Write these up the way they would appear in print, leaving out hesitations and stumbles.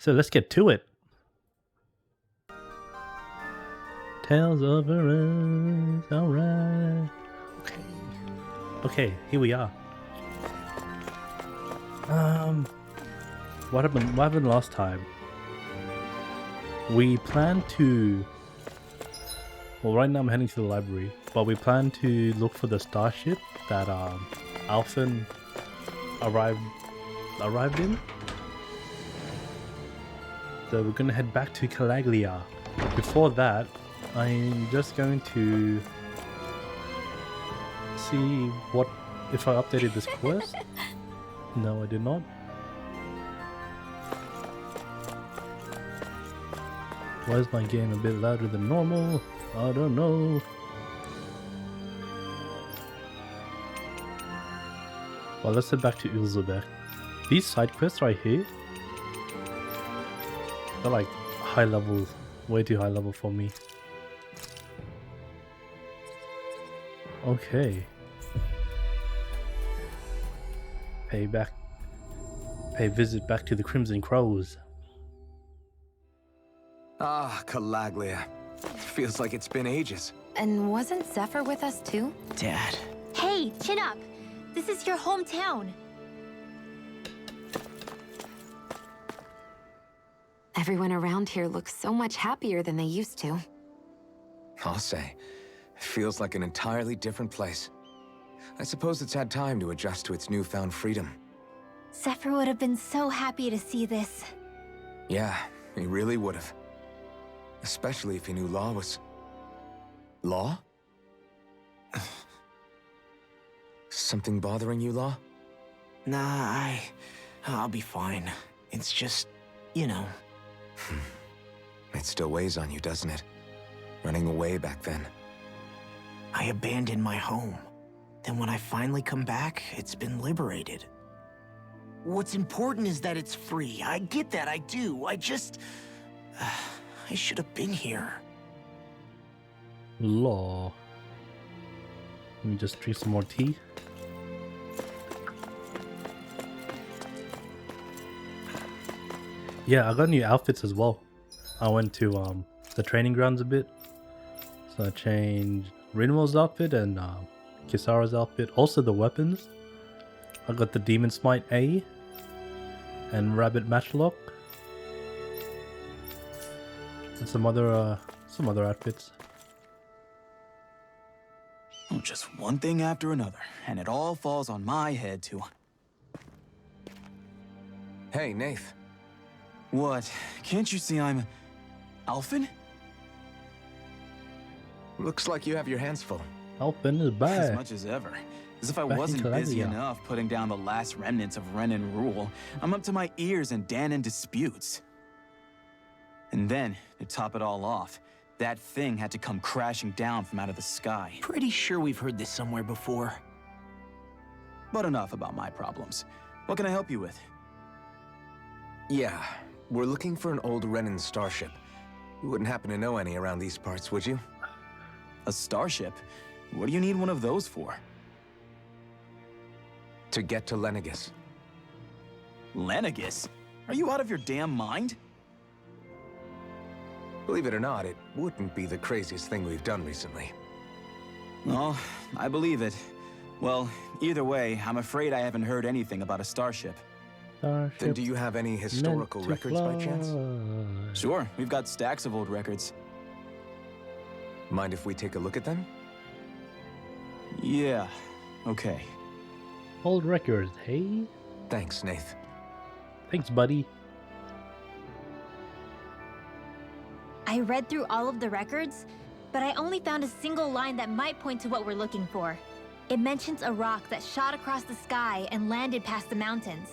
So let's get to it. Tales of us, alright. Okay, here we are. What happened last time? We plan to... Well, right now I'm heading to the library, but we plan to look for the starship that Alphen arrived in. So we're gonna head back to Calaglia. Before that, I'm just going to see what if I updated this quest. No, I did not. Why is my game a bit louder than normal? I don't know. Well, let's head back to Ilzebek. These side quests right here, they're like high level, way too high level for me. Okay. Pay visit back to the Crimson Crows. Ah, Calaglia. Feels like it's been ages. And wasn't Zephyr with us too? Dad. Hey, chin up. This is your hometown. Everyone around here looks so much happier than they used to. I'll say. It feels like an entirely different place. I suppose it's had time to adjust to its newfound freedom. Zephyr would have been so happy to see this. Yeah, he really would have. Especially if he knew Law was... Law? Something bothering you, Law? Nah, I'll be fine. It's just, you know. It still weighs on you, doesn't it? Running away back then. I abandoned my home. Then when I finally come back, it's been liberated. What's important is that it's free. I get that, I do. I just... I should have been here. Law. Let me just drink some more tea. Yeah, I got new outfits as well. I went to the training grounds a bit. So I changed Rinwell's outfit and Kisara's outfit. Also the weapons. I got the Demon Smite A and Rabbit Matchlock. And some other outfits. Just one thing after another, and it all falls on my head to... Hey, Nath. What? Can't you see I'm... Alphen? Looks like you have your hands full. Alphen is back. As much as ever. As if I Back in wasn't busy Calaglia. enough putting down the last remnants of Renan rule, I'm up to my ears in Danon disputes. And then, to top it all off, that thing had to come crashing down from out of the sky. Pretty sure we've heard this somewhere before. But enough about my problems. What can I help you with? Yeah, we're looking for an old Renan starship. You wouldn't happen to know any around these parts, would you? A starship? What do you need one of those for? To get to Lenegus. Lenegus? Are you out of your damn mind? Believe it or not, it wouldn't be the craziest thing we've done recently. Oh, I believe it. Well, either way, I'm afraid I haven't heard anything about a starship. Starship Then do you have any historical meant to records by chance? fly. Sure, we've got stacks of old records. Mind if we take a look at them? Yeah, okay. Old records, hey? Thanks, Nath. Thanks, buddy. I read through all of the records, but I only found a single line that might point to what we're looking for. It mentions a rock that shot across the sky and landed past the mountains.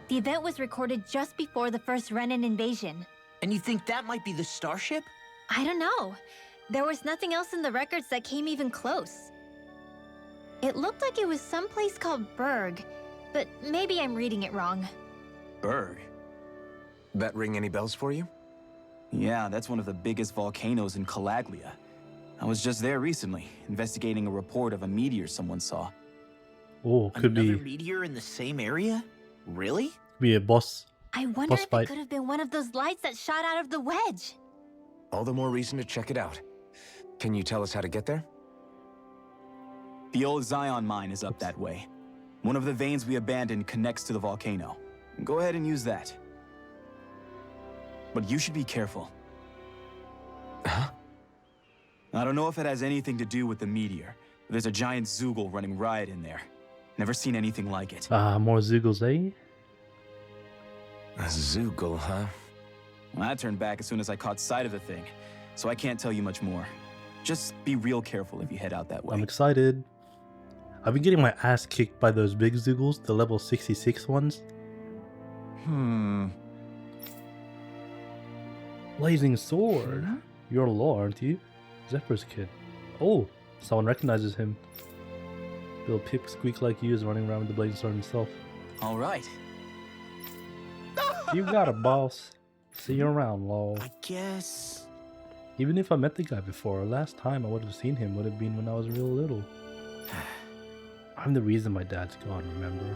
The event was recorded just before the first Renan invasion. And you think that might be the starship? I don't know. There was nothing else in the records that came even close. It looked like it was someplace called Berg, but maybe I'm reading it wrong. Berg? That ring any bells for you? Yeah, that's one of the biggest volcanoes in Calaglia. I was just there recently, investigating a report of a meteor someone saw. Oh, could Another be meteor in the same area? Really? a boss I wonder Boss if fight. it could have been one of those lights that shot out of the wedge. All the more reason to check it out. Can you tell us how to get there? The old Zion mine is up that way. One of the veins we abandoned connects to the volcano. Go ahead and use that. But you should be careful. Huh? I don't know if it has anything to do with the meteor. But there's a giant Zoogle running riot in there. Never seen anything like it. More Zoogles, eh? A Zoogle, huh? Well, I turned back as soon as I caught sight of the thing, so I can't tell you much more. Just be real careful if you head out that way. I'm excited. I've been getting my ass kicked by those big Zoogles, the level 66 ones. Blazing sword. You're Law, aren't you? Zephyr's kid. Oh, someone recognizes him. Little pipsqueak like you is running around with the blazing sword himself. All right. You got it, boss. See you around, Law. I guess... Even if I met the guy before, last time I would have seen him would have been when I was real little. I'm the reason my dad's gone, remember?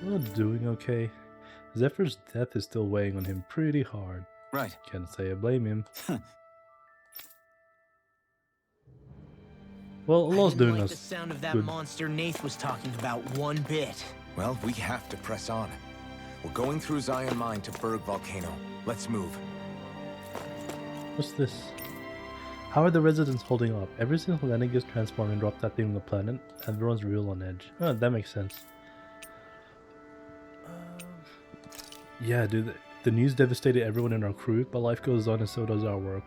We're doing okay. Zephyr's death is still weighing on him pretty hard. Right. Can't say I blame him. Well, Law's doing like us the sound of that good. monster Nath was talking about one bit. Well, we have to press on. We're going through Zion Mine to Berg Volcano. Let's move. What's this? How are the residents holding up? Ever since Lenny gets transformed and dropped that thing on the planet, everyone's real on edge. Oh, that makes sense. Yeah, dude, the news devastated everyone in our crew, but life goes on and so does our work.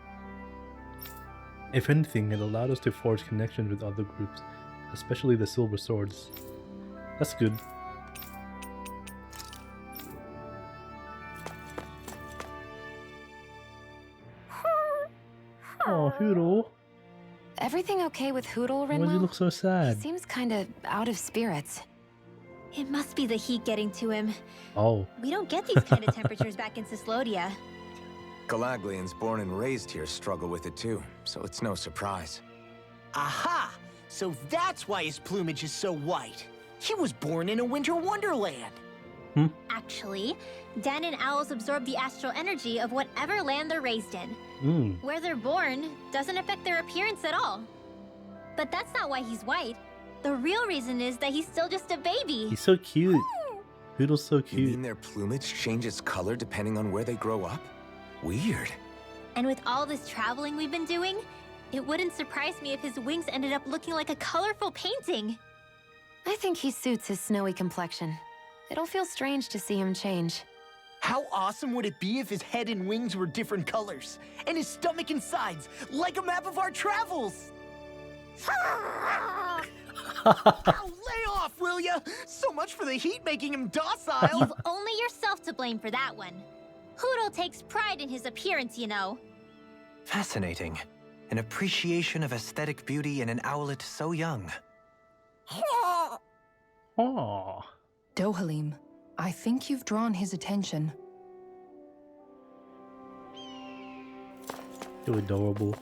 If anything, it allowed us to forge connections with other groups, especially the Silver Swords. That's good. Oh, Hoodle. Everything okay with Hootle, Why does he Rinwell? look so sad? He seems kind of out of spirits. It must be the heat getting to him. Oh, We don't get these kind of temperatures back in Cislodia. Calaglians born and raised here struggle with it too, so it's no surprise. Aha! So that's why his plumage is so white. He was born in a winter wonderland. Actually, Dan and owls absorb the astral energy of whatever land they're raised in. Where they're born doesn't affect their appearance at all. But that's not why he's white. The real reason is that he's still just a baby. he's so cute. Hoodle's so You cute. mean their plumage changes color depending on where they grow up? Weird. And with all this traveling we've been doing, it wouldn't surprise me if his wings ended up looking like a colorful painting. I think he suits his snowy complexion. It'll feel strange to see him change. How awesome would it be if his head and wings were different colors? And his stomach and sides, like a map of our travels! Ow, lay off, will ya? So much for the heat making him docile! You've only yourself to blame for that one. Hootle takes pride in his appearance, you know. Fascinating. An appreciation of aesthetic beauty in an owlet so young. Aww. Dohalim, I think you've drawn his attention. You're adorable.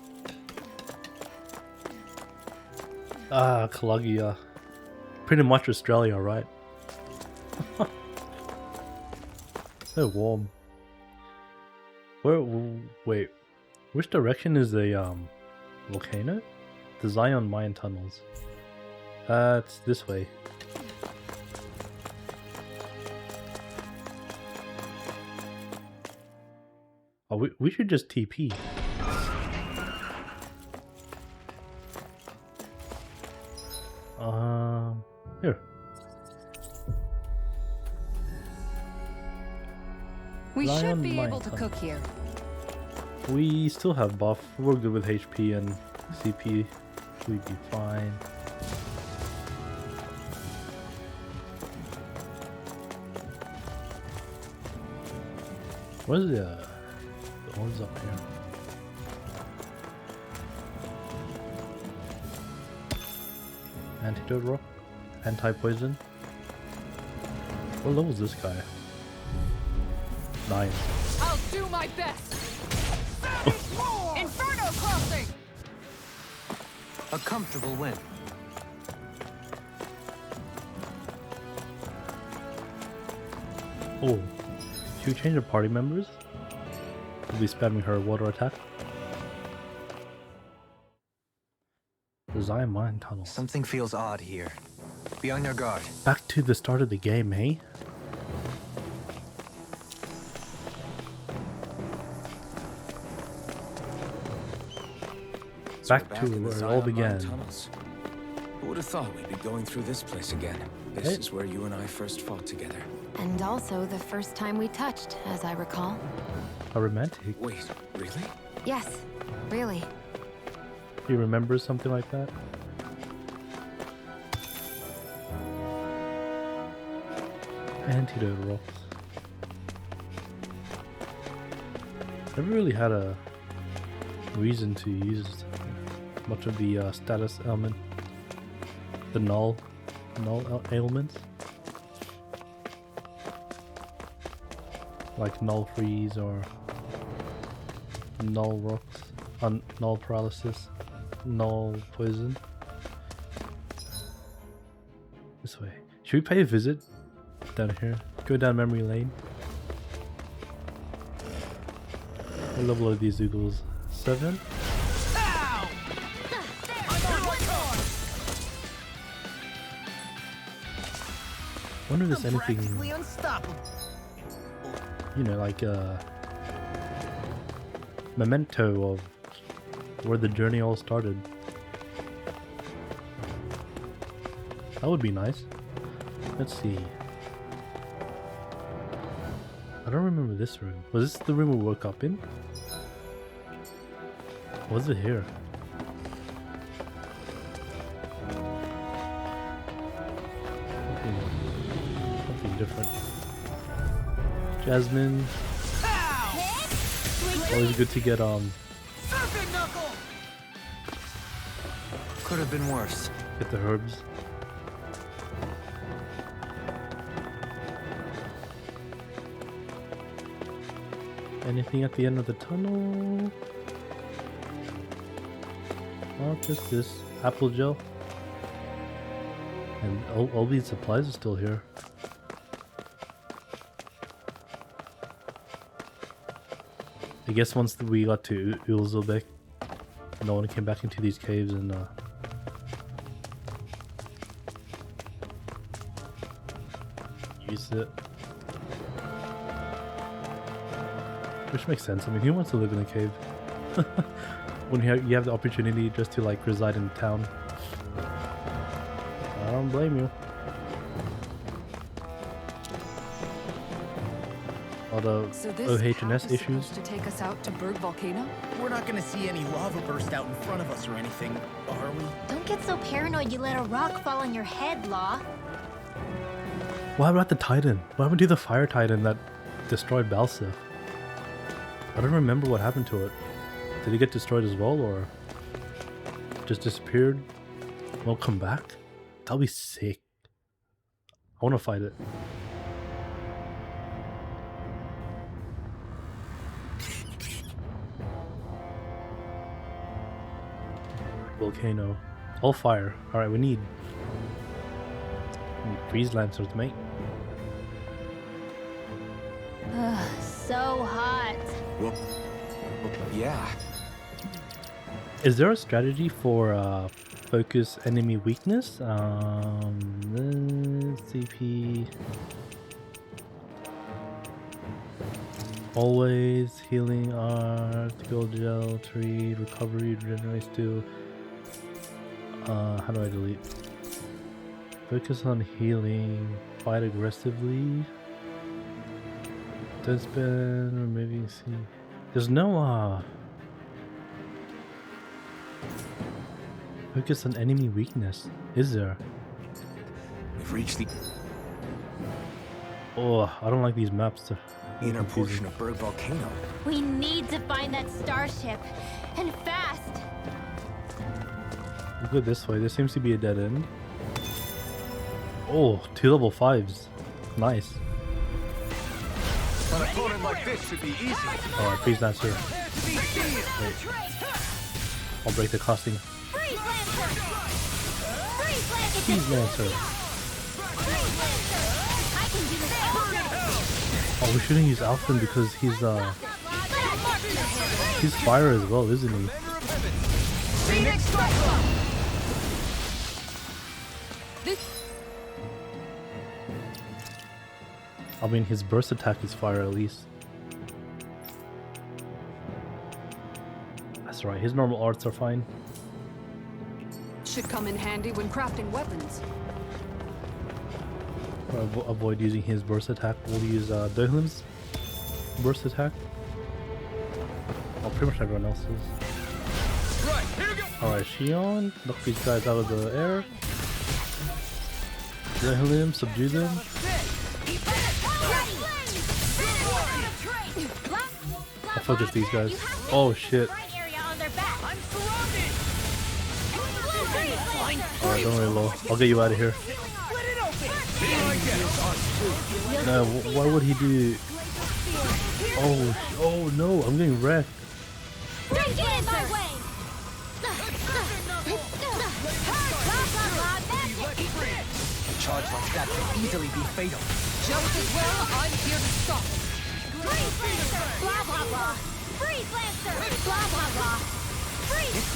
Ah, Calaglia. Pretty much Australia, right? So warm. Wait, which direction is the volcano? The Zion Mine tunnels. It's this way. Oh, we should just TP. Here. We Lion should be Mine able to tunnel. cook here. We still have buff. We're good with HP and CP. We'd be fine. Where's the ones up here? Antidote rock? Anti-poison? What level is this guy? 9. I'll do my best. Inferno crossing. A comfortable win. Oh, should we change the party members? We'll be spamming her water attack. Design mine tunnels. Something feels odd here. Be on your guard. Back to the start of the game, eh? So Back we're to in the where it Zion all Mine began. tunnels. Who would have thought we'd be going through this place again? This Hey. is where you and I first fought together. And also the first time we touched, as I recall. How romantic. Wait, really? Yes, really. You remember something like that? Antidote rocks. Never really had a reason to use much of the status element, the null ailments, like null freeze or null rocks, null paralysis, null poison. This way. Should we pay a visit down here? Go down memory lane. What level are these Oogles? 7? Wonder if there's anything, you know, like a memento of where the journey all started. That would be nice. Let's see. I don't remember this room. Was this the room we woke up in? Or was it here? Something different. Jasmine. Always good to get Could have been worse. get the herbs. Anything at the end of the tunnel? Oh, just this apple gel. And all these supplies are still here. I guess once we got to Ulzilbek, no one came back into these caves and used it. Which makes sense. I mean, who wants to live in a cave? When you have the opportunity just to like reside in town. I don't blame you. Although So this OH&S path is issues. supposed to take us out to Berg Volcano? We're not gonna see any lava burst out in front of us or anything, are we? Don't get so paranoid you let a rock fall on your head, Law. What about the Titan? What happened to the Fire Titan that destroyed Balsif? I don't remember what happened to it. Did it get destroyed as well, or just disappeared? Won't come back? That'll be sick. I want to fight it. Volcano. All fire. Alright, we need freeze lancers, mate. So hot. Well, yeah. Is there a strategy for focus enemy weakness? CP. Always healing art, gold gel, tree, recovery, regenerate steel. How do I delete? Focus on healing, fight aggressively. Don't spend removing C. There's no focus on enemy weakness, is there? We've reached the Oh, I don't like these maps. inner portion of Berg Volcano. We need to find that starship. And fast. We'll go this way. There seems to be a dead end. Oh, 2 level 5s. Nice. An opponent like this should be easy. Alright, freeze dancer. Wait. I'll break the casting. Freeze Lancer! Freeze Lancer! Freeze lancer. Freeze Lancer! I can do this. we shouldn't use Alphen because he's fire as well, isn't he? I mean, his burst attack is fire at least. That's right, his normal arts are fine. Should come in handy when crafting weapons. Avoid using his burst attack. We'll use Dohlim's burst attack. Oh, pretty much everyone else's. Alright, Shion, knock these guys out of the air. Dohlim, subdue them. I'll focus these guys. Oh shit. Alright, don't worry, Lo. I'll get you out of here. No, why would he do... Oh no, I'm getting wrecked. A charge like that can easily be fatal. Just as well, I'm here to stop. Freeze Lancer! Blah blah blah! Freeze Lancer! Blah blah blah! Freeze!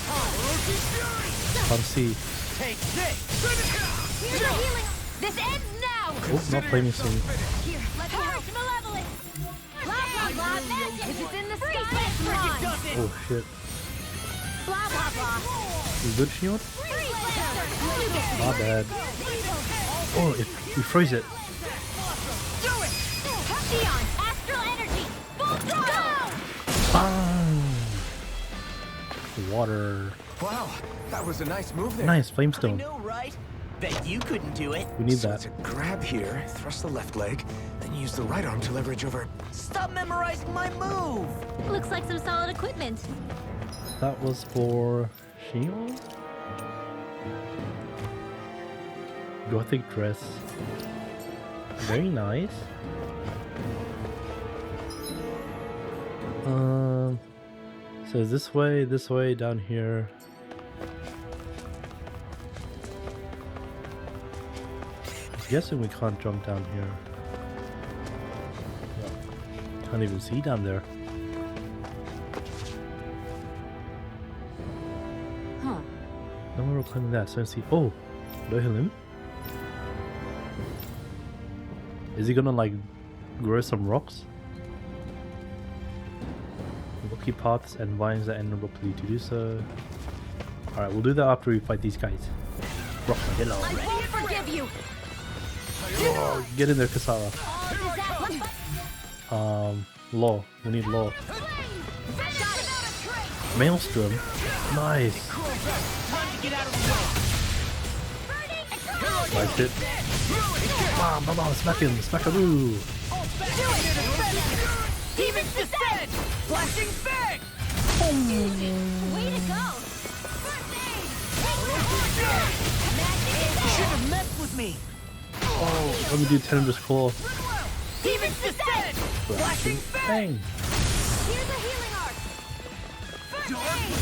Can't see. Take this! Here's your healing! This ends now! Oh, not flaming soon. Here, let's help! Malevolent! Blah blah blah! Magic! Is it in the sky? Oh shit. Blah blah blah! You good, Shion? Freeze Lancer! Not bad. Oh, we froze it. Do it! Neon! Astral energy! Full throttle! Bang! Water. Wow, that was a nice move there. Nice, flamestone. know, right? Bet you couldn't do it. We need So that. to grab here, thrust the left leg, then use the right arm to leverage over. Stop memorizing my move. Looks like some solid equipment. That was for Shion? Gothic dress. Very nice. So this way, down here. I'm guessing we can't jump down here. Can't even see down there. Huh. No more climbing that, so let's see. Oh, do I heal him? Is he gonna like grow some rocks? Rocky paths and vines that end abruptly to do so. Alright, we'll do that after we fight these guys. Rock, hello. I won't forgive you! Oh, get in there, Kasara. Law. We need Law. Maelstrom. Nice. Nice hit. Bam, bam, bam, smack him, smackaroo. Demon's Descent! Flashing Fang! Way to go! You should have messed with me! Oh, let me do Tenebrous Claw. Demon's Descent! Flashing Fang! Here's a healing arc!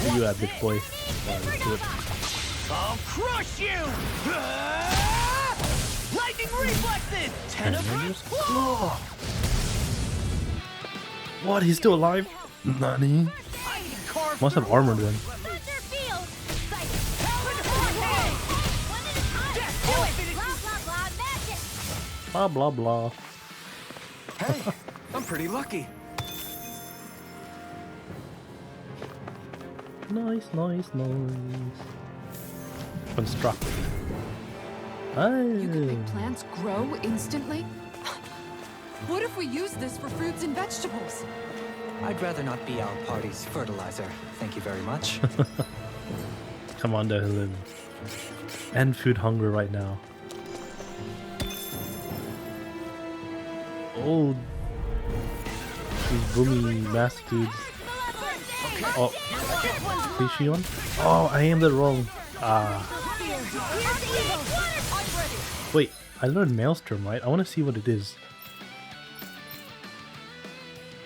Where you at, big boy? Alright, let's do it. I'll crush you! Lightning reflexes! Tenebrous Claw. What? He's still alive? Nani? Must have armor then. Blah blah blah. Hey, I'm pretty lucky. Nice, nice, nice. Construct. Oh. You can make plants grow instantly? What if we use this for fruits and vegetables? I'd rather not be our party's fertilizer. Thank you very much. Come on, Helen. End food hunger right now. Oh, these boomy mask dudes. Oh, please, Shion? Oh, I aimed it wrong. Ah. Wait, I learned Maelstrom, right? I want to see what it is.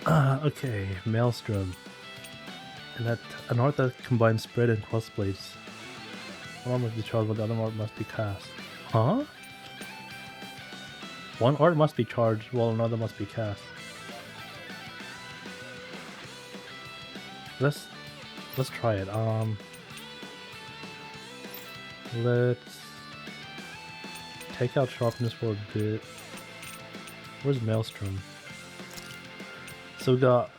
Ah, okay, Maelstrom. And that an art that combines spread and cross blades. One arm must be charged, but the other art must be cast. Huh? One art must be charged, while another must be cast. let's try it. Let's take out sharpness for a bit. Where's Maelstrom? So we got,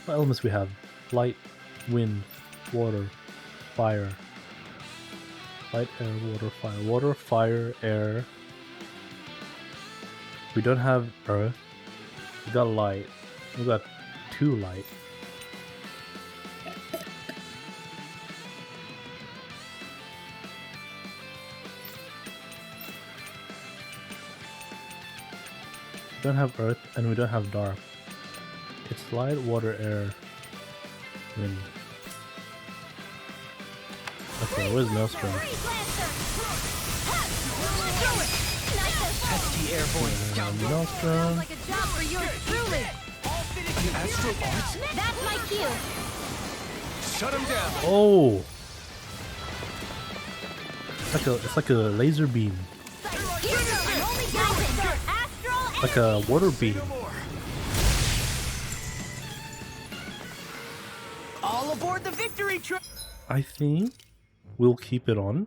what elements we have? Light, wind, water, fire. Light, air, water, fire. Water, fire, air. We don't have earth. We got light. We got 2 light. We don't have earth and we don't have dark. It's light, water, air, wind. Okay, where's Maelstrom? Pesky airborne scoundrel. Maelstrom. Like a job for yours truly. Astral arts? That's my cue. Shut him down. Oh! It's like a laser beam. Like a water beam. All aboard the victory train! I think we'll keep it on.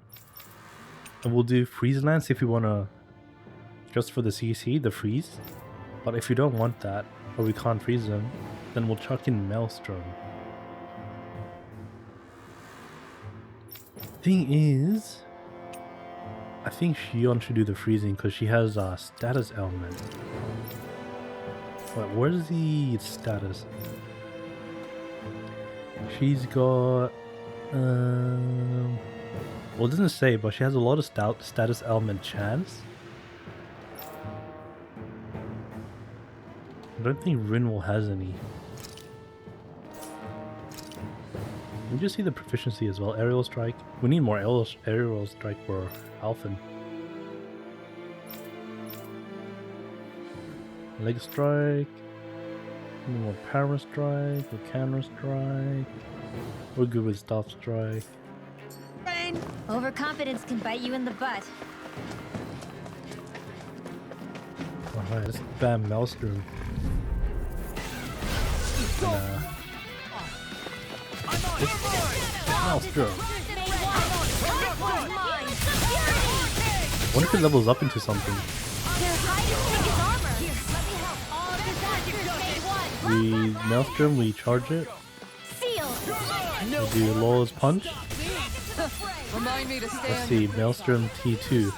And we'll do freeze lance if you wanna, just for the CC, the freeze. But if you don't want that, or we can't freeze them, then we'll chuck in Maelstrom. Thing is, I think Shion should do the freezing because she has a status element. Wait, where's the status? She's got well, it doesn't say, but she has a lot of status element chance. I don't think Rinwell has any. We just see the proficiency as well. Aerial strike. We need more aerial strike for Alphen. Leg strike. We need more power strike or counter strike. We're good with stealth strike. Overconfidence can bite you in the butt. Alright, let's spam Maelstrom. Maelstrom. Wonder if it levels up into something. We Maelstrom, we charge it. We do Lola's punch. Remind me to stay Let's on see, your Maelstrom T2.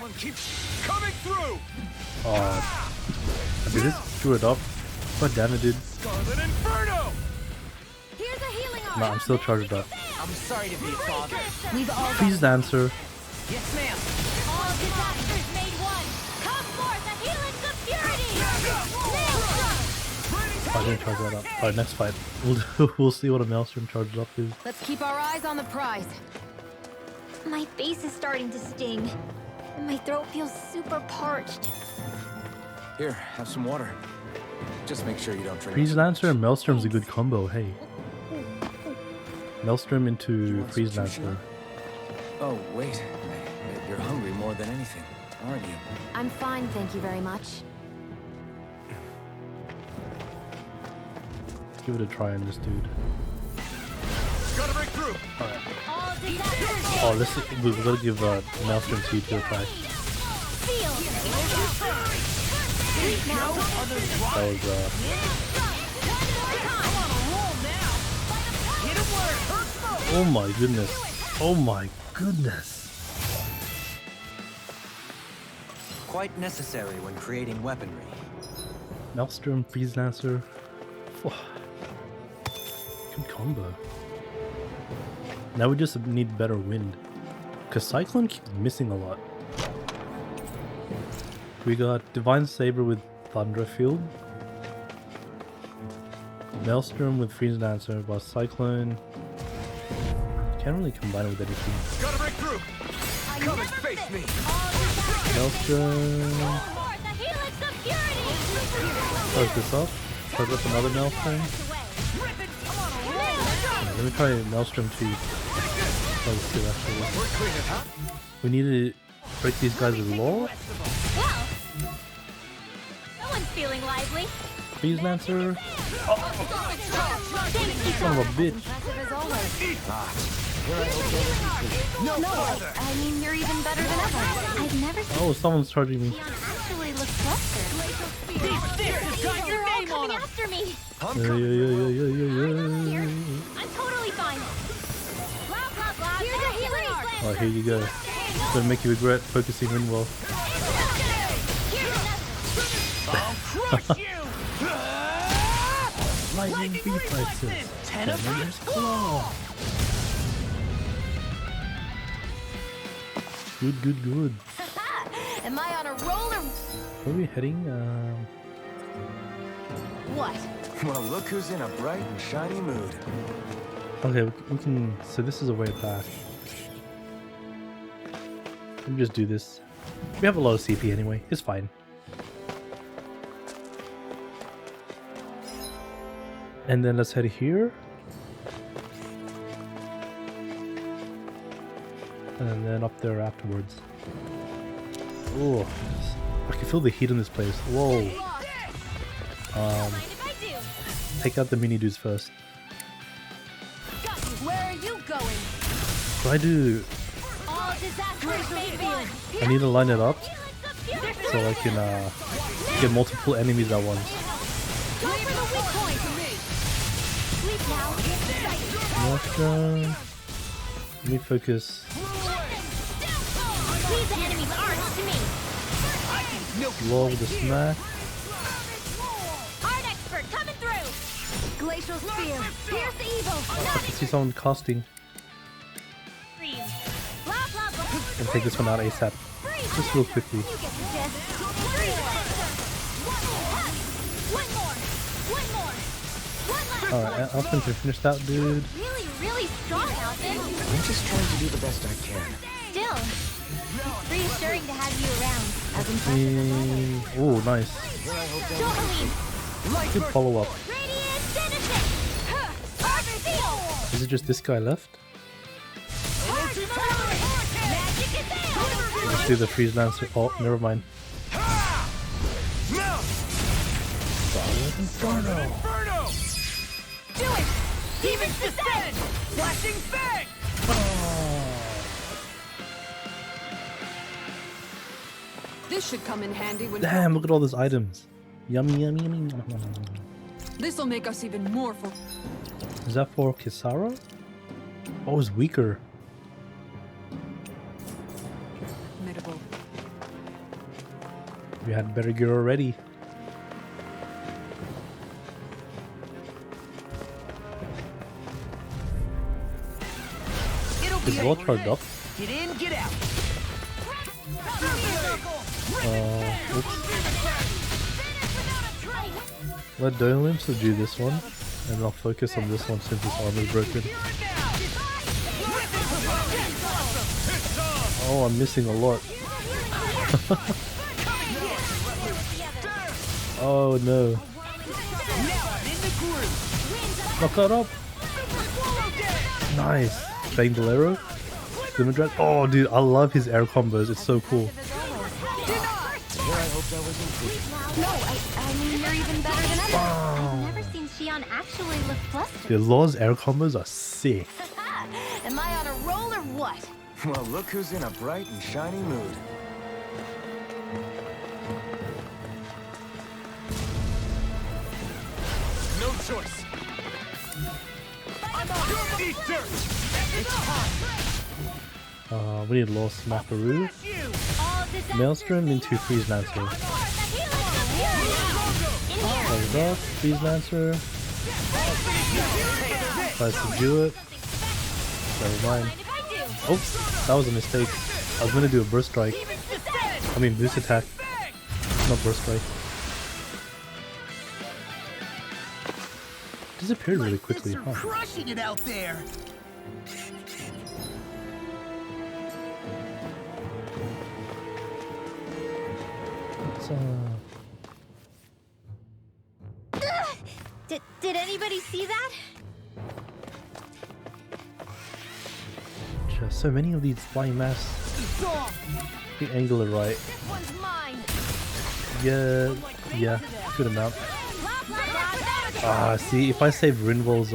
Coming through. I just screw it up. God damn it, dude. Scarlet Inferno. Here's a healing Nah, I'm still charged up. I'm sorry to be a father. We've all Please answer. Yes, ma'am. all disasters made one. Come forth, the healings of purity. Oh, I didn't charge that up. Alright, next fight. We'll see what a Maelstrom charged up is. Let's keep our eyes on the prize. My face is starting to sting. And my throat feels super parched. Here, have some water. Just make sure you don't drink. Freeze Lancer and Maelstrom's a good combo, hey. Maelstrom into Want Freeze some Lancer. sushi? Oh, wait. You're hungry more than anything, aren't you? I'm fine, thank you very much. Let's give it a try on this dude. Gotta break through. All disasters Oh, let's see. We've got to give Maelstrom T2 a try. That was oh my goodness. Oh my goodness. Quite necessary when creating weaponry. Maelstrom, Freeze Lancer. Good combo. Now we just need better wind. Because Cyclone keeps missing a lot. We got Divine Saber with Thunder Field. Maelstrom with Freeze Lancer, but Cyclone can't really combine it with anything. Gotta break through. Come and face me. Maelstrom. Close this up. Close up another Maelstrom. Okay, let me try Maelstrom 2. Close 2 actually. We need to break these guys with law. Well, no one's feeling lively. Freeze Lancer. Son of a bitch. Impressive as always. No, I mean, you're even better than ever. I've never seen Oh, someone's charging me. Leon actually look flustered. They're all coming after me. Yeah. I'm totally fine. Blah, blah, blah. Here's a healing arc. Oh, here you go. It's gonna make you regret focusing in well. I'll crush you! Lightning reflexes. Venomous claw. Good. Am I on a roller? Where are we heading? What? Well, look who's in a bright and shiny mood. Okay, we can. So this is a way back. Let me just do this. We have a lot of CP anyway. It's fine. And then let's head here. And then up there afterwards. Oh, I can feel the heat in this place. Whoa. Take out the mini dudes first. Where are you going? What do I do? All disasters made one. I need to line it up so I can get multiple enemies at once. Go for the weak point. Sleep now. Mushroom. Let me focus. Leave the enemy's arms to me. Low with the smack. Art expert coming through. Glacial spear. Pierce the evil. I can see someone casting. Blah, blah, blah. And take this one out ASAP. Just real quickly. You get the gist. One more. Alright, I'll finish that dude. Really strong out there. I'm just trying to do the best I can. Still, it's reassuring to have you around. As impressive as always. Oh, nice. Jolene, Good follow up. radiant citizen. Arc seal. Is it just this guy left? Magic is there. Let's do the Freeze Lancer. Oh, never mind. Inferno! Do it. Demons descend! Flashing fang! This should come in handy when. Damn, look at all these items. Yummy. This'll make us even more for. Is that for Kisara? Oh, it's weaker. Medical. We had better gear already. Is it all charged up? Get in, get out! Oops. Let Dolimsa do this one, and I'll focus on this one since his arm is broken. Oh, I'm missing a lot. Oh no. Knock that up. Nice. Bangalero. Limit. Oh dude, I love his air combos. It's so cool. No, I mean, you're even better than ever. I've never seen Shion actually look flustered. Dude, Law's air combos are sick. Am I on a roll or what? Well, look who's in a bright and shiny mood. No choice. Eat dirt! It's time! We need Law Smackaroo. Maelstrom into Freeze Lancer. Close it off. Freeze Lancer. Tries to do it. Never mind. Oops, that was a mistake. I was gonna do a burst strike. I mean boost attack. Not burst strike. Disappeared really quickly, huh? Crushing it out there! Did anybody see that? Just so many of these flying masks. The angle it right. This one's mine. Yeah, good amount. Blah, blah, Ah, see, if I save Rinwell's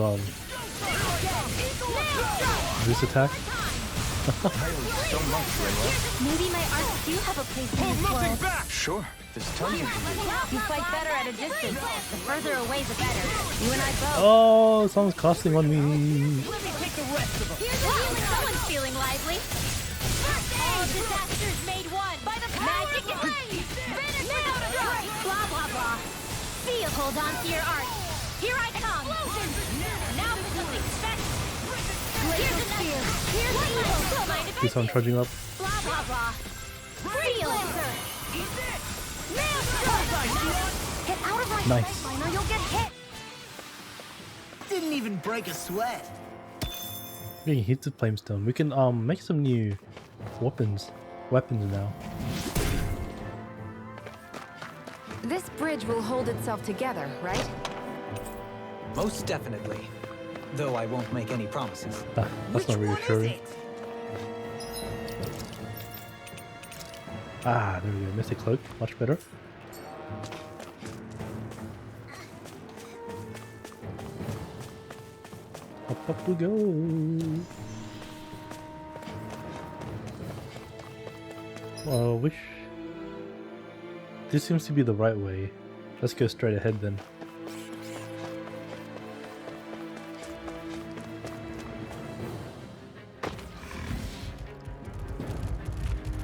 boost attack. So much, Rinwell. Maybe my arts do have a place in this world. Sure, there's tons you can do. You fight better at a distance. The further away, the better. You and I both. Oh, someone's casting on me. Someone's feeling lively. All disasters made one by the magic and blah blah blah. Feel, hold on to your art. Here I come. Now for something special. Here's the spear. Here's the evil. Don't mind if I Keeps on trudging up. blah blah blah. Feel it. Get out of my Nice. sight, or you'll get hit. Didn't even break a sweat. Getting hits with Flamestone. We can make some new weapons now. This bridge will hold itself together, right? Most definitely. Though I won't make any promises. That's not reassuring. Ah, there we go. Mystic Cloak, much better. Up we go. Well, I wish this seems to be the right way. Let's go straight ahead then.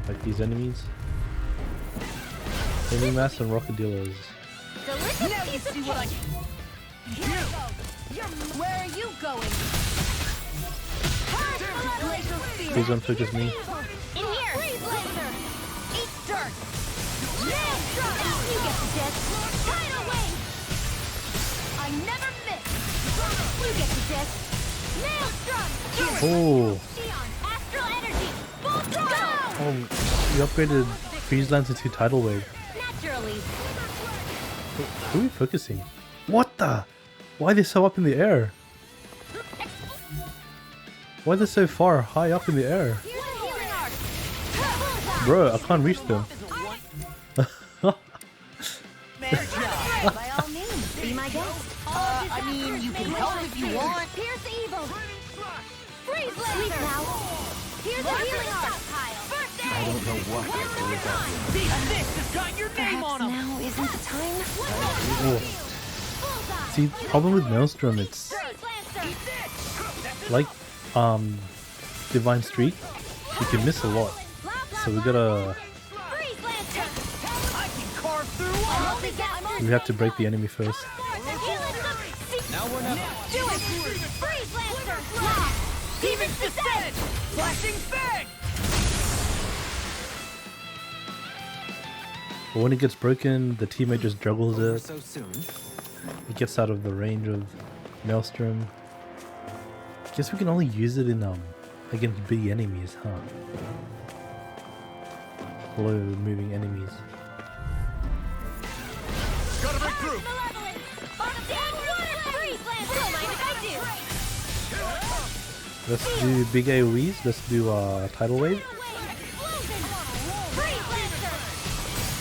Like these enemies. Enemy mass and rockadillos. Now you see what I can. Where are you going? Please don't focus me. In here. Freeze laser. Eat dirt. Nail struck. You get the gist. Tidal wave. I never miss. You get the gist. Nail struck. Oh, Shion. Astral energy. Full throttle. oh, we upgraded Freeze Lance into Tidal Wave. Naturally. Who are we focusing? What the? Why are they so up in the air? Why are they so far high up in the air? Bro, I can't reach them. By all means, be my guest. I mean, you can help if you want. Pierce evil. Freeze laser. Now. Here's a healing stockpile. First aid. I don't know what I'd do without you. Perhaps now isn't the time? Oh. See, problem with Maelstrom, it's like Divine Streak, you can miss a lot. So we gotta we have to break the enemy first. Now we're not. Do it. Freeze lancer. Demon's descent. Flashing fang. But when it gets broken, the teammate just juggles it. So soon. It gets out of the range of Maelstrom. Guess we can only use it in against big enemies, huh? Slow moving enemies. Gotta break through. Let's do big AoEs. Let's do Tidal Wave.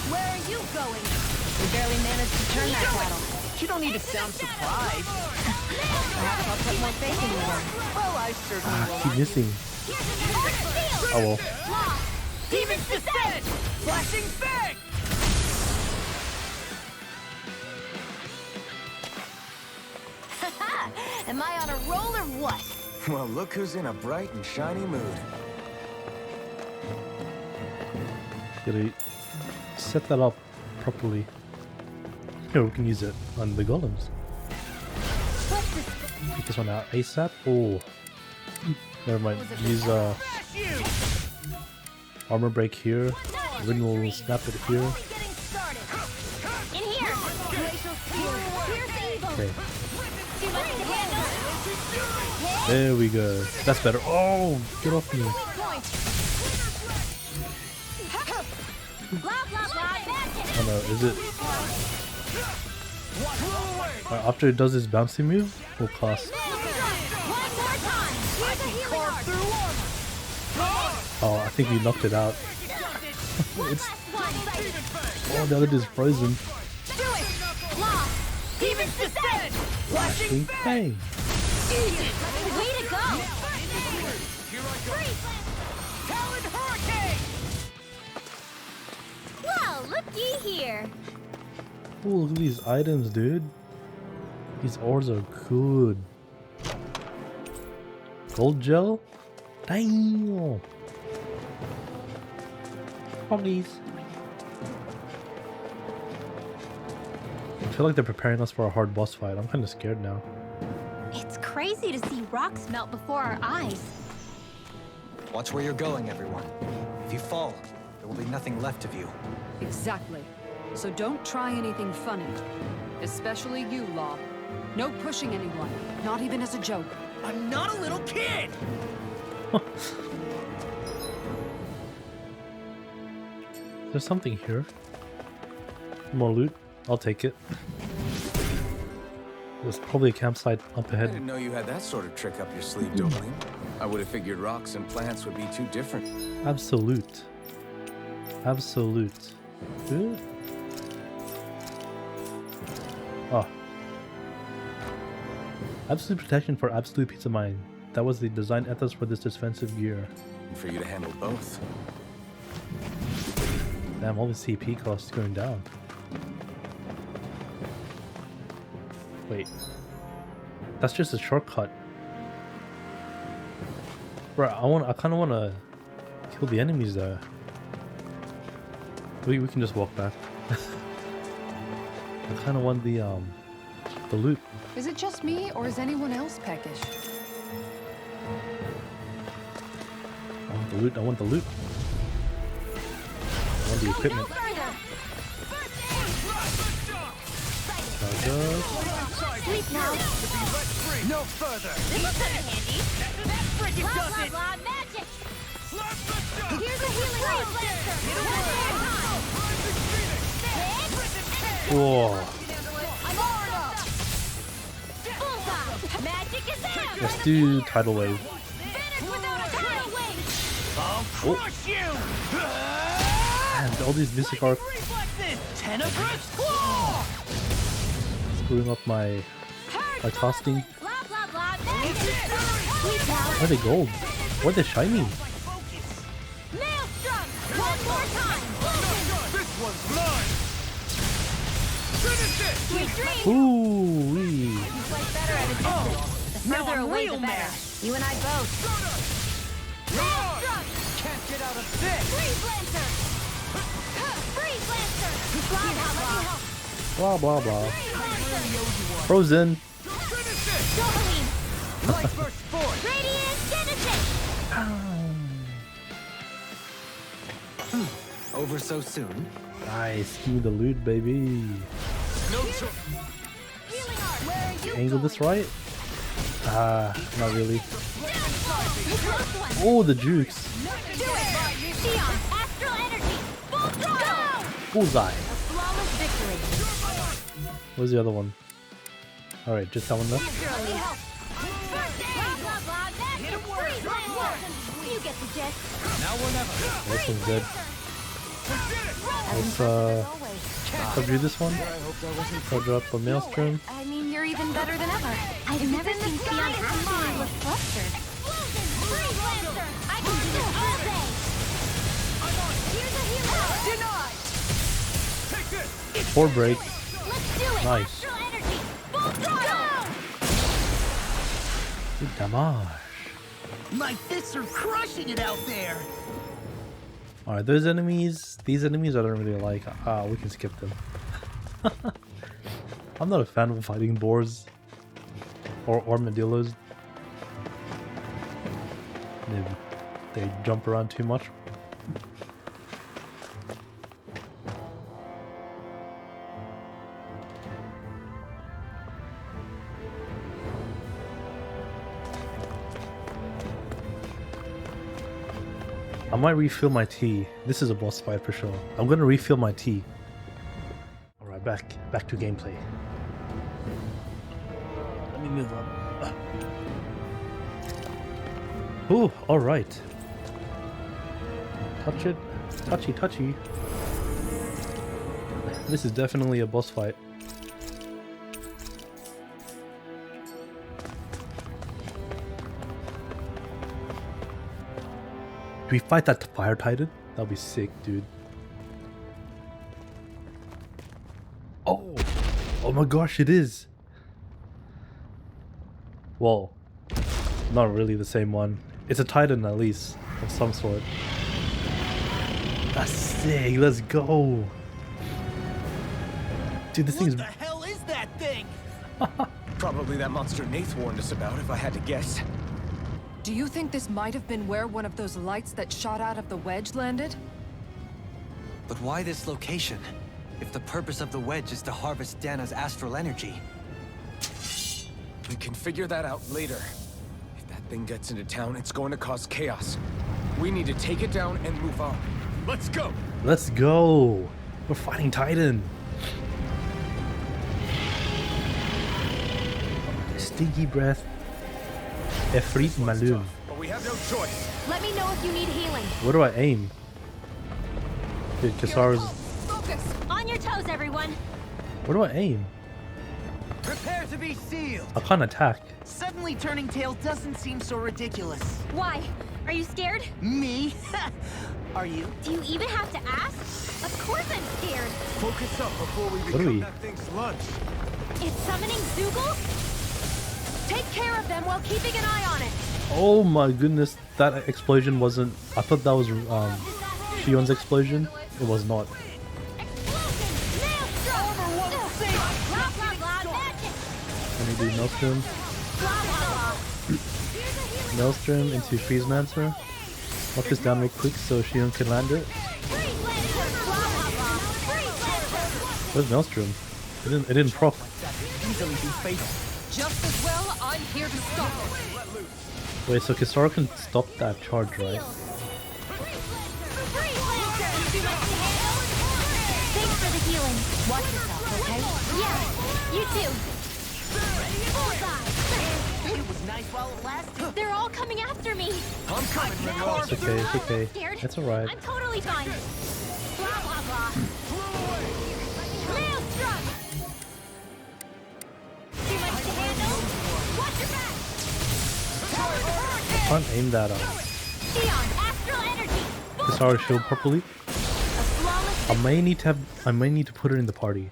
Where are you going? We barely managed to turn that battle. You don't need to sound surprised. Perhaps I'll put more faith in you then. Well, I certainly will. Keep missing. Oh well. Demon's descent. Flashing fang. Am I on a roll or what? Well, look who's in a bright and shiny mood. Gotta set that up properly. Here, we can use it on the golems. Take this one out ASAP. Oh, never mind. Use armor break here. Rin will snap it here. In here. Okay. There we go. That's better. Oh, get off me. Oh no, is it? Alright, after it does this bouncy move, we'll cast. Oh, I think we knocked it out. Oh, the other dude's frozen. Demons descend! Flashing Bang! Way to go! Freeze! Talon Hurricane! Well, looky here. Oh, look at these items, dude. These ores are good. Gold gel? Damn! Froggies. I feel like they're preparing us for a hard boss fight. I'm kind of scared now. It's crazy to see rocks melt before our eyes. Watch where you're going, everyone. If you fall, there will be nothing left of you. Exactly. So don't try anything funny. Especially you, Law. No pushing anyone, not even as a joke. I'm not a little kid! There's something here. More loot. I'll take it. There's probably a campsite up I ahead. didn't know you had that sort of trick up your sleeve, Doberling. I would have figured rocks and plants would be too different. Absolute. Absolute. Good. Oh. Absolute protection for absolute peace of mind. That was the design ethos for this defensive gear. And for you to handle both. Damn, all the CP costs going down. Wait. That's just a shortcut. Bro, I kinda wanna kill the enemies there. We can just walk back. I kinda want the loot. Is it just me, or is anyone else peckish? I want the loot, I want the loot. I want the equipment. Sleep now. No further! This will come in handy. That frigate Blah, does blah, it! blah, magic. Here's Here's a healing ray blaster. Whoa. Bullseye. Magic is out. Let's do tidal wave. Finish without a tidal wave. I'll crush you! And all these music are Reflexes! Tenebrous claw! screwing up my casting. Blah, blah, blah, magic. Sleep now. Why are they gold? Why are they shiny? Maelstrom. One more time. This one's mine! Finish it! Sweet dreams. Ooh wee. You play better at a distance. The now further I'm away, real the better. mad. You and I both. Maelstrom. Can't get out of this! Freeze Lancer. Freeze Lancer. Blah, blah, blah. Blah blah blah. Freeze Lancer. Frozen. Finish it! Doberline. Light burst forth! Radiant Genesis. Over so soon? Nice. Give me the loot, baby. No choice! Healing Art. Where are you Angle this right? Ah, not really. Close one. Oh, the jukes. Do it. Sion. Astral Energy. Full throttle. Bullseye. A flawless victory. Where's the other one? Alright, just that one left. Naturally help. Blah, blah, blah. Magic. Freeze Lancer. You get the gist. Now or never! This one's dead. Let's do this one. I'll drop a maelstrom. I mean, you're even better than ever. I've never seen Sion absolutely look flustered. Freeze Lancer. I can do this all day. Here's a healer. Denied! Take this! 4 breaks. Let's do it. Nice. Astral Energy. Full throttle. Good damage. My fists are crushing it out there! Alright, these enemies I don't really like. We can skip them. I'm not a fan of fighting boars or armadillos. They jump around too much. I might refill my tea. This is a boss fight for sure. I'm gonna refill my tea. Alright, back to gameplay. Let me move on. Ooh, alright. Touch it. Touchy. This is definitely a boss fight. we fight that fire titan? That'll be sick, dude. Oh! Oh my gosh, it is! Well, not really the same one. It's a titan at least, of some sort. That's sick, let's go! Dude, this thing's... What the hell is that thing? Probably that monster Nath warned us about, if I had to guess. Do you think this might have been where one of those lights that shot out of the wedge landed? But why this location? If the purpose of the wedge is to harvest Dana's astral energy. We can figure that out later. If that thing gets into town, it's going to cause chaos. We need to take it down and move on. Let's go! Let's go! We're fighting Titan! Stinky breath. Efrit Malum. But we have no choice. Let me know if you need healing. Where do I aim? Dude, Kisara's... Focus! On your toes, everyone! Where do I aim? Prepare to be sealed. I can't attack. Suddenly turning tail doesn't seem so ridiculous. Why? Are you scared? Me? Are you? Do you even have to ask? Of course I'm scared. Focus up before we What are we? that thing's lunch. It's summoning Zoogle? Take care of them while keeping an eye on it. Oh my goodness, that explosion wasn't... I thought that was Shion's explosion. It was not. Let me do Maelstrom. Maelstrom into Freeze Mancer. Lock this down real quick so Shion can land it. Where's Maelstrom? It didn't proc. Just as well, I'm here to stop it. Wait, so Kisara can stop that charge, right? Thanks for the healing. Watch yourself, okay? Yeah, you too. It was nice while it lasted. They're all coming after me. I'm coming, Ringo. It's okay, it's okay. Scared? It's alright. I'm totally fine. Blah, blah, blah. Maelstrom! Too much to handle? Watch your back! I can't aim that Xeon, astral energy! Kisara shield properly. A flawless I may need to put her in the party.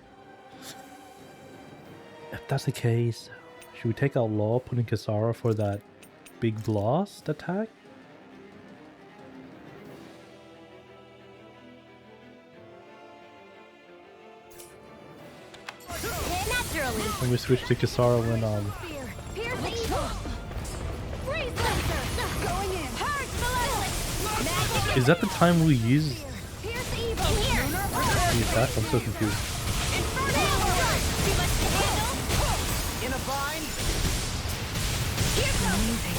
If that's the case, should we take out Law, put in Kisara for that big blast attack? naturally. Let me switch to Kisara when Pierce the evil. Freeze laser. Going in. Purge malevolence. Magic. is that the time we use Pierce the evil. In here. the attack? I'm so confused. Inferno. Too much to handle. In a bind. Here goes.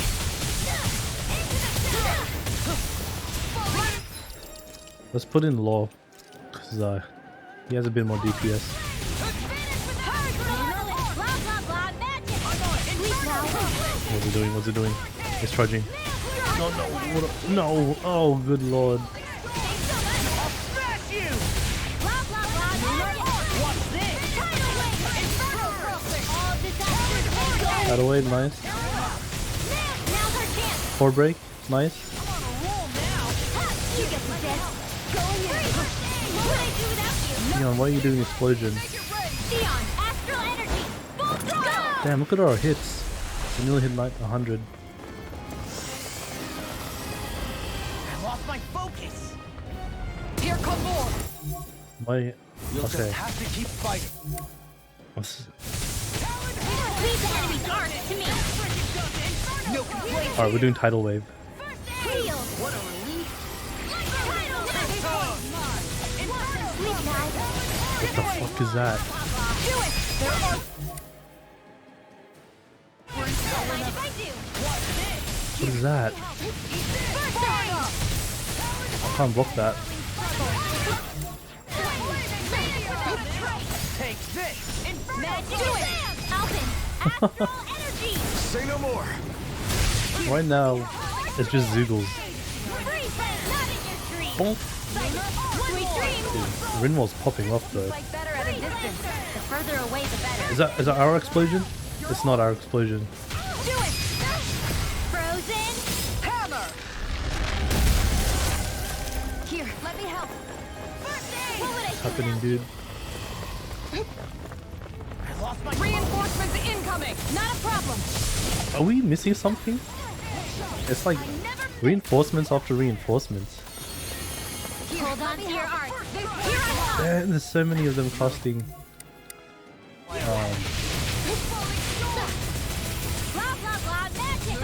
Let's put in Law, because he has a bit more DPS. What's it doing? What's it doing? It's charging. No, no, no! Oh, good lord! Smash you. Out of way, nice. Core break, nice. Leon, why are you doing explosion? Damn, look at our hits. We nearly hit 100. I lost my focus. Here come more. Why? You'll Okay. just have to keep fighting. No complaints. Alright, we're doing Tidal Wave. What a relief. What the fuck is that? What is that? I can't block that. Take this. Say no more. Right now, it's just Zoogles. Bonk. Dude, Rinwell's popping off though. Better at a distance. The further away, the better. Is that our explosion? It's not our explosion. Do it! Frozen hammer! happening, dude? Reinforcements incoming! Not a problem! Are we missing something? It's like reinforcements after reinforcements. Hold on to your art. Here I come. There's so many of them casting. Blah, blah, blah, magic.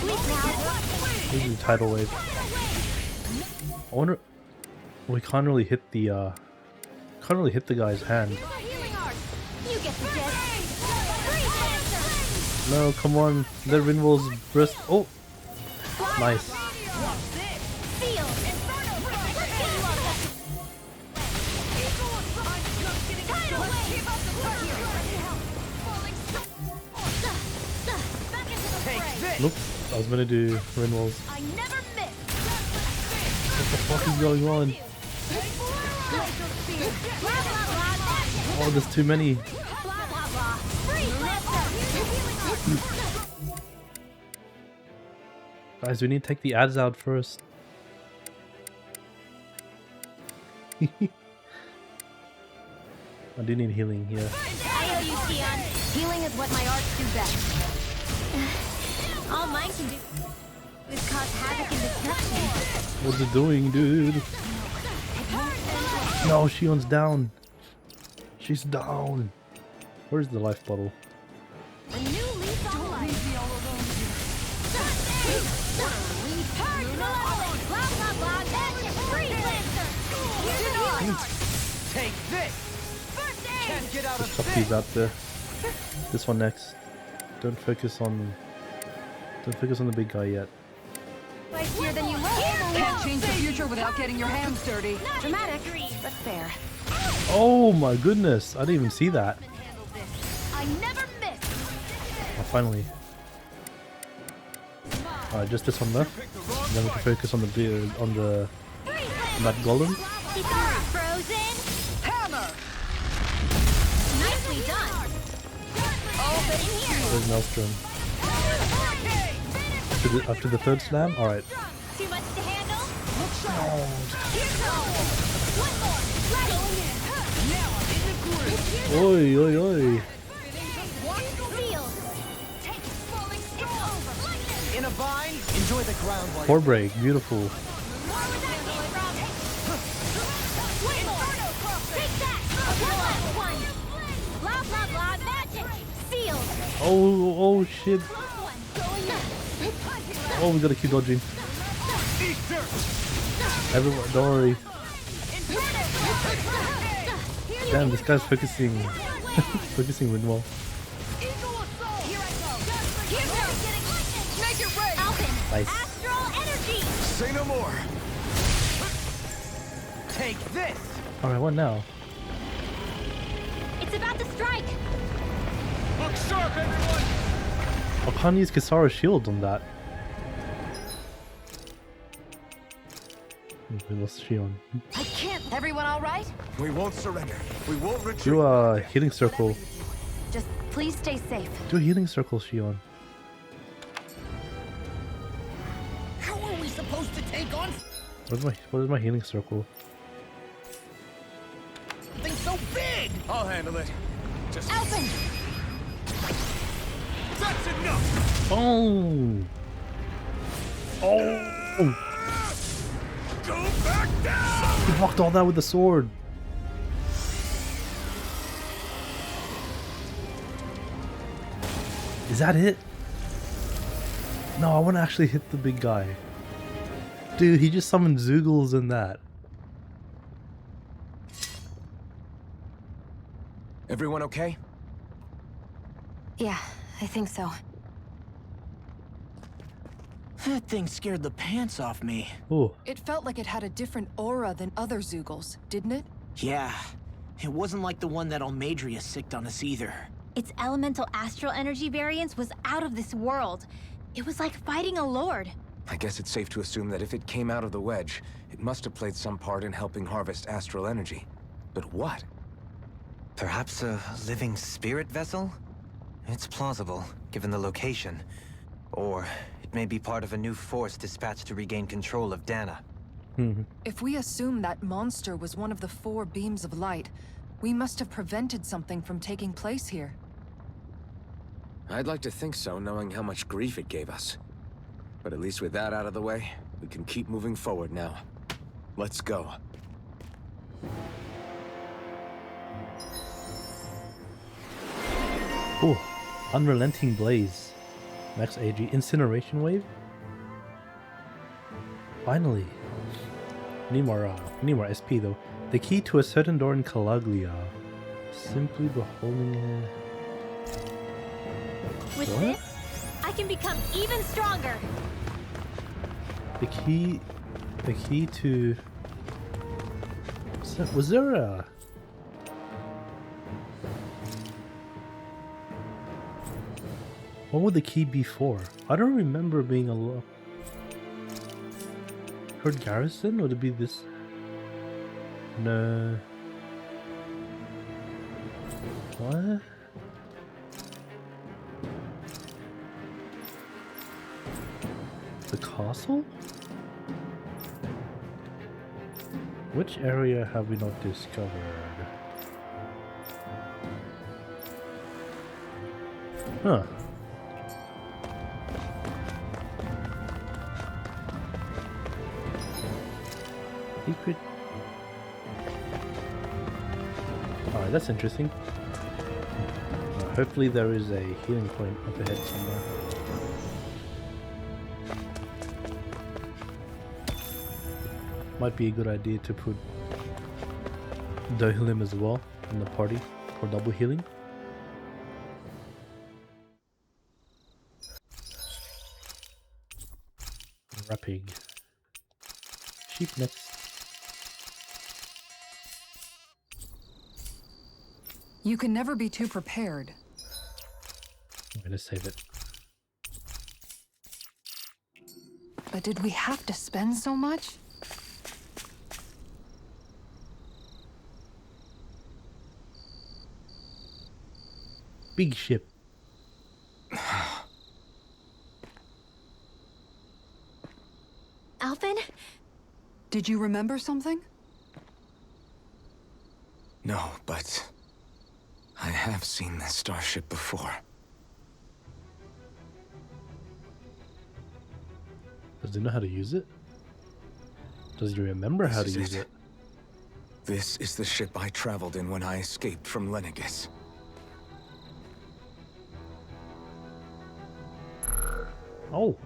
Sleep now. This is a tidal wave. I wonder. We can't really hit the guy's hand. You get the gist. No, come on. The Rinwell's burst. Oh, nice. Nope, I was gonna do Rinwell's. I never miss. What the fuck is going on? Oh, there's too many. Guys, we need to take the ads out first. I do need healing here. I owe you, Tion. Healing is what my arts do best. All mine can do is cause havoc and destruction. What's it doing, dude? No, Shion's down. She's down. Where's the life bottle? A new leaf on life. Blah, blah, blah, magic. Freeze Lancer. Take this! Can't get out of Chuck these out there. This one next. Don't focus on the big guy yet. Spicier than you look. Can't change the future without getting your hands dirty. Dramatic, but fair. Oh my goodness! I didn't even see that. I never miss. Oh, finally. Alright, just this one left. And then we can focus on the that golem. Frozen. Hammer! Nicely done. Open in here. There's Maelstrom. After the third slam? Alright. Too much to handle? Look sharp. Here goes. One more. Ready. Now I'm in the groove. Oi, oi, oi. Sealed. Take falling strong. In a vine, enjoy the ground while Core break, beautiful. Where was that came from? One more. Take that. One last one. Blah, blah, blah. Magic. Sealed. Oh shit. Oh, we gotta keep dodging. Everyone, don't worry. Damn, this guy's focusing. Focusing Rinwell. Nice. Astral energy. Say no more. take this! Alright, what now? It's about to strike. Look sharp, everyone! I can't use Kisara's shield on that. We lost Shion. I can't. Everyone all right? We won't surrender. We won't retreat. Do a healing circle. Just please stay safe. Do a healing circle, Shion. How are we supposed to take on What is my healing circle? something so big? I'll handle it. Just Open. that's enough! Oh! Oh! Go back down! He blocked all that with the sword. Is that it? No, I want to actually hit the big guy. Dude, he just summoned Zoogles and that. Everyone okay? Yeah, I think so. That thing scared the pants off me. Oh, It felt like it had a different aura than other Zoogles, didn't it? Yeah, it wasn't like the one that Almadria sicked on us either. Its elemental astral energy variance was out of this world. It was like fighting a lord. I guess it's safe to assume that if it came out of the wedge, it must have played some part in helping harvest astral energy. But what? Perhaps a living spirit vessel? It's plausible, given the location. Or it may be part of a new force dispatched to regain control of Dana. If we assume that monster was one of the 4 beams of light, we must have prevented something from taking place here. I'd like to think so, knowing how much grief it gave us. But at least with that out of the way, we can keep moving forward now. Let's go. Oh, Unrelenting Blaze. Max AG. Incineration Wave? Finally. Need more SP though. The key to a certain door in Calaglia. Simply beholding it. With What? this, I can become even stronger. The key to... Was there a... What would the key be for? I don't remember being a... Heard Garrison? Would it be this? No. What? The castle? Which area have we not discovered? Huh. Secret. Alright, that's interesting. Hopefully there is a healing point up ahead somewhere. Might be a good idea to put Dohilim as well in the party for double healing. Rapig. Sheep next. You can never be too prepared. I'm gonna save it. But did we have to spend so much? Big ship. Alphen? Did you remember something? No, but I have seen this starship before. Does he know how to use it? Does he remember how to This is use it? This is the ship I traveled in when I escaped from Lenegis. Oh.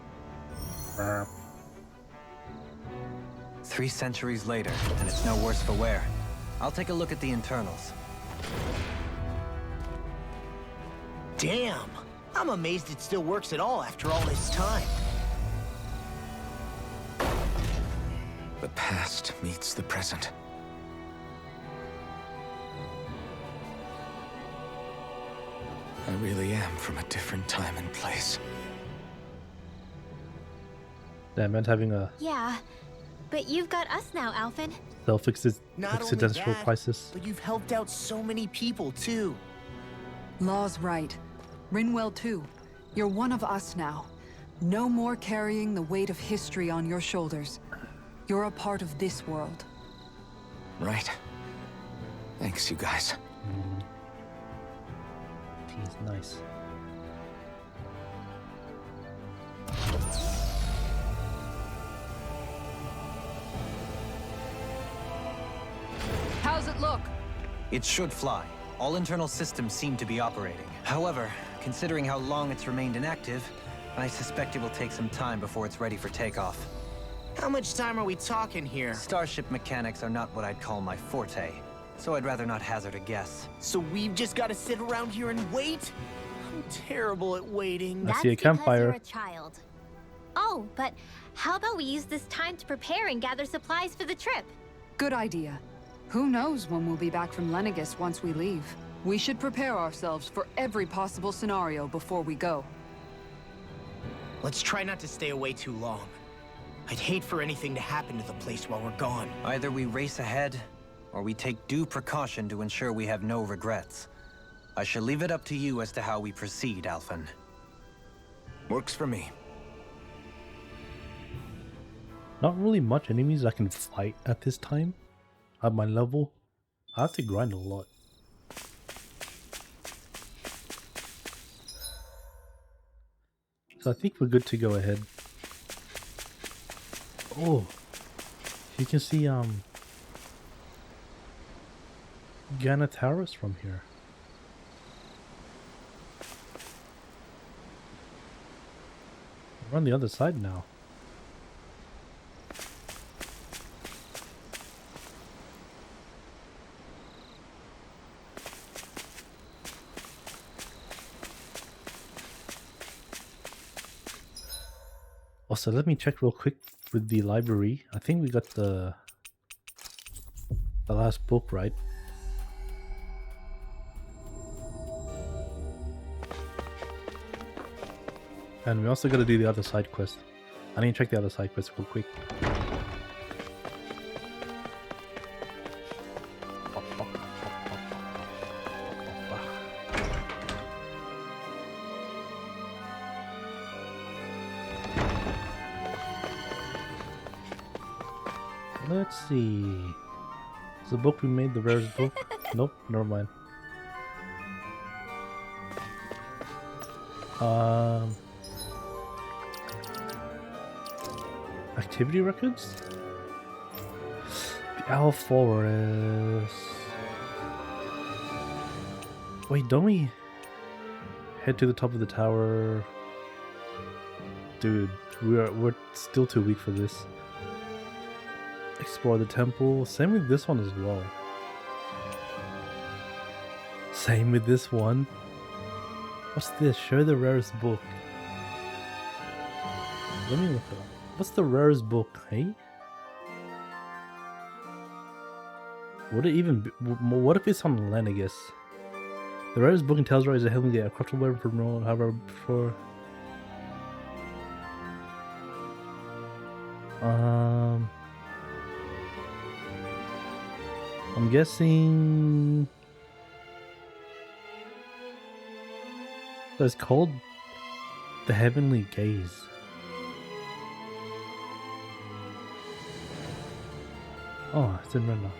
3 centuries later, and it's no worse for wear. I'll take a look at the internals. Damn! I'm amazed it still works at all after all this time. The past meets the present. I really am from a different time and place. Damn, man, having a Yeah, but you've got us now, Alphen. Not only self-existential that, crisis. but you've helped out so many people too. Law's right. Rinwell too. You're one of us now. No more carrying the weight of history on your shoulders. You're a part of this world. Right. Thanks, you guys. He's nice. How's it look? It should fly. All internal systems seem to be operating. However, considering how long it's remained inactive, I suspect it will take some time before it's ready for takeoff. How much time are we talking here? Starship mechanics are not what I'd call my forte, so I'd rather not hazard a guess. So we've just got to sit around here and wait? I'm terrible at waiting. I That's see a campfire. because you're a child. Oh, but how about we use this time to prepare and gather supplies for the trip? Good idea. Who knows when we'll be back from Lenegis once we leave. We should prepare ourselves for every possible scenario before we go. Let's try not to stay away too long. I'd hate for anything to happen to the place while we're gone. Either we race ahead, or we take due precaution to ensure we have no regrets. I shall leave it up to you as to how we proceed, Alphen. Works for me. Not really much enemies I can fight at this time. At my level, I have to grind a lot. So I think we're good to go ahead. Oh, you can see Ganataurus from here. We're on the other side now. Also, let me check real quick with the library. I think we got the last book, right? And we also got to do the other side quest. I need to check the other side quest real quick. Let's see. Is the book we made the rarest book? Nope, never mind. Activity records? The Owl Forest. Wait, don't we head to the top of the tower? Dude, we're still too weak for this. Explore the temple. Same with this one as well. Same with this one. What's this? Share the rarest book. Let me look it up. What's the rarest book, hey? Would it even be, what if it's on land, I guess? The rarest book in Tales is a heavenly gate, a crucial weapon for no, however, before. I'm guessing it's called the Heavenly Gaze. Oh, it's in Rena.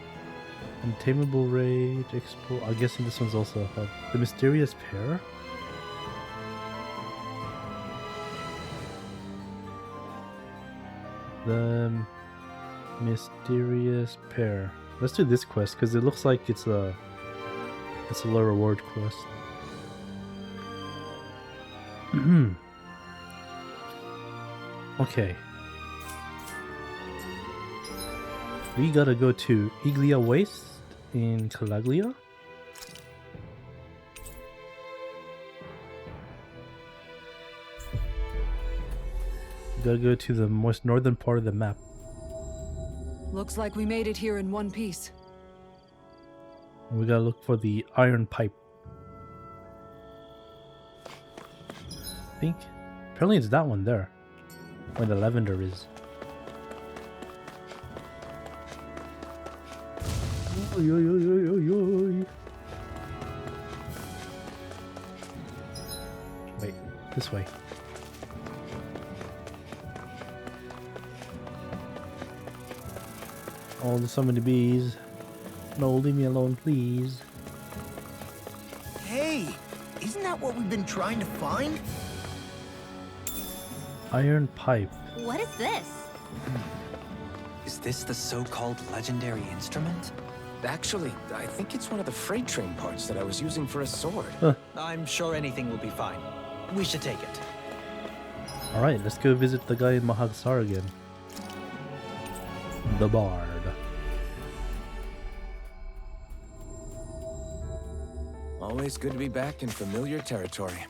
Untamable Rage, Explore. I'm guessing this one's also hard. The Mysterious Pair? The Mysterious Pair. Let's do this quest because it looks like it's a low reward quest. Okay. We gotta go to Iglia Waste in Calaglia. We gotta go to the most northern part of the map. Looks like we made it here in one piece. We gotta look for the iron pipe. I think. Apparently it's that one there. Where the lavender is. Oy, oy, oy, oy, oy, oy. Wait, this way. Oh, there's so many bees. No, leave me alone, please. Hey, isn't that what we've been trying to find? Iron pipe. What is this? Is this the so-called legendary instrument? Actually, I think it's one of the freight train parts that I was using for a sword. I'm sure anything will be fine. We should take it. Alright, let's go visit the guy in Mahagsar again. The Bard. Always good to be back in familiar territory.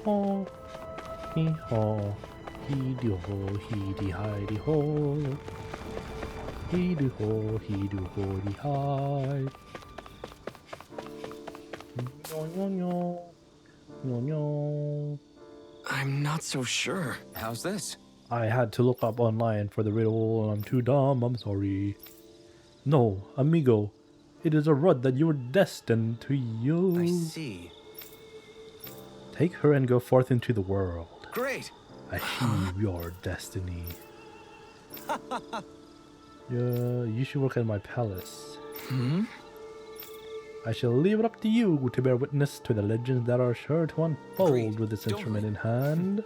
Ho, he ho, he do ho, he di hi di ho. He do ho, he do ho di hi. No, no, no. No, no. I'm not so sure. How's this? I had to look up online for the riddle and I'm too dumb, I'm sorry. No, amigo. It is a rod that you were destined to use. I see. Take her and go forth into the world. Great. Achieve your destiny. You should work at my palace. I shall leave it up to you to bear witness to the legends that are sure to unfold Agreed. with this Don't instrument worry. in hand.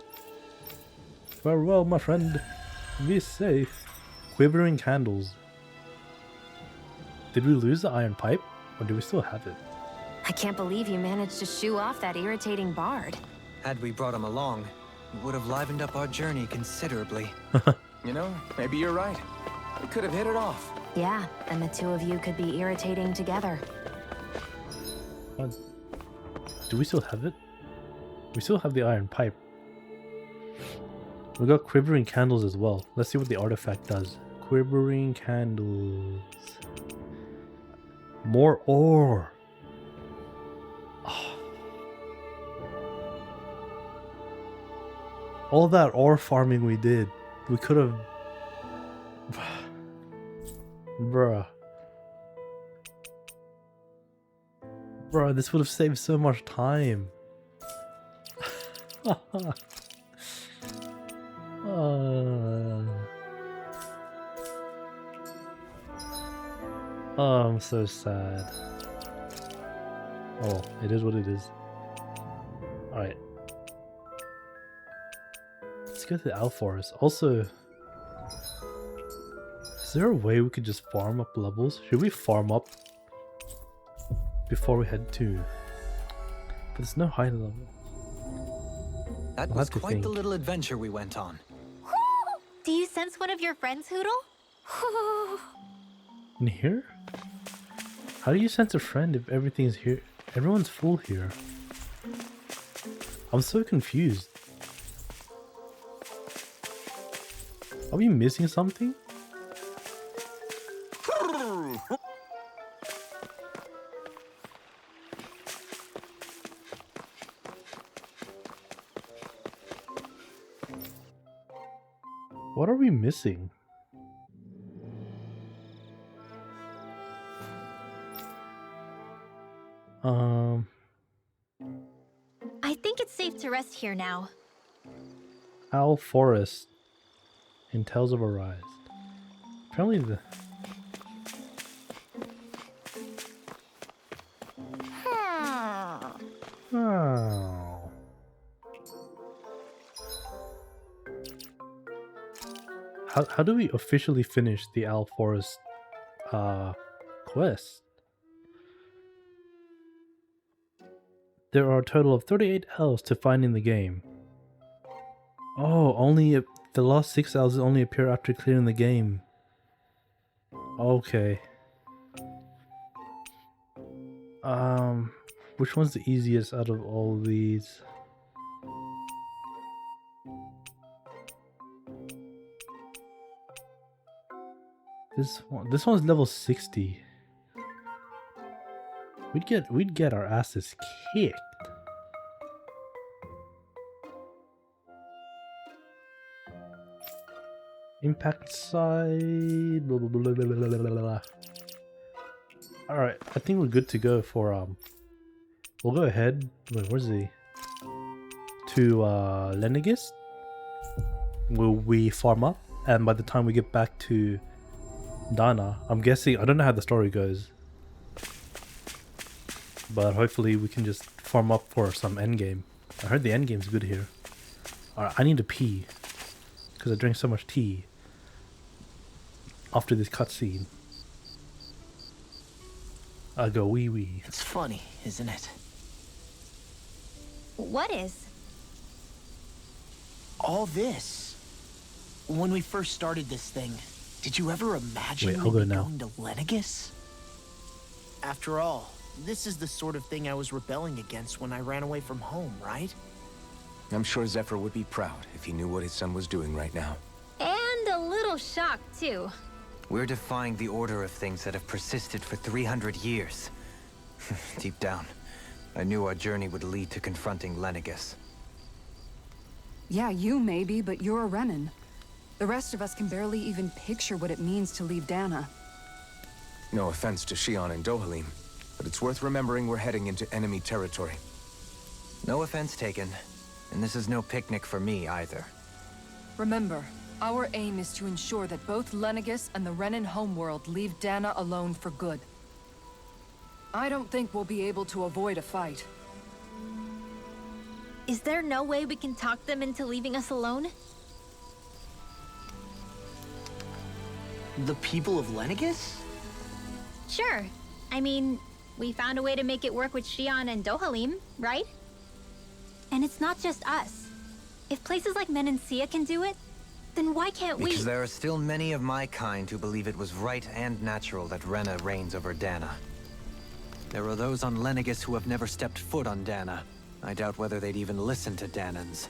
Farewell, my friend. Be safe. Quivering candles. Did we lose the iron pipe, or do we still have it? I can't believe you managed to shoo off that irritating bard. Had we brought him along, it would have livened up our journey considerably. You know, maybe you're right. We could have hit it off. Yeah, and the two of you could be irritating together. Do we still have it? We still have the iron pipe. We got quivering candles as well. Let's see what the artifact does. Quivering candles. More ore. All that ore farming we did, we could have... Bruh. Bruh, this would have saved so much time. Oh, I'm so sad. Oh, it is what it is. Alright. Let's go to the Owl Forest. Also, is there a way we could just farm up levels? Should we farm up before we head to... But there's no high level. That I'll was have to quite the think. little adventure we went on. Do you sense one of your friends, Hoodle? In here? How do you sense a friend if everything's here? Everyone's full here. I'm so confused. Are we missing something? What are we missing? I think it's safe to rest here now. Owl Forest in Tales of Arise. Apparently the... Oh. How do we officially finish the Owl Forest quest? There are a total of 38 elves to find in the game. Oh, only the last 6 elves only appear after clearing the game. Okay. Which one's the easiest out of all these? This one's level 60. We'd get our asses kicked. Impact side. Blah, blah, blah, blah, blah, blah, blah. All right, I think we're good to go for We'll go ahead. Wait, where's the? To Lenegis. Will we farm up? And by the time we get back to Dana, I'm guessing, I don't know how the story goes, but hopefully we can just farm up for some endgame. I heard the endgame's good here. Alright, I need to pee because I drank so much tea after this cutscene. I go wee wee. It's funny, isn't it? What is? All this. When we first started this thing, did you ever imagine Wait, I'll we'd go be now. going to Lenegis? After all, this is the sort of thing I was rebelling against when I ran away from home, right? I'm sure Zephyr would be proud if he knew what his son was doing right now. And a little shocked, too. We're defying the order of things that have persisted for 300 years. Deep down, I knew our journey would lead to confronting Lenegis. Yeah, you maybe, but you're a Renan. The rest of us can barely even picture what it means to leave Dana. No offense to Shion and Dohalim, but it's worth remembering we're heading into enemy territory. No offense taken. And this is no picnic for me either. Remember, our aim is to ensure that both Lenegis and the Renan homeworld leave Dana alone for good. I don't think we'll be able to avoid a fight. Is there no way we can talk them into leaving us alone? The people of Lenegis? Sure. I mean, we found a way to make it work with Shion and Dohalim, right? And it's not just us. If places like Menancia can do it, then why can't we? Because there are still many of my kind who believe it was right and natural that Rena reigns over Dana. There are those on Lenegis who have never stepped foot on Dana. I doubt whether they'd even listen to Danans.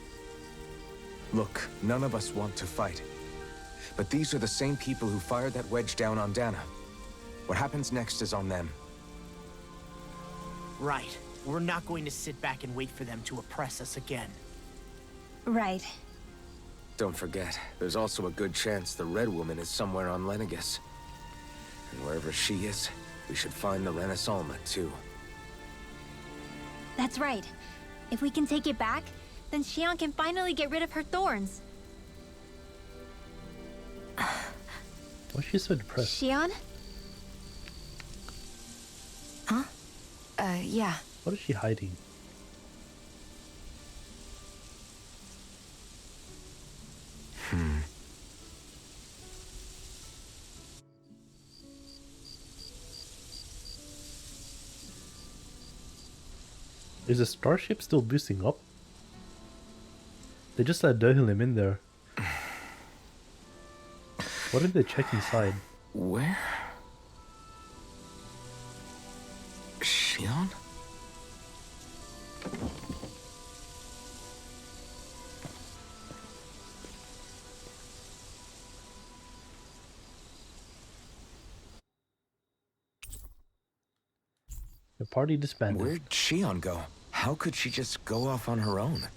Look, none of us want to fight. But these are the same people who fired that wedge down on Dana. What happens next is on them. Right. We're not going to sit back and wait for them to oppress us again. Right. Don't forget, there's also a good chance the Red Woman is somewhere on Lenegis. And wherever she is, we should find the Renaissance too. That's right. If we can take it back, then Shion can finally get rid of her thorns. Why is she so depressed? Shion? Huh? Yeah. What is she hiding? Is the starship still boosting up? They just let Dohalim in there. What did they check inside? Where? Shion? The party disbanded. Where'd Shion go? How could she just go off on her own?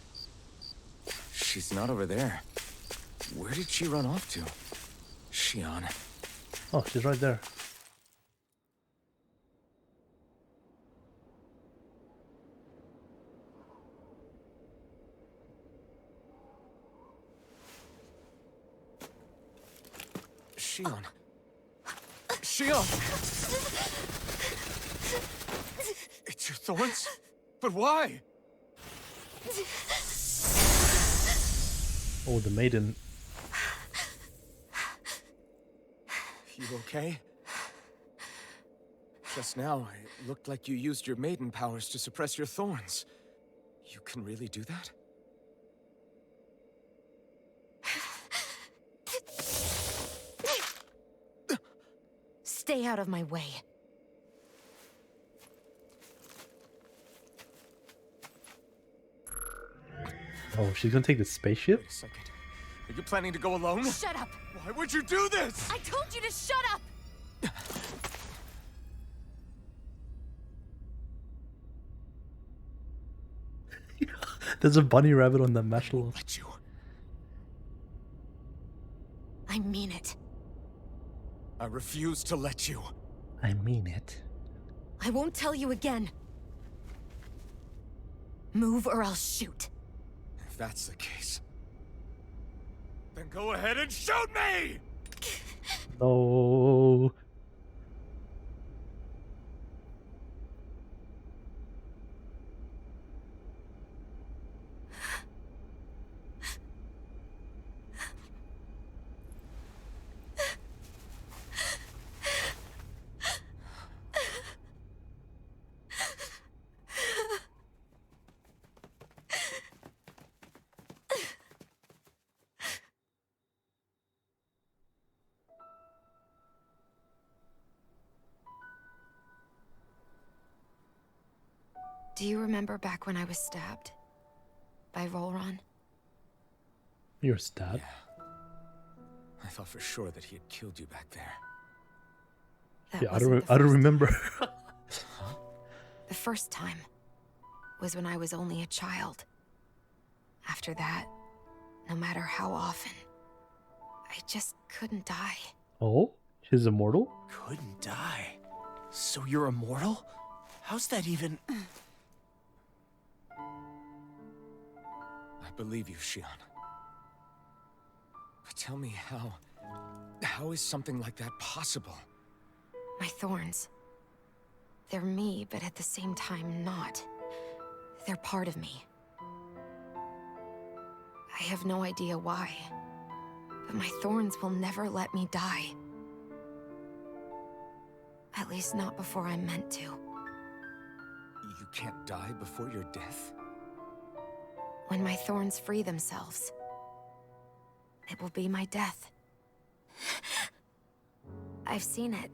She's not over there. Where did she run off to? Shion. Oh, she's right there. Shion. Shion! It's your thorns? But why? Oh, the maiden. You okay? Just now, it looked like you used your maiden powers to suppress your thorns. You can really do that? Stay out of my way. Oh, she's gonna take the spaceship? Wait a second. Are you planning to go alone? Shut up! Why would you do this? I told you to shut up! There's a bunny rabbit on the marshmallow. Let you. I mean it. I refuse to let you. I mean it. I won't tell you again. Move or I'll shoot. If that's the case, then go ahead and shoot me! No. Do you remember back when I was stabbed? By Rolron? You're stabbed. Yeah. I thought for sure that he had killed you back there. That Yeah, I wasn't don't the first remember. time. The first time was when I was only a child. After that, no matter how often, I just couldn't die. Oh, she He's immortal? Couldn't die. So you're immortal? How's that even... I believe you, Xion. But tell me how... How is something like that possible? My thorns. They're me, but at the same time not. They're part of me. I have no idea why, but my thorns will never let me die. At least not before I'm meant to. You can't die before your death? When my thorns free themselves, it will be my death. I've seen it.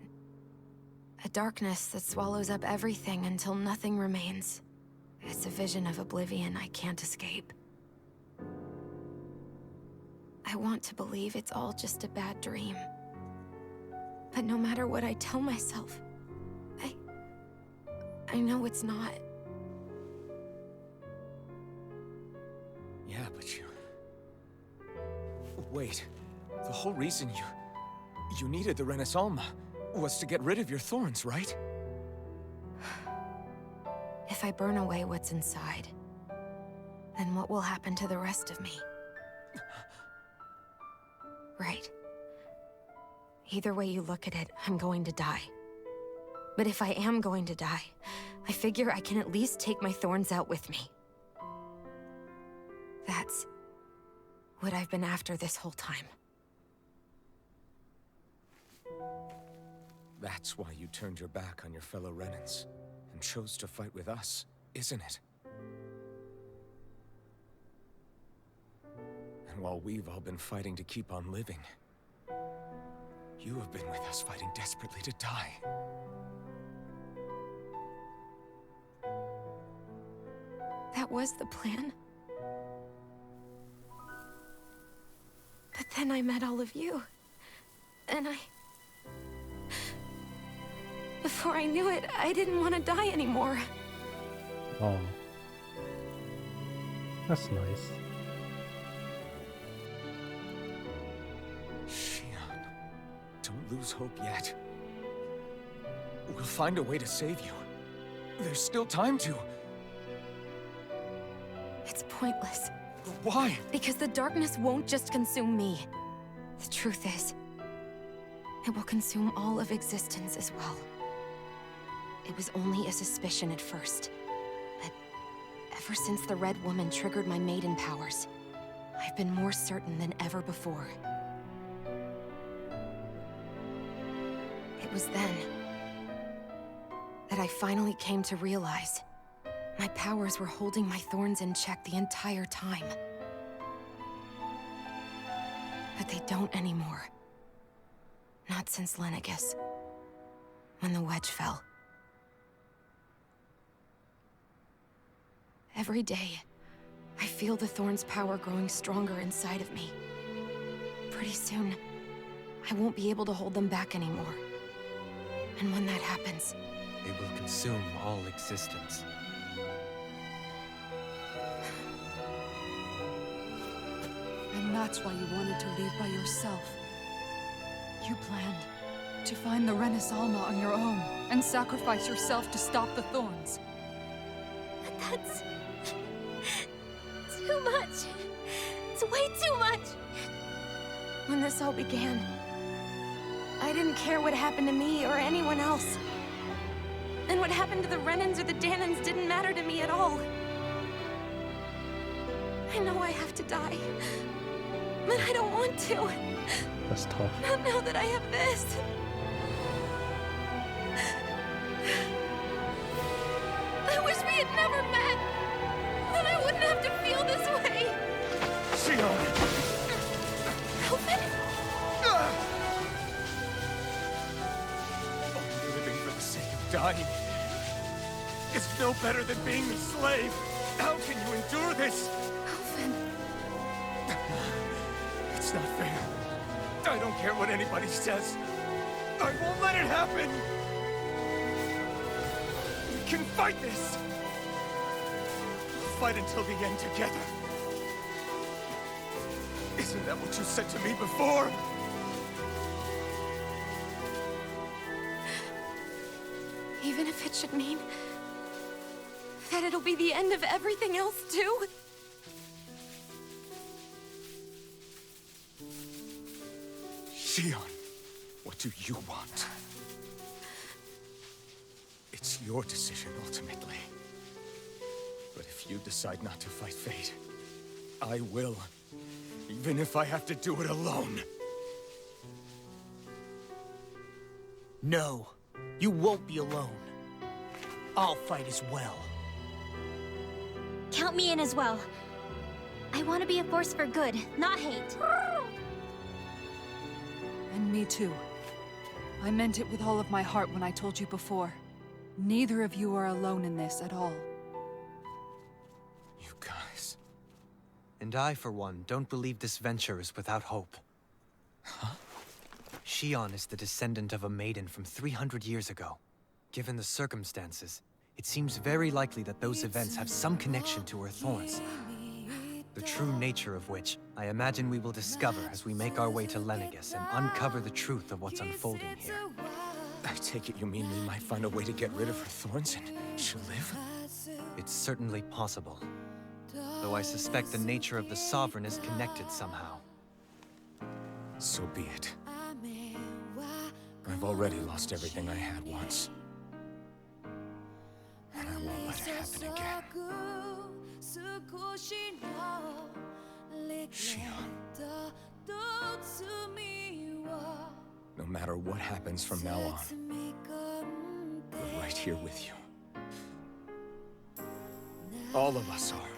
A darkness that swallows up everything until nothing remains. It's a vision of oblivion I can't escape. I want to believe it's all just a bad dream. But no matter what I tell myself, I know it's not. Yeah, but you... Wait. The whole reason you needed the Renaissance was to get rid of your thorns, right? If I burn away what's inside, then what will happen to the rest of me? Right. Either way you look at it, I'm going to die. But if I am going to die, I figure I can at least take my thorns out with me. That's what I've been after this whole time. That's why you turned your back on your fellow Renans and chose to fight with us, isn't it? And while we've all been fighting to keep on living, you have been with us fighting desperately to die. That was the plan. But then I met all of you. And before I knew it, I didn't want to die anymore. Oh. That's nice. Xion, don't lose hope yet. We'll find a way to save you. There's still time to. It's pointless. Why? Because the darkness won't just consume me. The truth is, it will consume all of existence as well. It was only a suspicion at first, but ever since the Red Woman triggered my maiden powers, I've been more certain than ever before. It was then that I finally came to realize my powers were holding my thorns in check the entire time. But they don't anymore. Not since Lenegis, when the wedge fell. Every day, I feel the thorn's power growing stronger inside of me. Pretty soon, I won't be able to hold them back anymore. And when that happens, They will consume all existence. And that's why you wanted to leave by yourself. You planned to find the Renaissance on your own and sacrifice yourself to stop the thorns. but that's too much. It's way too much. When this all began, I didn't care what happened to me or anyone else. And what happened to the Renans or the Danans didn't matter to me at all. I know I have to die, but I don't want to. That's tough. Not now that I have this. I wish we had never met. Then I wouldn't have to feel this way. Xion! Alvin! Only living for the sake of dying is no better than being a slave. How can you endure this? Alvin. It's not fair. I don't care what anybody says. I won't let it happen! We can fight this! We'll fight until the end together. Isn't that what you said to me before? Even if it should mean that it'll be the end of everything else, too? Shion, what do you want? It's your decision, ultimately. But if you decide not to fight fate, I will. Even if I have to do it alone. No, you won't be alone. I'll fight as well. Count me in as well. I want to be a force for good, not hate. And me too. I meant it with all of my heart when I told you before. Neither of you are alone in this at all. You guys... And I, for one, don't believe this venture is without hope. Huh? Shion is the descendant of a maiden from 300 years ago. Given the circumstances, it seems very likely that those events have some connection to her thorns. The true nature of which, I imagine we will discover as we make our way to Lenegis and uncover the truth of what's unfolding here. I take it you mean we might find a way to get rid of her thorns and she'll live? It's certainly possible. Though I suspect the nature of the Sovereign is connected somehow. So be it. I've already lost everything I had once. And I won't let it happen again. Shion. No matter what happens from now on, we're right here with you. All of us are.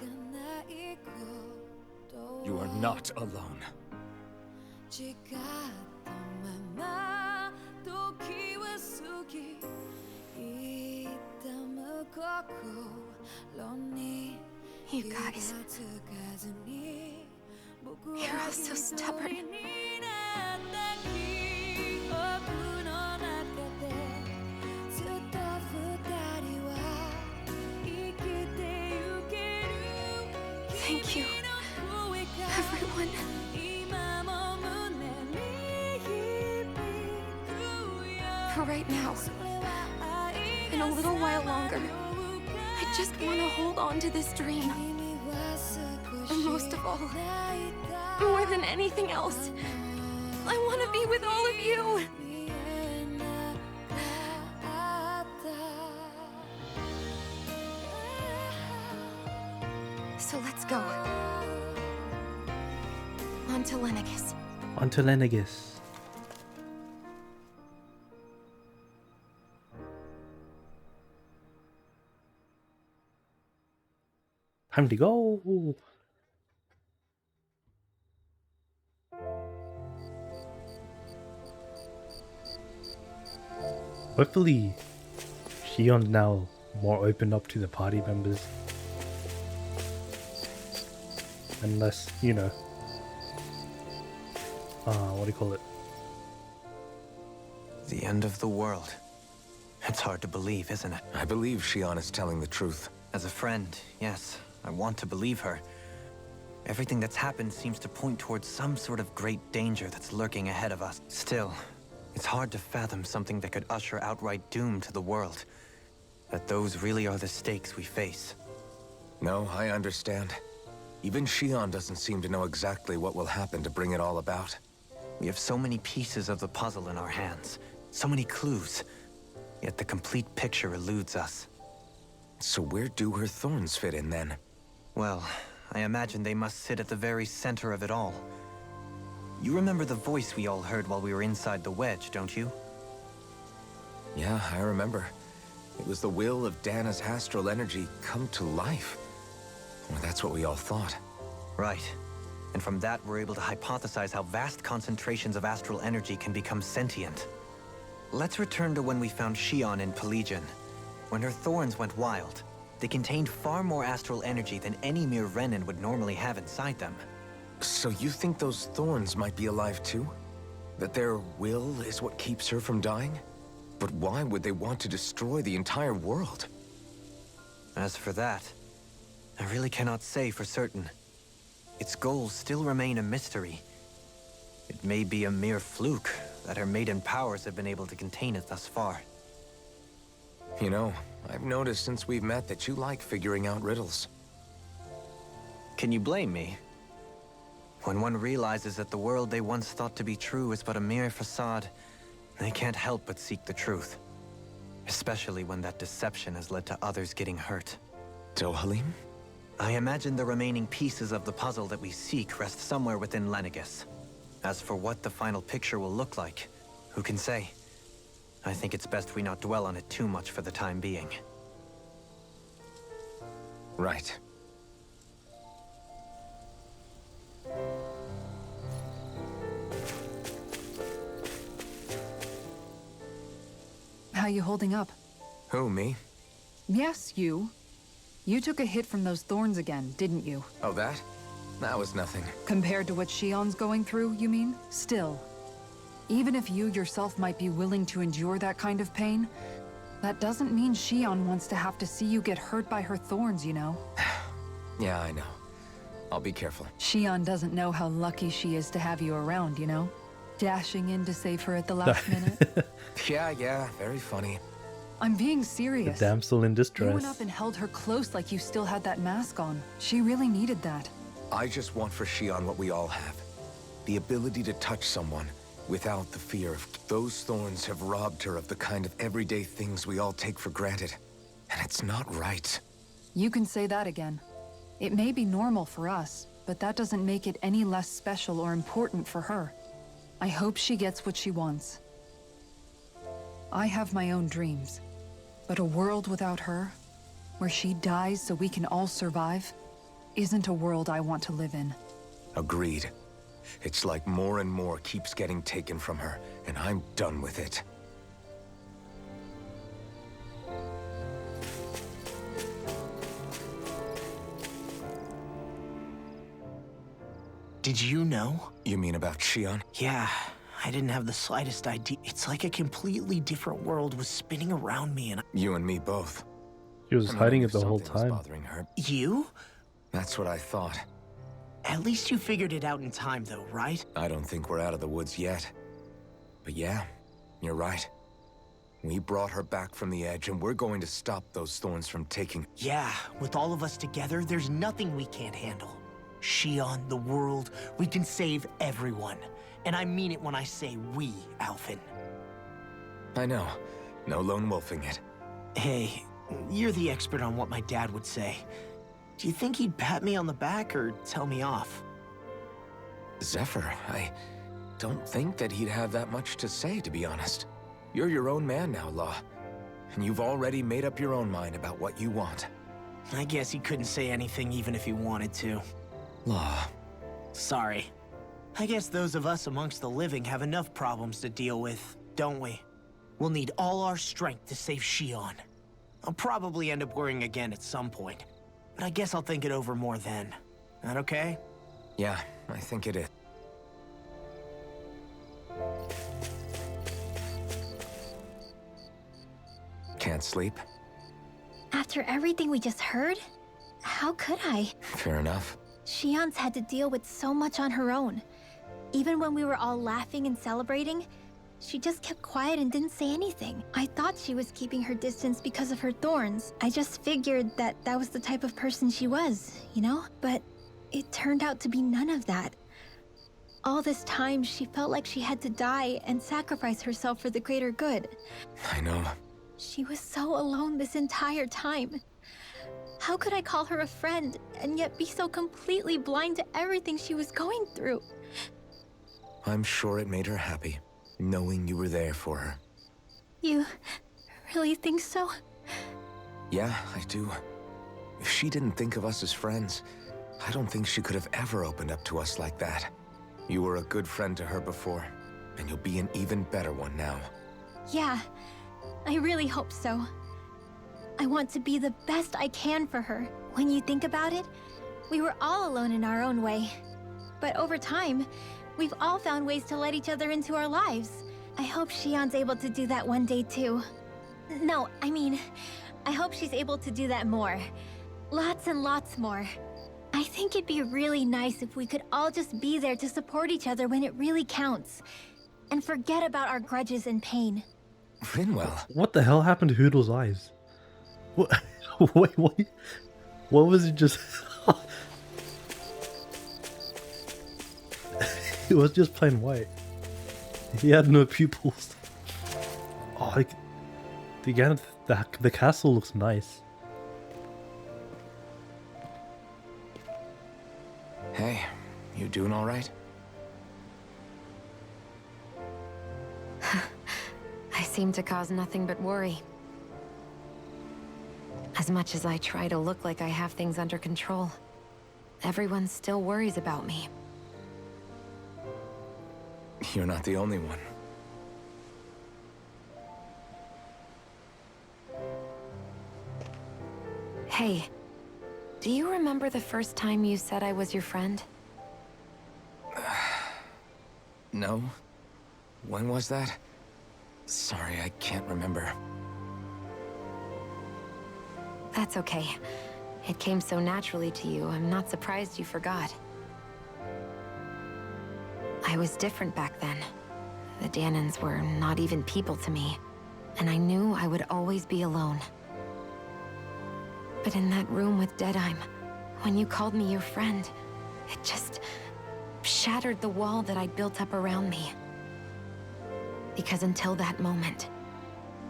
You are not alone. You guys... You're all so stubborn. Thank you, everyone. For right now, and a little while longer, I just want to hold on to this dream. And most of all, more than anything else, I want to be with all of you. So let's go. On to Lenegis. On to Lenegis. Time to go. Hopefully, Shion's now more open up to the party members. Unless, you know, what do you call it? The end of the world. It's hard to believe, isn't it? I believe Shion is telling the truth. As a friend, yes, I want to believe her. Everything that's happened seems to point towards some sort of great danger that's lurking ahead of us. Still, it's hard to fathom something that could usher outright doom to the world. That those really are the stakes we face. No, I understand. Even Shion doesn't seem to know exactly what will happen to bring it all about. We have so many pieces of the puzzle in our hands, so many clues, yet the complete picture eludes us. So where do her thorns fit in then? Well, I imagine they must sit at the very center of it all. You remember the voice we all heard while we were inside the wedge, don't you? Yeah, I remember. It was the will of Dana's astral energy come to life. Well, that's what we all thought. Right. And from that, we're able to hypothesize how vast concentrations of astral energy can become sentient. Let's return to when we found Shion in Pt.11. When her thorns went wild, they contained far more astral energy than any mere Renin would normally have inside them. So you think those thorns might be alive too? That their will is what keeps her from dying? But why would they want to destroy the entire world? As for that, I really cannot say for certain. Its goals still remain a mystery. It may be a mere fluke that her maiden powers have been able to contain it thus far. You know, I've noticed since we've met that you like figuring out riddles. Can you blame me? When one realizes that the world they once thought to be true is but a mere facade, they can't help but seek the truth. Especially when that deception has led to others getting hurt. Dohalim? I imagine the remaining pieces of the puzzle that we seek rest somewhere within Lenegis. As for what the final picture will look like, who can say? I think it's best we not dwell on it too much for the time being. Right. How you holding up? Who, me? Yes, you. You took a hit from those thorns again, didn't you? Oh, that? That was nothing. Compared to what Shion's going through, you mean? Still. Even if you yourself might be willing to endure that kind of pain, that doesn't mean Shion wants to have to see you get hurt by her thorns, you know? Yeah, I know. I'll be careful. Shion doesn't know how lucky she is to have you around, you know? Dashing in to save her at the last minute. Yeah, very funny. I'm being The serious. damsel in You distress. went up and held her close like you still had that mask on. She really needed that. I just want for Shion what we all have. The ability to touch someone without the fear of... Those thorns have robbed her of the kind of everyday things we all take for granted. And it's not right. You can say that again. It may be normal for us, but that doesn't make it any less special or important for her. I hope she gets what she wants. I have my own dreams, but a world without her, where she dies so we can all survive, isn't a world I want to live in. Agreed. It's like more and more keeps getting taken from her, and I'm done with it. Did you know? You mean about Shion? Yeah, I didn't have the slightest idea. It's like a completely different world was spinning around me and You and me both. She was I mean, hiding I it knew the whole something was time. bothering her. You? That's what I thought. At least you figured it out in time though, right? I don't think we're out of the woods yet. But yeah, you're right. We brought her back from the edge, and we're going to stop those thorns from taking... Yeah, with all of us together, there's nothing we can't handle. Shion, the world, we can save everyone. And I mean it when I say we, Alphen. I know. No lone wolfing it. Hey, you're the expert on what my dad would say. Do you think he'd pat me on the back or tell me off? Zephyr, I don't think that he'd have that much to say, to be honest. You're your own man now, Law. And you've already made up your own mind about what you want. I guess he couldn't say anything even if he wanted to. Law. Sorry. I guess those of us amongst the living have enough problems to deal with, don't we? We'll need all our strength to save Shion. I'll probably end up worrying again at some point, but I guess I'll think it over more then. That okay? Yeah, I think it is. Can't sleep? After everything we just heard, how could I? Fair enough. Shion's had to deal with so much on her own. Even when we were all laughing and celebrating, she just kept quiet and didn't say anything. I thought she was keeping her distance because of her thorns. I just figured that that was the type of person she was, you know? But it turned out to be none of that. All this time, she felt like she had to die and sacrifice herself for the greater good. I know. She was so alone this entire time. How could I call her a friend and yet be so completely blind to everything she was going through? I'm sure it made her happy, knowing you were there for her. You really think so? Yeah, I do. If she didn't think of us as friends, I don't think she could have ever opened up to us like that. You were a good friend to her before, and you'll be an even better one now. Yeah, I really hope so. I want to be the best I can for her. When you think about it, we were all alone in our own way. But over time, we've all found ways to let each other into our lives. I hope Shion's able to do that one day too. No, I mean, I hope she's able to do that more. Lots and lots more. I think it'd be really nice if we could all just be there to support each other when it really counts. And forget about our grudges and pain. Rinwell. What the hell happened to Hoodle's eyes? What? Wait. What was it just? It was just plain white. He had no pupils. Oh, the castle looks nice. Hey, you doing all right? I seem to cause nothing but worry. As much as I try to look like I have things under control, everyone still worries about me. You're not the only one. Hey, do you remember the first time you said I was your friend? No? When was that? Sorry, I can't remember. That's okay. It came so naturally to you, I'm not surprised you forgot. I was different back then. The Danans were not even people to me, and I knew I would always be alone. But in that room with Deadheim, when you called me your friend, it just shattered the wall that I'd built up around me. Because until that moment,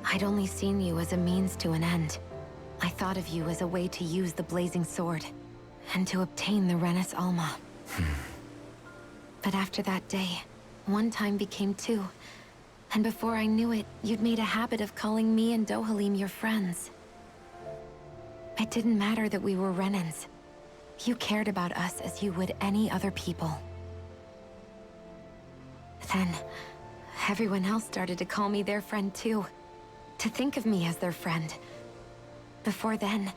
I'd only seen you as a means to an end. I thought of you as a way to use the blazing sword, and to obtain the Renis Alma. But after that day, one time became two, and before I knew it, you'd made a habit of calling me and Dohalim your friends. It didn't matter that we were Renans. You cared about us as you would any other people. Then, everyone else started to call me their friend too. To think of me as their friend. Before then,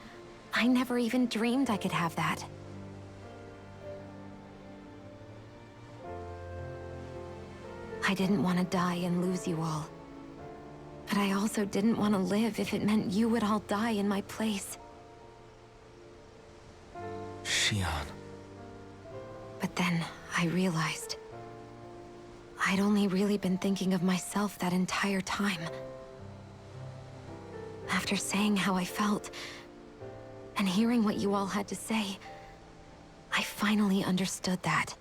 I never even dreamed I could have that. I didn't want to die and lose you all. But I also didn't want to live if it meant you would all die in my place. Shion. But then I realized I'd only really been thinking of myself that entire time. After saying how I felt, and hearing what you all had to say, I finally understood that.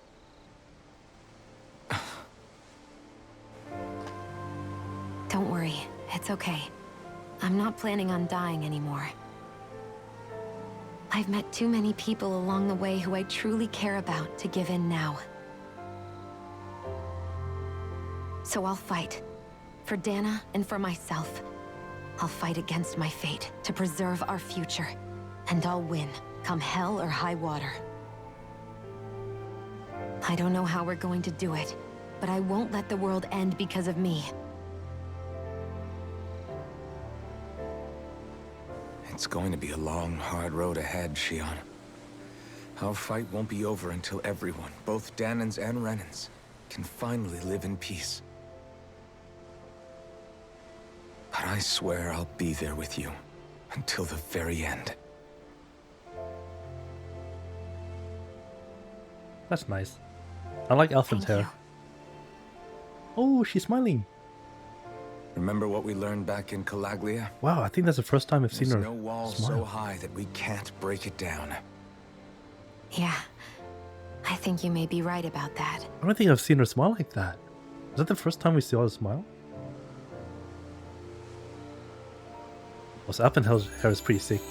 Don't worry, it's okay. I'm not planning on dying anymore. I've met too many people along the way who I truly care about to give in now. So I'll fight. For Dana and for myself. I'll fight against my fate to preserve our future. And I'll win, come hell or high water. I don't know how we're going to do it, but I won't let the world end because of me. It's going to be a long, hard road ahead, Shion. Our fight won't be over until everyone, both Danans and Renans, can finally live in peace. But I swear I'll be there with you until the very end. That's nice. I like Elfin's Thank hair. Oh, she's smiling. Remember what we learned back in Calaglia? Wow, I think that's the first time I've seen There's her no wall smile. so high that we can't break it down. Yeah, I think you may be right about that. I don't think I've seen her smile like that. Is that the first time we saw her smile? Well, so Elfin's hair is pretty sick.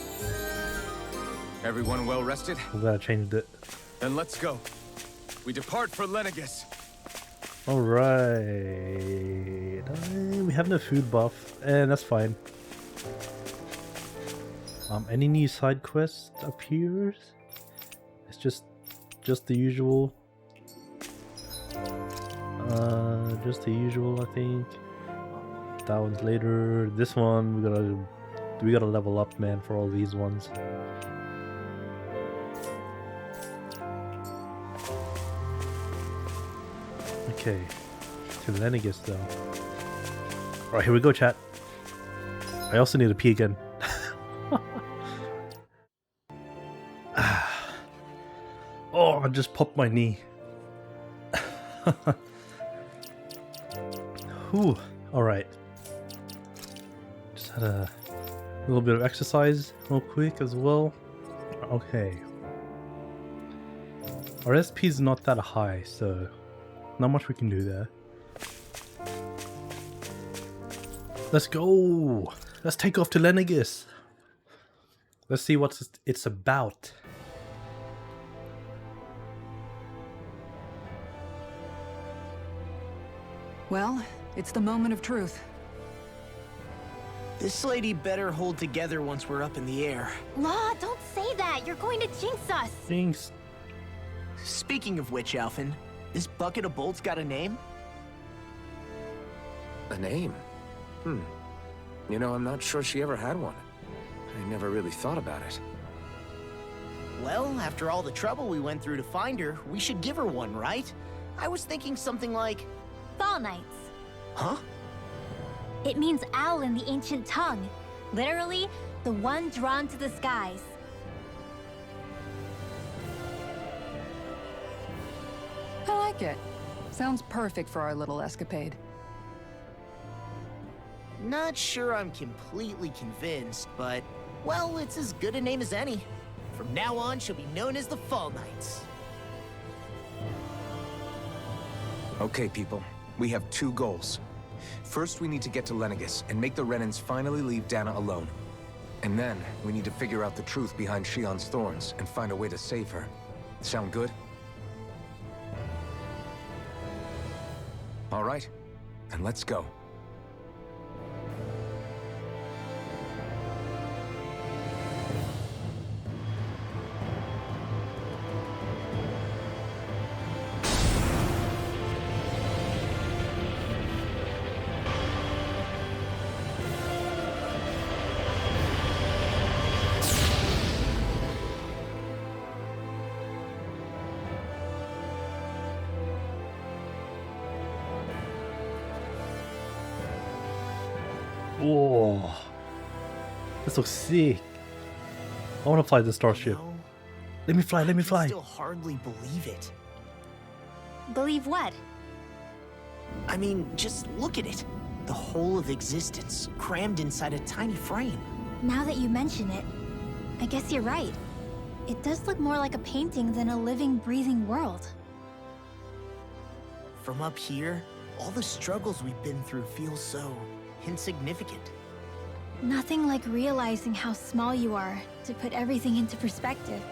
Everyone well rested? I'm glad I changed it. Then let's go. We depart for Lenegis. Alright. We have no food buff, and that's fine. Any new side quest appears? It's just the usual. Just the usual, I think. That one's later. This one we gotta level up, man, for all these ones. Okay, to Lenegis though. Alright, here we go, chat. I also need to pee again. Oh, I just popped my knee. Whew. Alright. Had a little bit of exercise real quick as well. Okay. Our SP is not that high, so not much we can do there. Let's go! Let's take off to Lenegis! Let's see what it's about. Well, it's the moment of truth. This lady better hold together once we're up in the air. Law, don't say that. You're going to jinx us. Jinx. Speaking of which, Alphen, this bucket of bolts got a name? A name? You know, I'm not sure she ever had one. I never really thought about it. Well, after all the trouble we went through to find her, we should give her one, right? I was thinking something like... Fall Knights. Huh? It means owl in the ancient tongue. Literally, the one drawn to the skies. I like it. Sounds perfect for our little escapade. Not sure I'm completely convinced, but... well, it's as good a name as any. From now on, she'll be known as the Fall Knights. Okay, people. We have two goals. First, we need to get to Lenegis and make the Renans finally leave Dana alone. And then, we need to figure out the truth behind Shion's thorns and find a way to save her. Sound good? All right, then let's go. Whoa. This looks sick. I want to fly the starship. No, Let me fly, let me I fly. still hardly believe it. Believe what? I mean, just look at it. The whole of existence, crammed inside a tiny frame. Now that you mention it, I guess you're right. It does look more like a painting than a living, breathing world. From up here, all the struggles we've been through feel so insignificant. Nothing like realizing how small you are to put everything into perspective.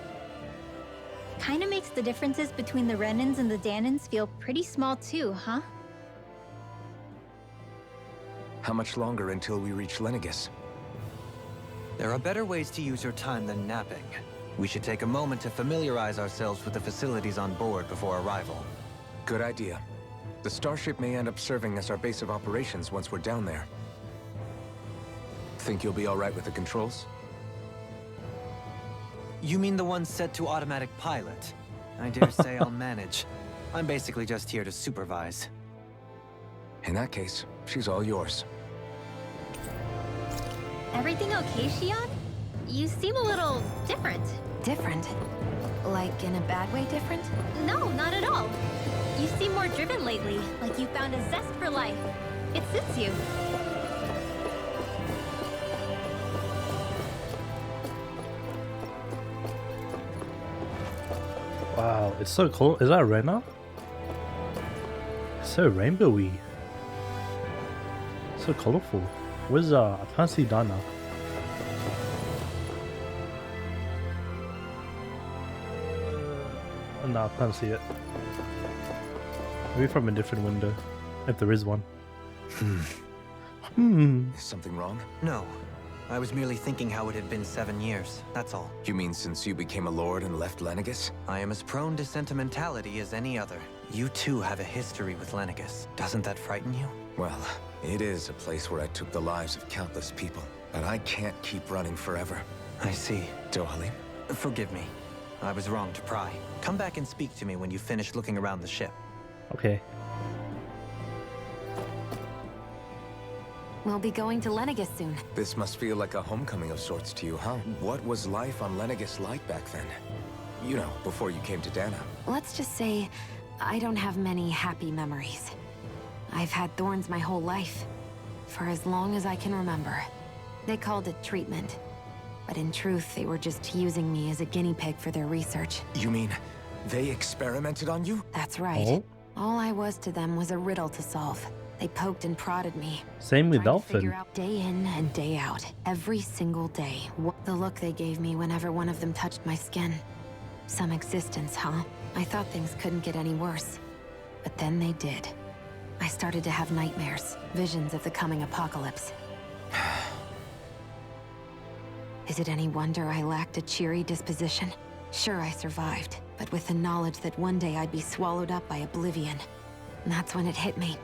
Kinda makes the differences between the Renans and the Danans feel pretty small too, huh? How much longer until we reach Lenegis? There are better ways to use your time than napping. We should take a moment to familiarize ourselves with the facilities on board before arrival. Good idea. The starship may end up serving as our base of operations once we're down there. Think you'll be all right with the controls? You mean the one set to automatic pilot? I dare say I'll manage. I'm basically just here to supervise. In that case, she's all yours. Everything okay, Shion? You seem a little different. Different? Like in a bad way different? No, not at all. You seem more driven lately, like you found a zest for life. It suits you. Wow, it's so cool. Is that Rena? It's so rainbowy. So colorful. Where's I can't see Dana. No, I can't see it. Maybe from a different window, if there is one. Is something wrong? No. I was merely thinking how it had been 7 years, that's all. You mean since you became a lord and left Lenegis? I am as prone to sentimentality as any other. You too have a history with Lenegis. Doesn't that frighten you? Well, it is a place where I took the lives of countless people. But I can't keep running forever. I see. Dohalim? Forgive me. I was wrong to pry. Come back and speak to me when you finish looking around the ship. Okay. We'll be going to Lenegis soon. This must feel like a homecoming of sorts to you, huh? What was life on Lenegis like back then? You know, before you came to Dana. Let's just say, I don't have many happy memories. I've had thorns my whole life, for as long as I can remember. They called it treatment. But in truth, they were just using me as a guinea pig for their research. You mean they experimented on you? That's right. Oh. All I was to them was a riddle to solve. They poked and prodded me. Same with Trying to figure Dolphin. out day in and day out, every single day, the look they gave me whenever one of them touched my skin. Some existence, huh? I thought things couldn't get any worse. But then they did. I started to have nightmares, visions of the coming apocalypse. Is it any wonder I lacked a cheery disposition? Sure, I survived, but with the knowledge that one day I'd be swallowed up by oblivion. And that's when it hit me.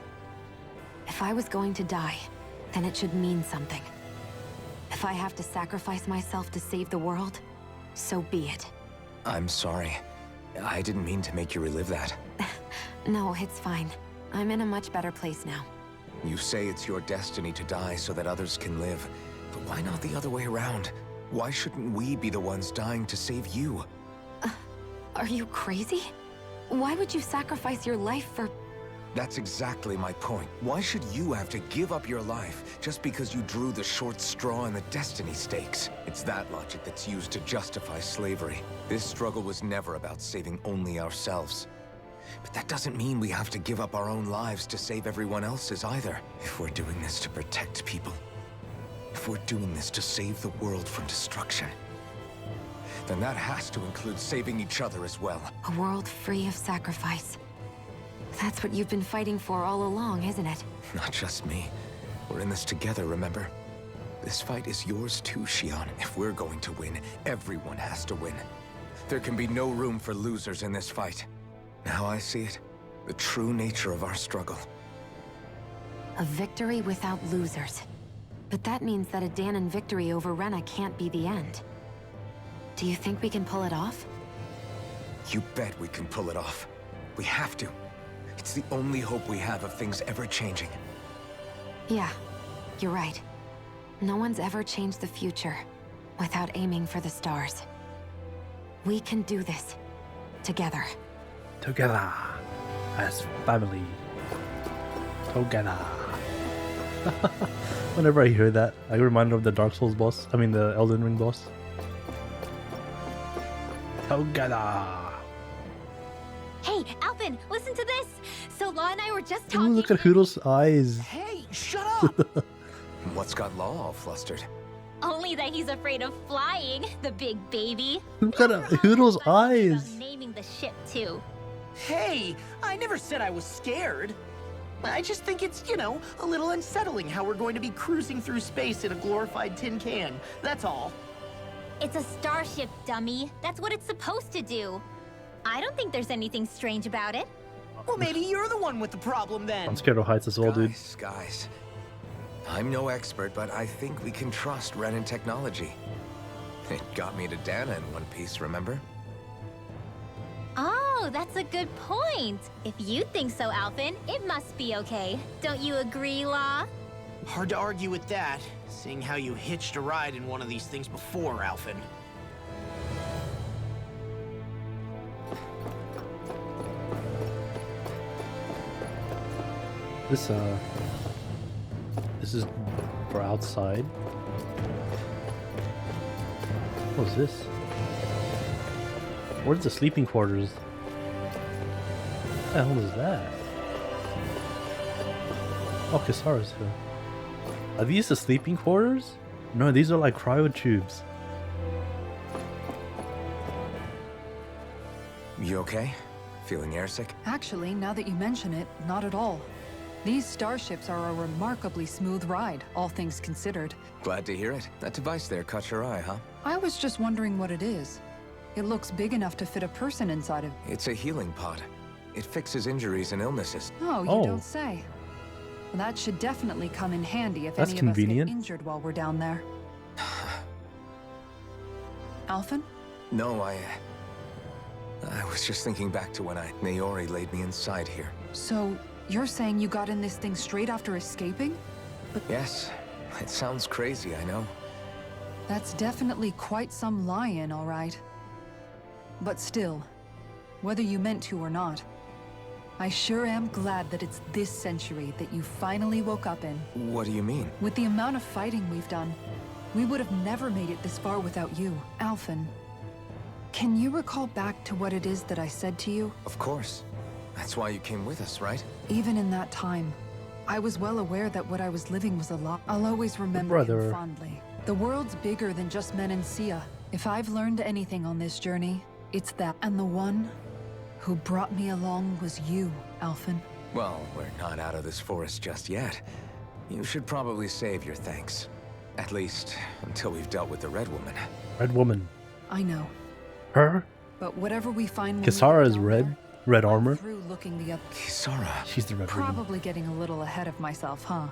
If I was going to die, then it should mean something. If I have to sacrifice myself to save the world, so be it. I'm sorry. I didn't mean to make you relive that. No, it's fine. I'm in a much better place now. You say it's your destiny to die so that others can live. But why not the other way around? Why shouldn't we be the ones dying to save you? Are you crazy? Why would you sacrifice your life for... That's exactly my point. Why should you have to give up your life just because you drew the short straw in the destiny stakes? It's that logic that's used to justify slavery. This struggle was never about saving only ourselves. But that doesn't mean we have to give up our own lives to save everyone else's either. If we're doing this to protect people, if we're doing this to save the world from destruction, then that has to include saving each other as well. A world free of sacrifice. That's what you've been fighting for all along, isn't it? Not just me. We're in this together, remember? This fight is yours too, Xion. If we're going to win, everyone has to win. There can be no room for losers in this fight. Now I see it. The true nature of our struggle. A victory without losers. But that means that a Danon victory over Rena can't be the end. Do you think we can pull it off? You bet we can pull it off. We have to. It's the only hope we have of things ever changing. Yeah, you're right. No one's ever changed the future without aiming for the stars. We can do this. Together. Together. As family. Together. Whenever I hear that, I get reminded of the Dark Souls boss. I mean the Elden Ring boss. Together. Hey, Alvin, listen to this! So Law and I were just Ooh, talking... look at Hoodle's eyes. Hey, shut up! What's got Law all flustered? Only that he's afraid of flying, the big baby. Look at Hoodle's eyes. Naming the ship, too. Hey, I never said I was scared. I just think it's, you know, a little unsettling how we're going to be cruising through space in a glorified tin can. That's all. It's a starship, dummy. That's what it's supposed to do. I don't think there's anything strange about it. Well, maybe you're the one with the problem then. I'm scared of heights as well, dude. Guys. I'm no expert, but I think we can trust Renan technology. It got me to Dana in one piece, remember? Oh, that's a good point. If you think so, Alvin, it must be okay. Don't you agree, Law? Hard to argue with that, seeing how you hitched a ride in one of these things before, Alvin. This is for outside. What is this? Where's the sleeping quarters? What the hell is that? Oh, Kisara's here. Are these the sleeping quarters? No, these are like cryo tubes. You okay? Feeling airsick? Actually, now that you mention it, not at all. These starships are a remarkably smooth ride, all things considered. Glad to hear it. That device there caught your eye, huh? I was just wondering what it is. It looks big enough to fit a person inside of. It's a healing pod. It fixes injuries and illnesses. Oh, you Oh. don't say. Well, that should definitely come in handy if That's any convenient. of us get injured while we're down there. Alphen? No, I was just thinking back to when Naori laid me inside here. So, you're saying you got in this thing straight after escaping? Yes, it sounds crazy, I know. That's definitely quite some lie-in, all right. But still, whether you meant to or not, I sure am glad that it's this century that you finally woke up in. What do you mean? With the amount of fighting we've done, we would have never made it this far without you. Alphen, can you recall back to what it is that I said to you? Of course. That's why you came with us, right? Even in that time, I was well aware that what I was living was a lot. I'll always remember him fondly. The world's bigger than just Menancia. If I've learned anything on this journey, it's that. And the one who brought me along was you, Alphen. Well, we're not out of this forest just yet. You should probably save your thanks. At least, until we've dealt with the Red Woman. Red Woman. I know. Her? But whatever we find... Kisara is red. Red armor. Through looking the other. Kisara. She's the Red Woman. Probably getting a little ahead of myself, huh?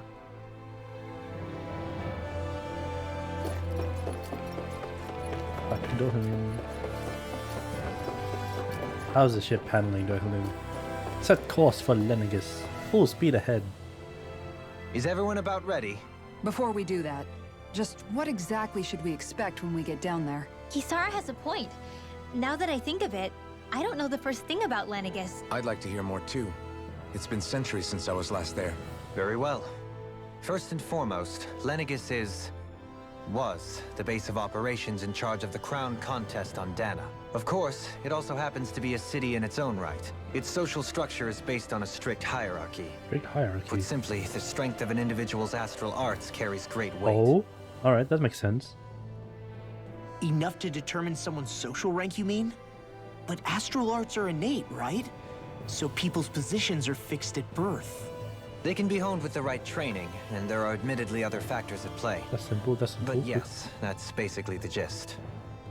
Back to Dohulun. How's the ship handling Dohulun? Set course for Lenegis. Full speed ahead. Is everyone about ready? Before we do that, just what exactly should we expect when we get down there? Kisara has a point. Now that I think of it, I don't know the first thing about Lenegis. I'd like to hear more too. It's been centuries since I was last there. Very well. First and foremost, Lenegis was the base of operations in charge of the crown contest on Dana. Of course, it also happens to be a city in its own right. Its social structure is based on a strict hierarchy. Strict hierarchy. Put simply, the strength of an individual's astral arts carries great weight. Oh, alright, that makes sense. Enough to determine someone's social rank, you mean? But astral arts are innate, right? So people's positions are fixed at birth. They can be honed with the right training, and there are admittedly other factors at play. That's simple, that's simple. But yes, that's basically the gist.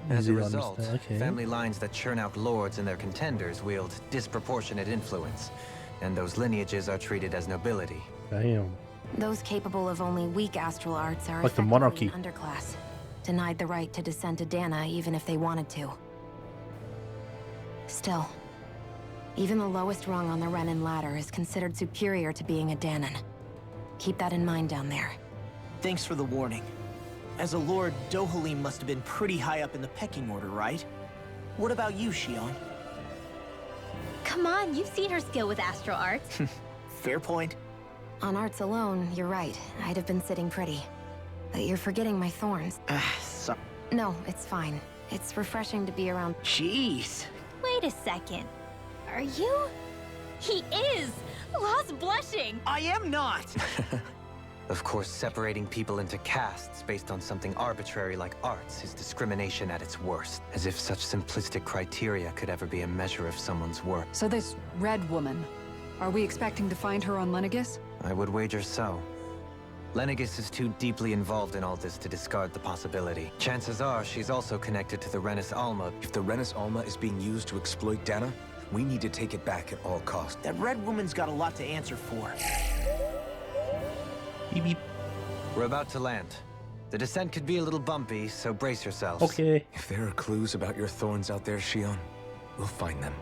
As Easy a to result, understand, okay. family lines that churn out lords and their contenders wield disproportionate influence, and those lineages are treated as nobility. Damn. Those capable of only weak astral arts are Like the effectively monarchy. an underclass, denied the right to descend to Dana even if they wanted to. Still, even the lowest rung on the Renin ladder is considered superior to being a Danan. Keep that in mind down there. Thanks for the warning. As a lord, Dohalim must have been pretty high up in the pecking order, right? What about you, Shion? Come on, you've seen her skill with astral arts. Fair point. On arts alone, you're right. I'd have been sitting pretty. But you're forgetting my thorns. Sorry. No, it's fine. It's refreshing to be around. Jeez. Wait a second. Are you? He is! Lost blushing! I am not! Of course, separating people into castes based on something arbitrary like arts is discrimination at its worst. As if such simplistic criteria could ever be a measure of someone's worth. So this Red Woman, are we expecting to find her on Lenegis? I would wager so. Lenegis is too deeply involved in all this to discard the possibility. Chances are she's also connected to the Renis Alma. If the Renis Alma is being used to exploit Dana, we need to take it back at all costs. That Red Woman's got a lot to answer for. Beep beep. We're about to land. The descent could be a little bumpy, so brace yourselves. Okay. If there are clues about your thorns out there, Shion, we'll find them.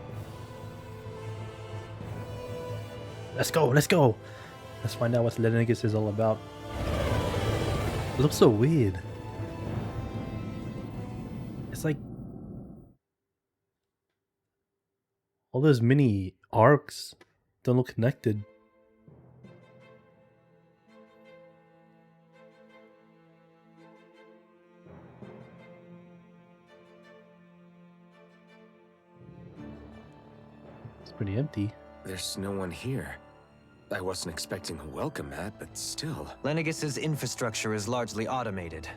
Let's go, let's go. Let's find out what Lenegis is all about. It looks so weird. It's like all those mini arcs don't look connected. It's pretty empty. There's no one here. I wasn't expecting a welcome mat, but still. Lenegis's infrastructure is largely automated.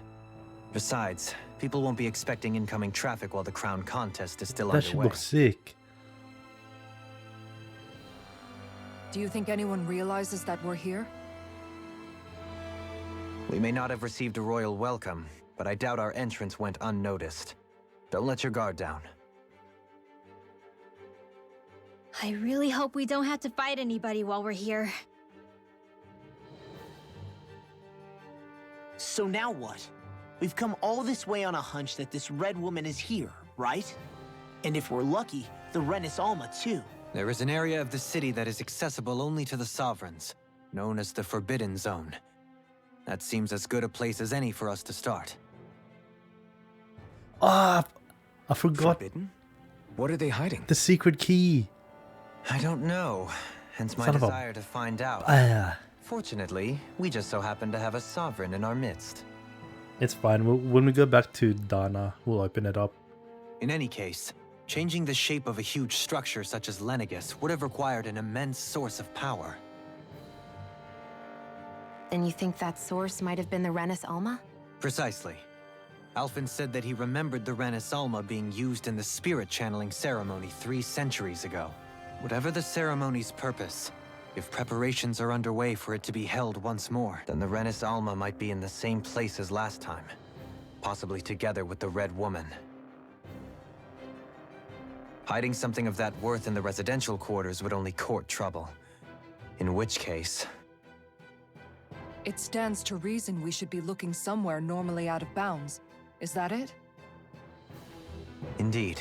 Besides, people won't be expecting incoming traffic while the crown contest is still That should underway. look sick. Do you think anyone realizes that we're here? We may not have received a royal welcome, but I doubt our entrance went unnoticed. Don't let your guard down. I really hope we don't have to fight anybody while we're here. So now what? We've come all this way on a hunch that this Red Woman is here, right? And if we're lucky, the Renis Alma too. There is an area of the city that is accessible only to the sovereigns, known as the Forbidden Zone. That seems as good a place as any for us to start. Ah, I forgot Forbidden? What are they hiding? the secret key. I don't know. Hence my Son of a- desire to find out. Fortunately, we just so happen to have a sovereign in our midst. It's fine. When we go back to Dana, we'll open it up. In any case, changing the shape of a huge structure such as Lenegus would have required an immense source of power. Then you think that source might have been the Renis Alma? Precisely. Alphen said that he remembered the Renis Alma being used in the spirit channeling ceremony 3 centuries ago. Whatever the ceremony's purpose, if preparations are underway for it to be held once more, then the Renis Alma might be in the same place as last time, possibly together with the Red Woman. Hiding something of that worth in the residential quarters would only court trouble. In which case... It stands to reason we should be looking somewhere normally out of bounds. Is that it? Indeed.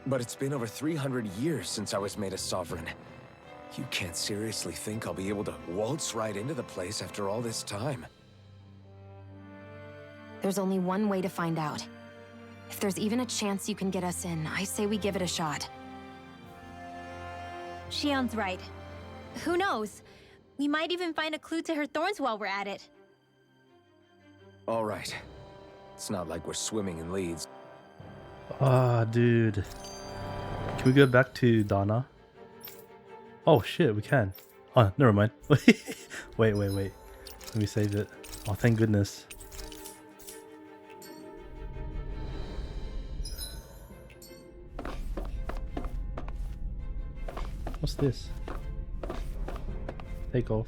But it's been over 300 years since I was made a sovereign. You can't seriously think I'll be able to waltz right into the place after all this time. There's only one way to find out. If there's even a chance you can get us in, I say we give it a shot. Shion's right. Who knows? We might even find a clue to her thorns while we're at it. All right. It's not like we're swimming in leads. Ah, dude. Can we go back to Dana? Oh shit, we can. Oh, never mind. wait. Let me save it. Oh, thank goodness. What's this? Take off.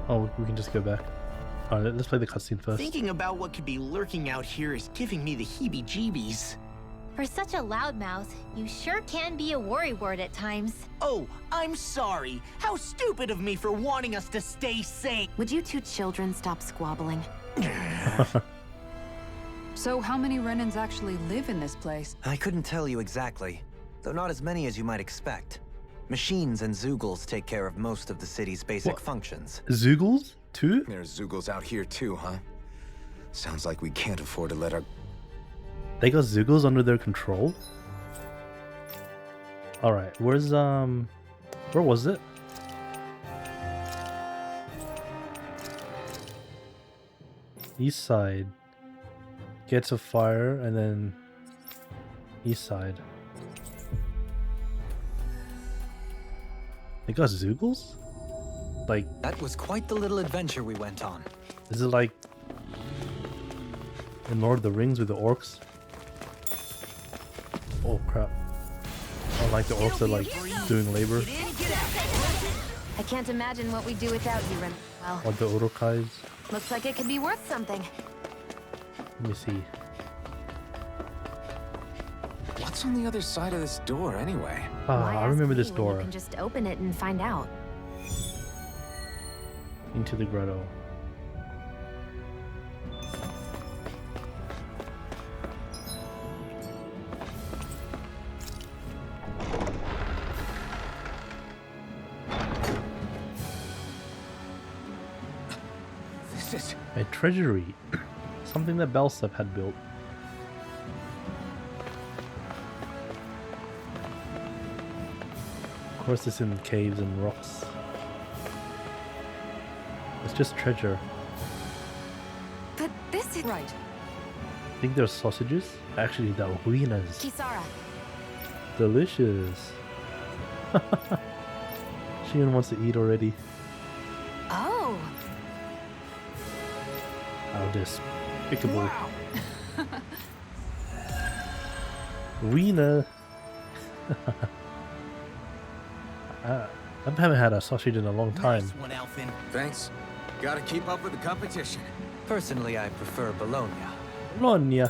Oh, we can just go back. Alright, let's play the cutscene first. Thinking about what could be lurking out here is giving me the heebie-jeebies. For such a loudmouth, you sure can be a worrywart at times. Oh, I'm sorry. How stupid of me for wanting us to stay safe. Would you 2 children stop squabbling? So how many Renans actually live in this place? I couldn't tell you exactly, though not as many as you might expect. Machines and Zeugles take care of most of the city's basic functions. Zeugles? Too? There's Zeugles out here too, huh? Sounds like we can't afford to let our... They got Zeugles under their control? Alright, where's where was it? East side. Gets a fire and then east side. They got Zeugles? Like, That was quite the little adventure we went on. is it like in Lord of the Rings with the orcs? Oh crap. I like the orcs are like doing labor. I can't imagine what we'd do without you, Ren. Well, Or the Urukais. looks like it could be worth something. Let me see. What's on the other side of this door, anyway? Ah, Why I ask remember me this when you door. can just open it and find out. Into the grotto. This is... A treasury. Something that Belstep had built. Of course it's in caves and rocks. It's just treasure. But this is... Right. I think there's sausages. Actually, the ruinas. Kisara, Delicious. Shion wants to eat already. oh, How despicable. Ruina. I haven't had a sausage in a long time. Nice one, Alphen. Thanks. Gotta keep up with the competition. Personally, I prefer Bologna. Bologna.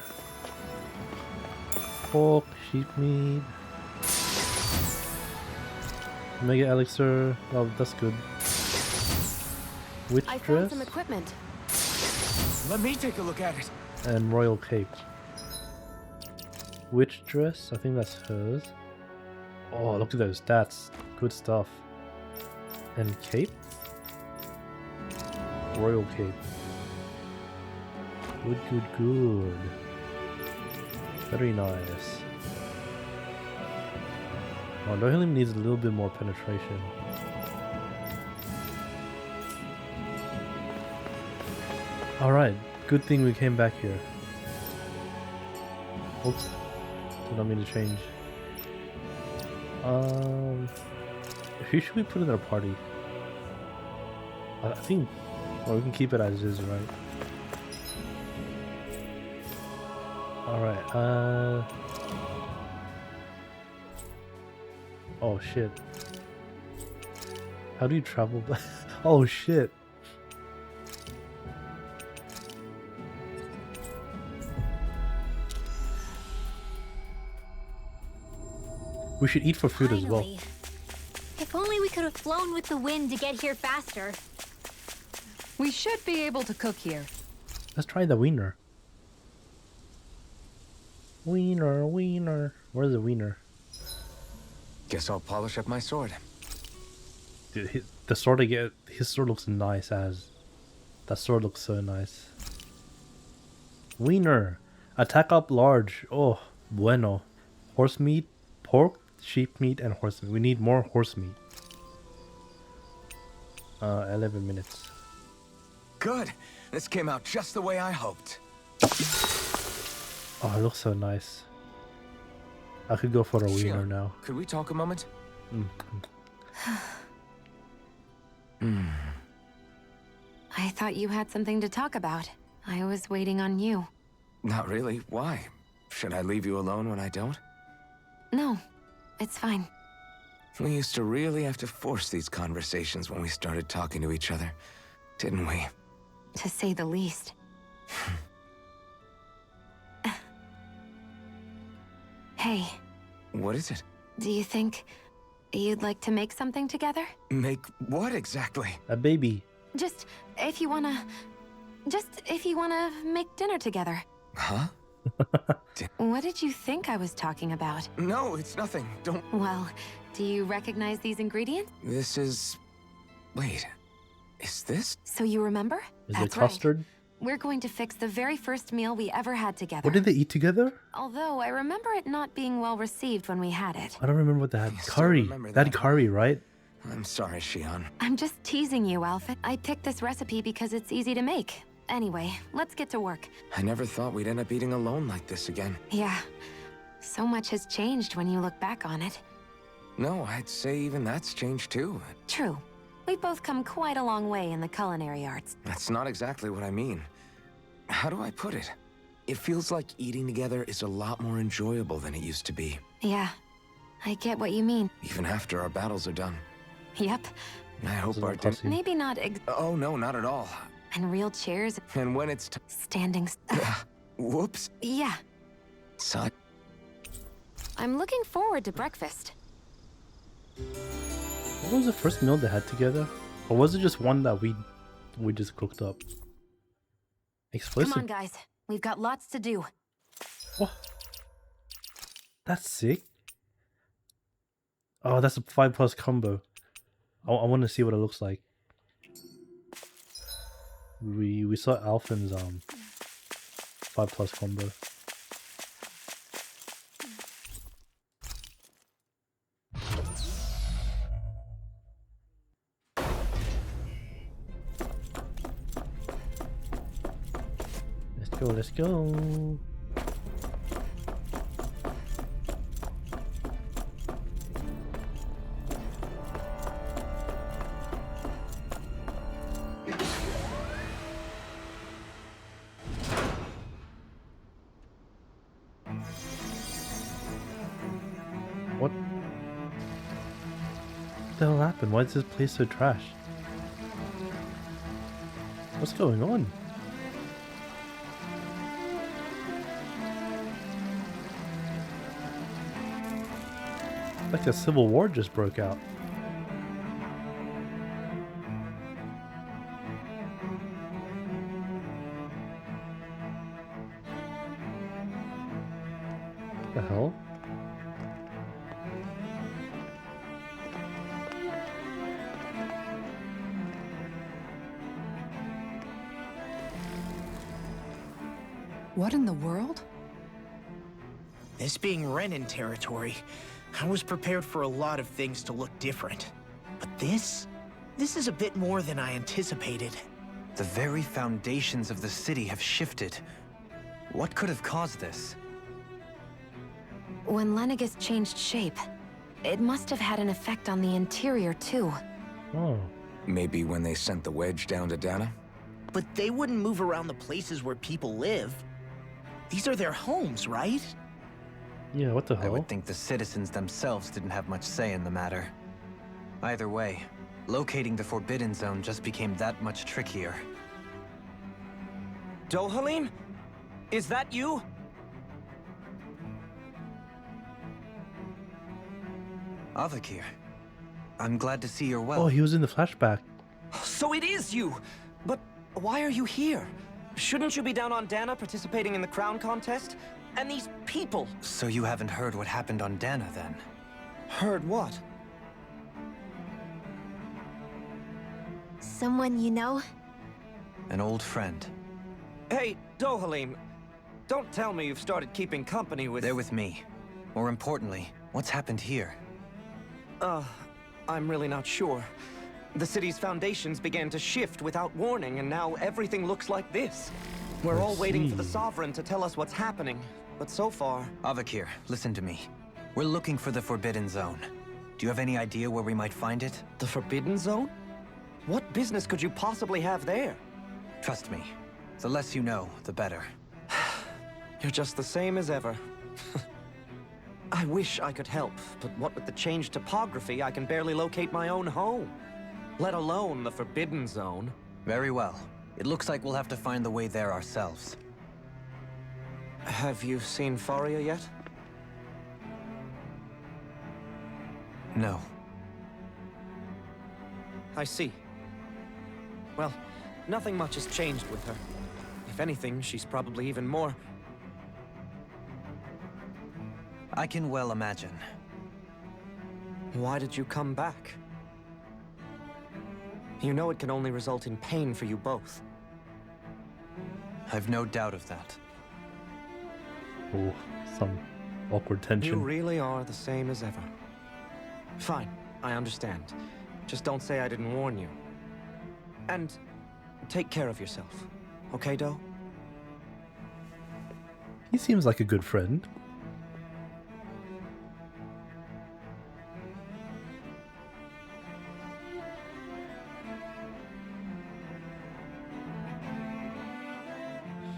Pork, sheep meat. Mega elixir. Oh, that's good. Witch I found dress some equipment. Let me take a look at it. and royal cape. Witch dress. I think that's hers. Oh, look at those stats. Good stuff. And cape. Royal cape. Good. Very nice. Oh, Nohelium needs a little bit more penetration. Alright, good thing we came back here. Oops. Did not mean to change. Who should we put in our party? I think... Well, we can keep it as is, right? Alright, oh shit. How do you travel back? Oh shit. We should eat for food as well. Finally. If only we could have flown with the wind to get here faster. We should be able to cook here. Let's try the wiener. Wiener, wiener. Where's the wiener? Guess I'll polish up my sword. Dude, the sword I get, his sword looks nice as. That sword looks so nice. Wiener. Attack up large. Oh, bueno. Horse meat, pork, sheep meat, and horse meat. We need more horse meat. 11 minutes. Good. This came out just the way I hoped. Oh, it looks so nice. I could go for a wiener Shion, now. Could we talk a moment? I thought you had something to talk about. I was waiting on you. Not really. Why? Should I leave you alone when I don't? No, it's fine. We used to really have to force these conversations when we started talking to each other, didn't we? To say the least. Hey, What is it? do you think you'd like to make something together? Make what exactly? A baby. Just if you wanna make dinner together. Huh? What did you think I was talking about? No, it's nothing. Don't... Well, do you recognize these ingredients? This is... Wait. Is this? So you remember? Is it That's custard? right. We're going to fix the very first meal we ever had together. What did they eat together? Although I remember it not being well received when we had it. I don't remember what they had. I still Curry. remember They had that. curry, right? I'm sorry, Shion. I'm just teasing you, Alpha. I picked this recipe because it's easy to make. Anyway, let's get to work. I never thought we'd end up eating alone like this again. Yeah. So much has changed when you look back on it. No, I'd say even that's changed too. True. We've both come quite a long way in the culinary arts. That's not exactly what I mean. How do I put it? It feels like eating together is a lot more enjoyable than it used to be. Yeah. I get what you mean. Even after our battles are done. Yep. I hope This is our a din- pussy. Maybe not Oh, no, not at all. and real chairs, And when it's standing. Whoops. Yeah. Son. I'm looking forward to breakfast. What was the first meal they had together? Or was it just one that we just cooked up? Explicit. Come on, guys. We've got lots to do. What? That's sick. Oh, that's a 5+ combo. I want to see what it looks like. We saw Alphen's 5+ combo. Let's go. What the hell happened? Why is this place so trash? What's going on? Like a civil war just broke out. What the hell? What in the world? This being Renin territory, I was prepared for a lot of things to look different. But this is a bit more than I anticipated. The very foundations of the city have shifted. What could have caused this? When Lenegis changed shape, it must have had an effect on the interior too. Oh. Maybe when they sent the wedge down to Dana? But they wouldn't move around the places where people live. These are their homes, right? Yeah, what the I hell? would think the citizens themselves didn't have much say in the matter. Either way, locating the Forbidden Zone just became that much trickier. Dohalim? Is that you? Avakir, I'm glad to see you're well. Oh, he was in the flashback. So it is you! But why are you here? Shouldn't you be down on Dana participating in the crown contest? And these people? So you haven't heard what happened on Dana, then? Heard what? Someone you know? An old friend. Hey, Dohalim, don't tell me you've started keeping company with... They're with me. More importantly, what's happened here? I'm really not sure. The city's foundations began to shift without warning, and now everything looks like this. We're all waiting for the Sovereign to tell us what's happening, but so far... Avakir, listen to me. We're looking for the Forbidden Zone. Do you have any idea where we might find it? The Forbidden Zone? What business could you possibly have there? Trust me. The less you know, the better. You're just the same as ever. I wish I could help, but what with the changed topography, I can barely locate my own home. Let alone the Forbidden Zone. Very well. It looks like we'll have to find the way there ourselves. Have you seen Faria yet? No. I see. Well, nothing much has changed with her. If anything, she's probably even more... I can well imagine. Why did you come back? You know it can only result in pain for you both. I've no doubt of that. Oh, some awkward tension. You really are the same as ever. Fine, I understand. Just don't say I didn't warn you. And take care of yourself, okay, Do? He seems like a good friend.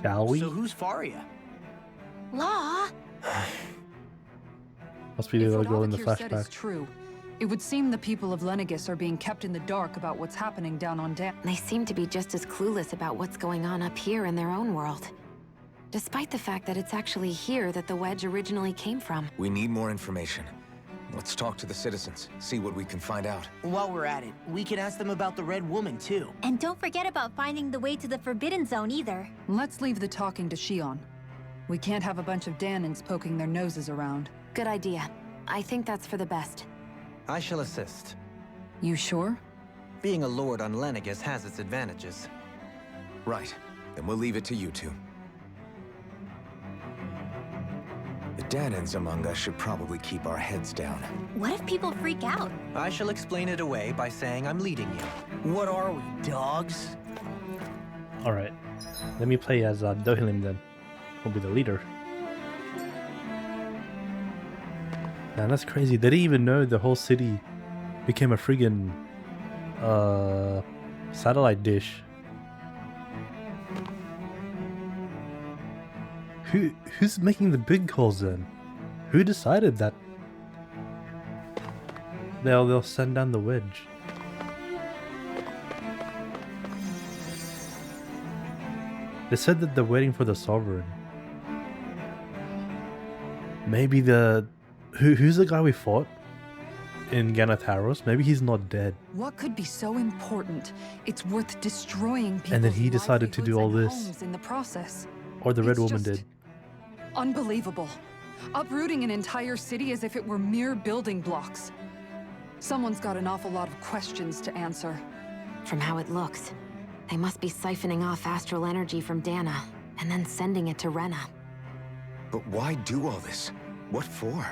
Shall we? So who's Faria? Law? Must be the If other what girl in the Avakir said is flashback. true, it would seem the people of Lenegis are being kept in the dark about what's happening down on Dana. They seem to be just as clueless about what's going on up here in their own world. Despite the fact that it's actually here that the wedge originally came from. We need more information. Let's talk to the citizens, see what we can find out. While we're at it, we can ask them about the Red Woman, too. And don't forget about finding the way to the Forbidden Zone either. Let's leave the talking to Shion. We can't have a bunch of Danans poking their noses around. Good idea. I think that's for the best. I shall assist. You sure? Being a lord on Lenegis has its advantages. Right. Then we'll leave it to you two. The Danans among us should probably keep our heads down. What if people freak out? I shall explain it away by saying I'm leading you. What are we, dogs? Alright. Let me play as Dohalim then. I'll be the leader. Man, that's crazy. They didn't even know the whole city became a friggin' satellite dish. Who's making the big calls then? Who decided that they'll send down the wedge? They said that they're waiting for the Sovereign. Maybe who's the guy we fought in Ganatharos? Maybe he's not dead. What could be so important? It's worth destroying people's And then he decided to do all livelihoods and this. homes in the process. Or the Red It's Woman just did. Unbelievable. Uprooting an entire city as if it were mere building blocks. Someone's got an awful lot of questions to answer. From how it looks, they must be siphoning off astral energy from Dana, and then sending it to Rena. But why do all this? What for?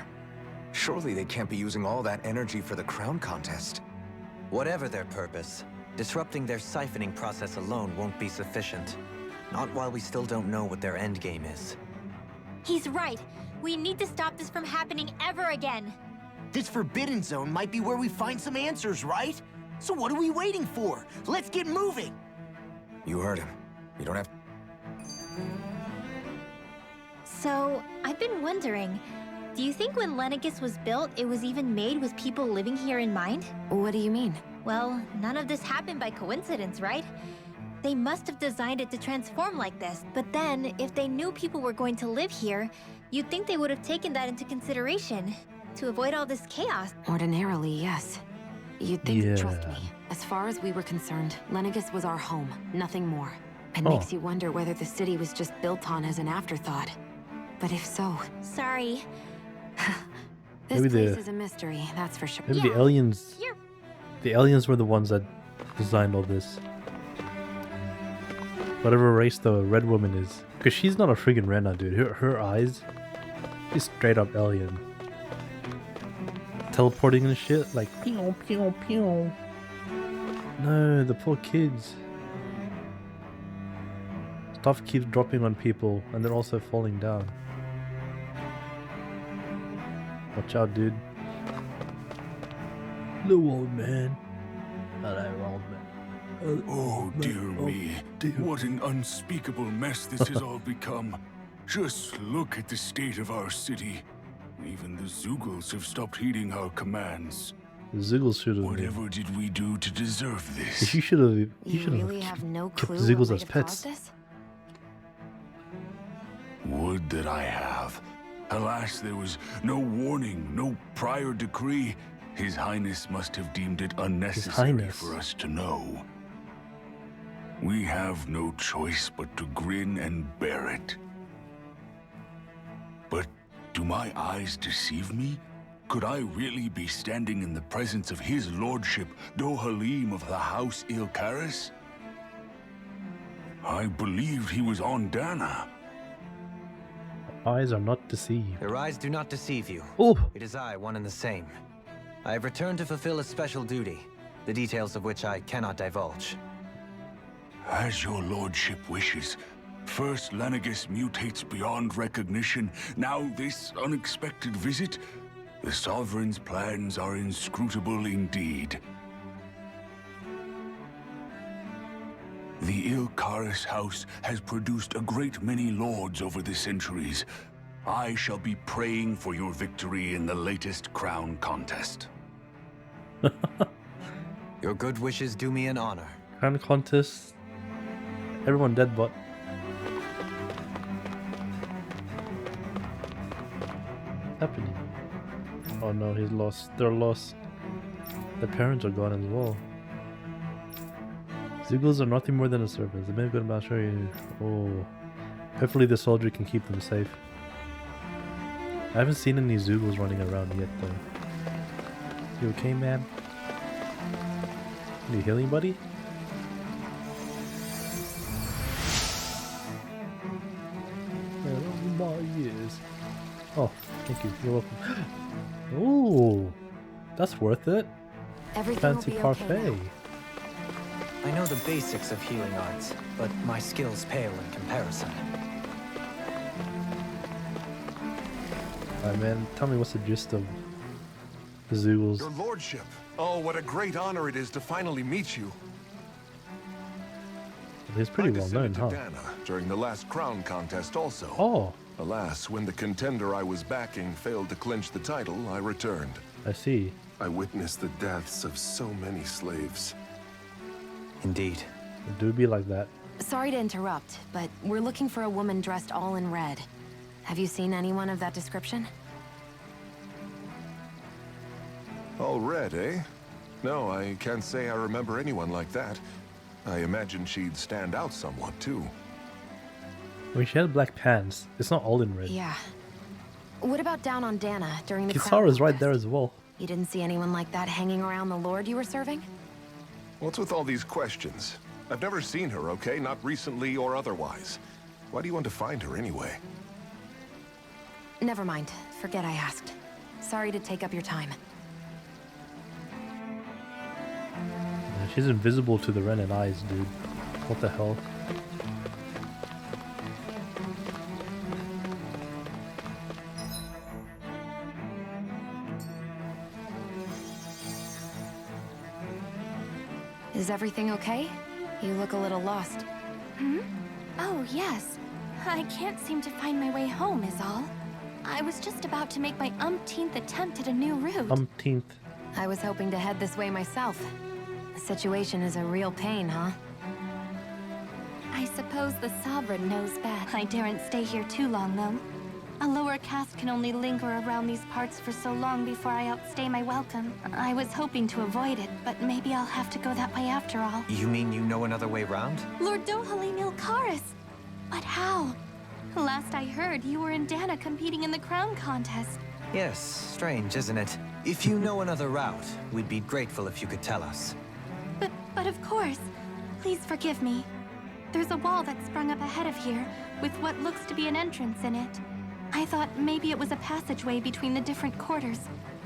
Surely they can't be using all that energy for the crown contest. Whatever their purpose, disrupting their siphoning process alone won't be sufficient. Not while we still don't know what their endgame is. He's right. We need to stop this from happening ever again. This Forbidden Zone might be where we find some answers, right? So what are we waiting for? Let's get moving! You heard him. You don't have... So, I've been wondering, do you think when Lenegis was built, it was even made with people living here in mind? What do you mean? Well, none of this happened by coincidence, right? They must have designed it to transform like this. But then, if they knew people were going to live here, you'd think they would have taken that into consideration to avoid all this chaos. Ordinarily, yes. You'd think, Yeah. trust me. As far as we were concerned, Lenegis was our home, nothing more. It makes you wonder whether the city was just built on as an afterthought. But if so... Sorry. This Maybe place the- is a mystery, that's for sure. Maybe Yeah, the aliens. you're- The aliens were the ones that designed all this. Whatever race the red woman is, because she's not a friggin' Rena, dude. Her eyes, she's straight up alien. Teleporting and shit, like pew pew pew. No, the poor kids. Stuff keeps dropping on people, and they're also falling down. Watch out, dude. Little old man. Hello, old man. Oh, dear me. What an unspeakable mess this has all become. Just look at the state of our city. Even the Zoogles have stopped heeding our commands. The Ziggles should have. Whatever did we do to deserve this? You should have. You You should really have no kept clue Ziggles what might as have pets. caused this? Would that I have. Alas, there was no warning, no prior decree. His Highness must have deemed it unnecessary Highness. for us to know. We have no choice but to grin and bear it. But do my eyes deceive me? Could I really be standing in the presence of his lordship, Dohalim of the House Ilkaris? I believed he was on Dana. Eyes are not deceived. Your eyes do not deceive you. Oh, It is I, one and the same. I have returned to fulfill a special duty, the details of which I cannot divulge. As your lordship wishes. First Lenegis mutates beyond recognition, now this unexpected visit. The Sovereign's plans are inscrutable indeed. The Ilkaris house has produced a great many lords over the centuries. I shall be praying for your victory in the latest crown contest. Your good wishes do me an honor. crown contest. Everyone dead, but happening. Oh no, he's lost. They're lost. The parents are gone as well. Ziggles are nothing more than a service. They may have been about to show you. Oh, hopefully the soldier can keep them safe. I haven't seen any Zoogles running around yet, though. You okay, man? Need healing, buddy? Yes. Oh, thank you. You're welcome. Oh, that's worth it. Everything Fancy will be parfait. okay now. I know the basics of healing arts, but my skills pale in comparison. Alright, man. Tell me what's the gist of the Zoogles. Your lordship. Oh, what a great honor it is to finally meet you. He's pretty I well known, descended huh? to Dana during the last crown contest also. Oh, Alas, when the contender I was backing failed to clinch the title, I returned. I see. I witnessed the deaths of so many slaves. Indeed. It do be like that. Sorry to interrupt, but we're looking for a woman dressed all in red. Have you seen anyone of that description? All red, eh? No, I can't say I remember anyone like that. I imagine she'd stand out somewhat, too. I mean, she had black pants. It's not all in red. Yeah. What about down on Dana during the Kisara's crown right there contest? as well. You didn't see anyone like that hanging around the lord you were serving? What's with all these questions? I've never seen her, okay? Not recently or otherwise. Why do you want to find her anyway? Never mind. Forget I asked. Sorry to take up your time. Yeah, she's invisible to the Renan eyes, dude. What the hell? Is everything okay? You look a little lost. Hmm? Oh, yes. I can't seem to find my way home, is all. I was just about to make my umpteenth attempt at a new route. Umpteenth. I was hoping to head this way myself. The situation is a real pain, huh? I suppose the Sovereign knows best. I daren't stay here too long, though. A lower caste can only linger around these parts for so long before I outstay my welcome. I was hoping to avoid it, but maybe I'll have to go that way after all. You mean you know another way round? Lord Dohalim Ilkaris! But how? Last I heard, you were in Dana competing in the crown contest. Yes, strange, isn't it? If you know another route, we'd be grateful if you could tell us. But of course. Please forgive me. There's a wall that sprung up ahead of here, with what looks to be an entrance in it. I thought maybe it was a passageway between the different quarters,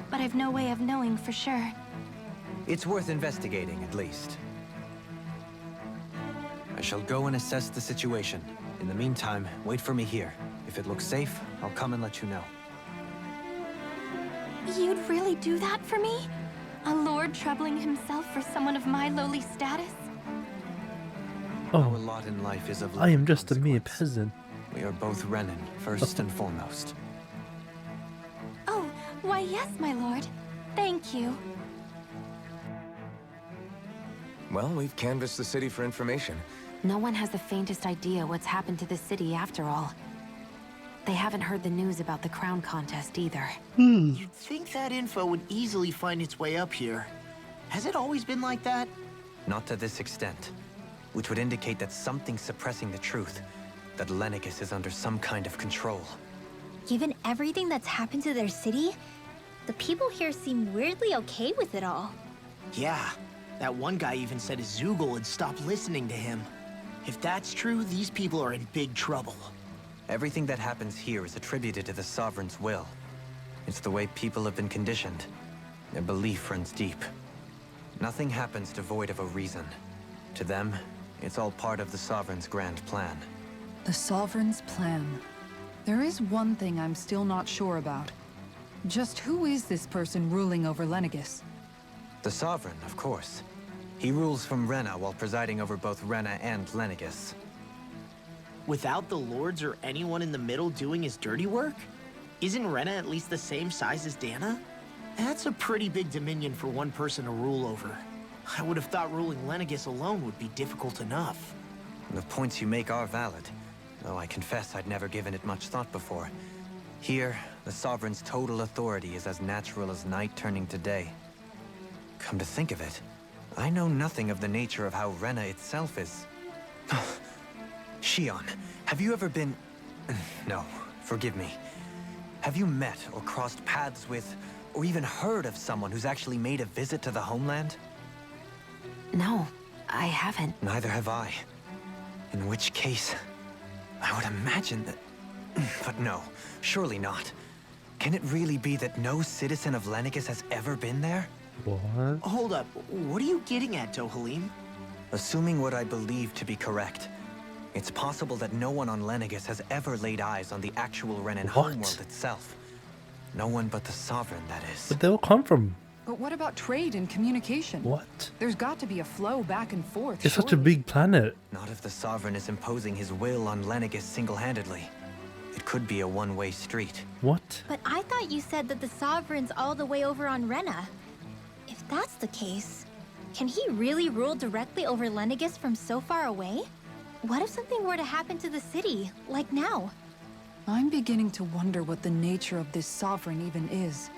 but I've no way of knowing for sure. It's worth investigating, at least. I shall go and assess the situation. In the meantime, wait for me here. If it looks safe, I'll come and let you know. You'd really do that for me? A lord troubling himself for someone of my lowly status? Our Oh, lot in life is of I am just a consequence. mere peasant. We are both Renan, first and foremost. Oh, why yes, my lord. Thank you. Well, we've canvassed the city for information. No one has the faintest idea what's happened to the city after all. They haven't heard the news about the crown contest either. You'd think that info would easily find its way up here. Has it always been like that? Not to this extent, which would indicate that something's suppressing the truth, that Lenegis is under some kind of control. Given everything that's happened to their city, the people here seem weirdly okay with it all. Yeah. That one guy even said his Zoogle had stopped listening to him. If that's true, these people are in big trouble. Everything that happens here is attributed to the Sovereign's will. It's the way people have been conditioned. Their belief runs deep. Nothing happens devoid of a reason. To them, it's all part of the Sovereign's grand plan. The Sovereign's plan. There is one thing I'm still not sure about. Just who is this person ruling over Lenegis? The Sovereign, of course. He rules from Rena while presiding over both Rena and Lenegis. Without the lords or anyone in the middle doing his dirty work? Isn't Rena at least the same size as Dana? That's a pretty big dominion for one person to rule over. I would have thought ruling Lenegis alone would be difficult enough. The points you make are valid, though I confess I'd never given it much thought before. Here, the Sovereign's total authority is as natural as night turning to day. Come to think of it, I know nothing of the nature of how Rena itself is. Shion, have you ever been... No, forgive me. Have you met or crossed paths with, or even heard of someone who's actually made a visit to the homeland? No, I haven't. Neither have I. In which case, I would imagine that... But no, surely not. Can it really be that no citizen of Lenegis has ever been there? What? Hold up, what are you getting at, Dohalim? Assuming what I believe to be correct, it's possible that no one on Lenegis has ever laid eyes on the actual Renan homeworld itself. No one but the Sovereign, that is. But they'll come from... But what about trade and communication? What? There's got to be a flow back and forth. It's such a big planet. Not if the Sovereign is imposing his will on Lenegis single-handedly. It could be a one-way street. What? But I thought you said that the Sovereign's all the way over on Rena. If that's the case, can he really rule directly over Lenegis from so far away? What if something were to happen to the city, like now? I'm beginning to wonder what the nature of this Sovereign even is.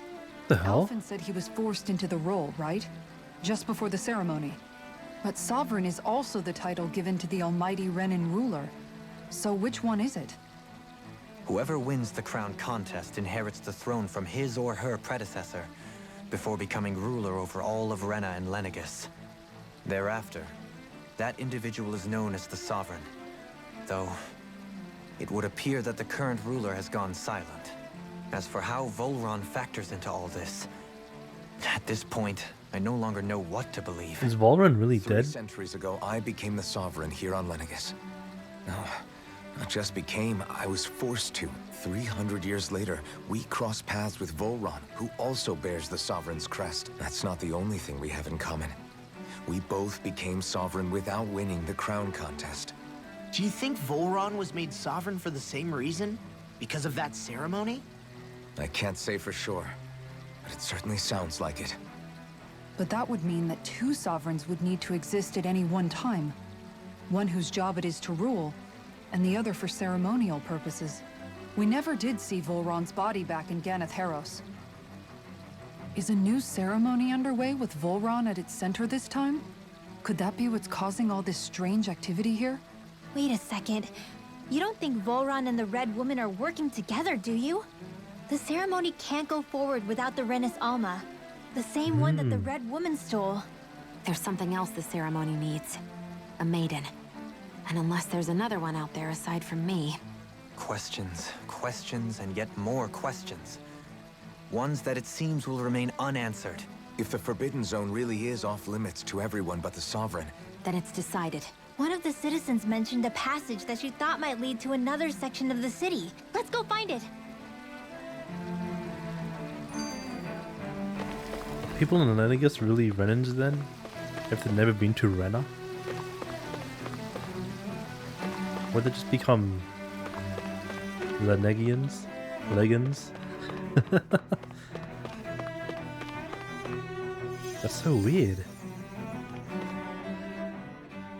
The hell? Alphen said he was forced into the role, right? Just before the ceremony. But Sovereign is also the title given to the almighty Renan ruler. So which one is it? Whoever wins the crown contest inherits the throne from his or her predecessor, before becoming ruler over all of Rena and Lenegis. Thereafter, that individual is known as the Sovereign. Though, it would appear that the current ruler has gone silent. As for how Volron factors into all this, at this point, I no longer know what to believe. Is Volron really 3 dead? centuries ago, I became the Sovereign here on Lenegis. No, not just became, I was forced to. 300 years later, we cross paths with Volron, who also bears the Sovereign's crest. That's not the only thing we have in common. We both became Sovereign without winning the crown contest. Do you think Volron was made sovereign for the same reason? Because of that ceremony? I can't say for sure, but it certainly sounds like it. But that would mean that 2 sovereigns would need to exist at any one time. One whose job it is to rule, and the other for ceremonial purposes. We never did see Volron's body back in Ganeth Heros. Is a new ceremony underway with Volron at its center this time? Could that be what's causing all this strange activity here? Wait a second. You don't think Volron and the Red Woman are working together, do you? The ceremony can't go forward without the Renis Alma. The same one that the Red Woman stole. There's something else the ceremony needs. A maiden. And unless there's another one out there aside from me... Questions, questions, and yet more questions. Ones that it seems will remain unanswered. If the Forbidden Zone really is off limits to everyone but the Sovereign... Then it's decided. One of the citizens mentioned a passage that she thought might lead to another section of the city. Let's go find it! People in Lenegis really Renans then? If they've never been to Rena? Or they just become Lenegians? Legans? That's so weird.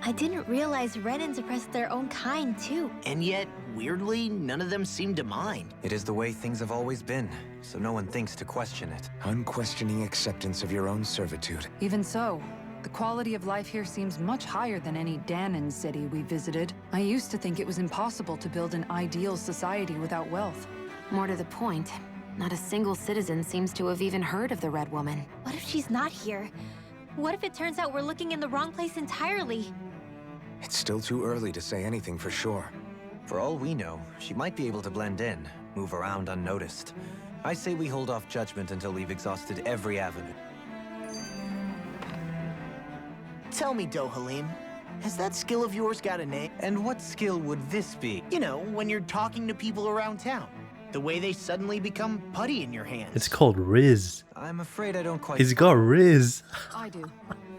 I didn't realize Renans oppressed their own kind, too. And yet, weirdly, none of them seem to mind. It is the way things have always been, so no one thinks to question it. Unquestioning acceptance of your own servitude. Even so, the quality of life here seems much higher than any Danon city we visited. I used to think it was impossible to build an ideal society without wealth. More to the point, not a single citizen seems to have even heard of the Red Woman. What if she's not here? What if it turns out we're looking in the wrong place entirely? It's still too early to say anything for sure. For all we know, she might be able to blend in, move around unnoticed. I say we hold off judgment until we've exhausted every avenue. Tell me, Dohalim, has that skill of yours got a name? And what skill would this be? You know, when you're talking to people around town. The way they suddenly become putty in your hands. It's called Riz. I'm afraid I don't quite... He's got Riz. I do.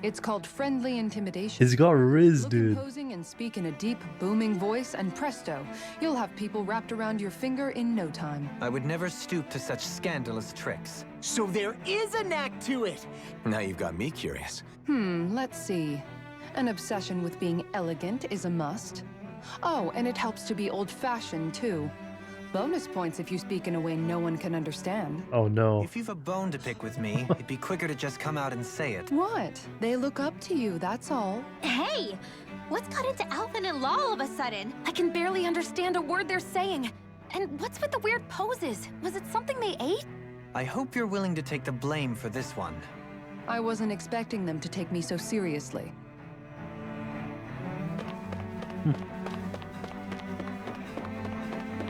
It's called friendly intimidation. He's got Riz, Look dude. imposing and speak in a deep, booming voice, and presto, you'll have people wrapped around your finger in no time. I would never stoop to such scandalous tricks. So there is a knack to it! Now you've got me curious. Let's see. An obsession with being elegant is a must. Oh, and it helps to be old-fashioned, too. Bonus points if you speak in a way no one can understand. Oh no. If you've a bone to pick with me, it'd be quicker to just come out and say it. What? They look up to you, that's all. Hey! What's got into Alvin and Law all of a sudden? I can barely understand a word they're saying. And what's with the weird poses? Was it something they ate? I hope you're willing to take the blame for this one. I wasn't expecting them to take me so seriously.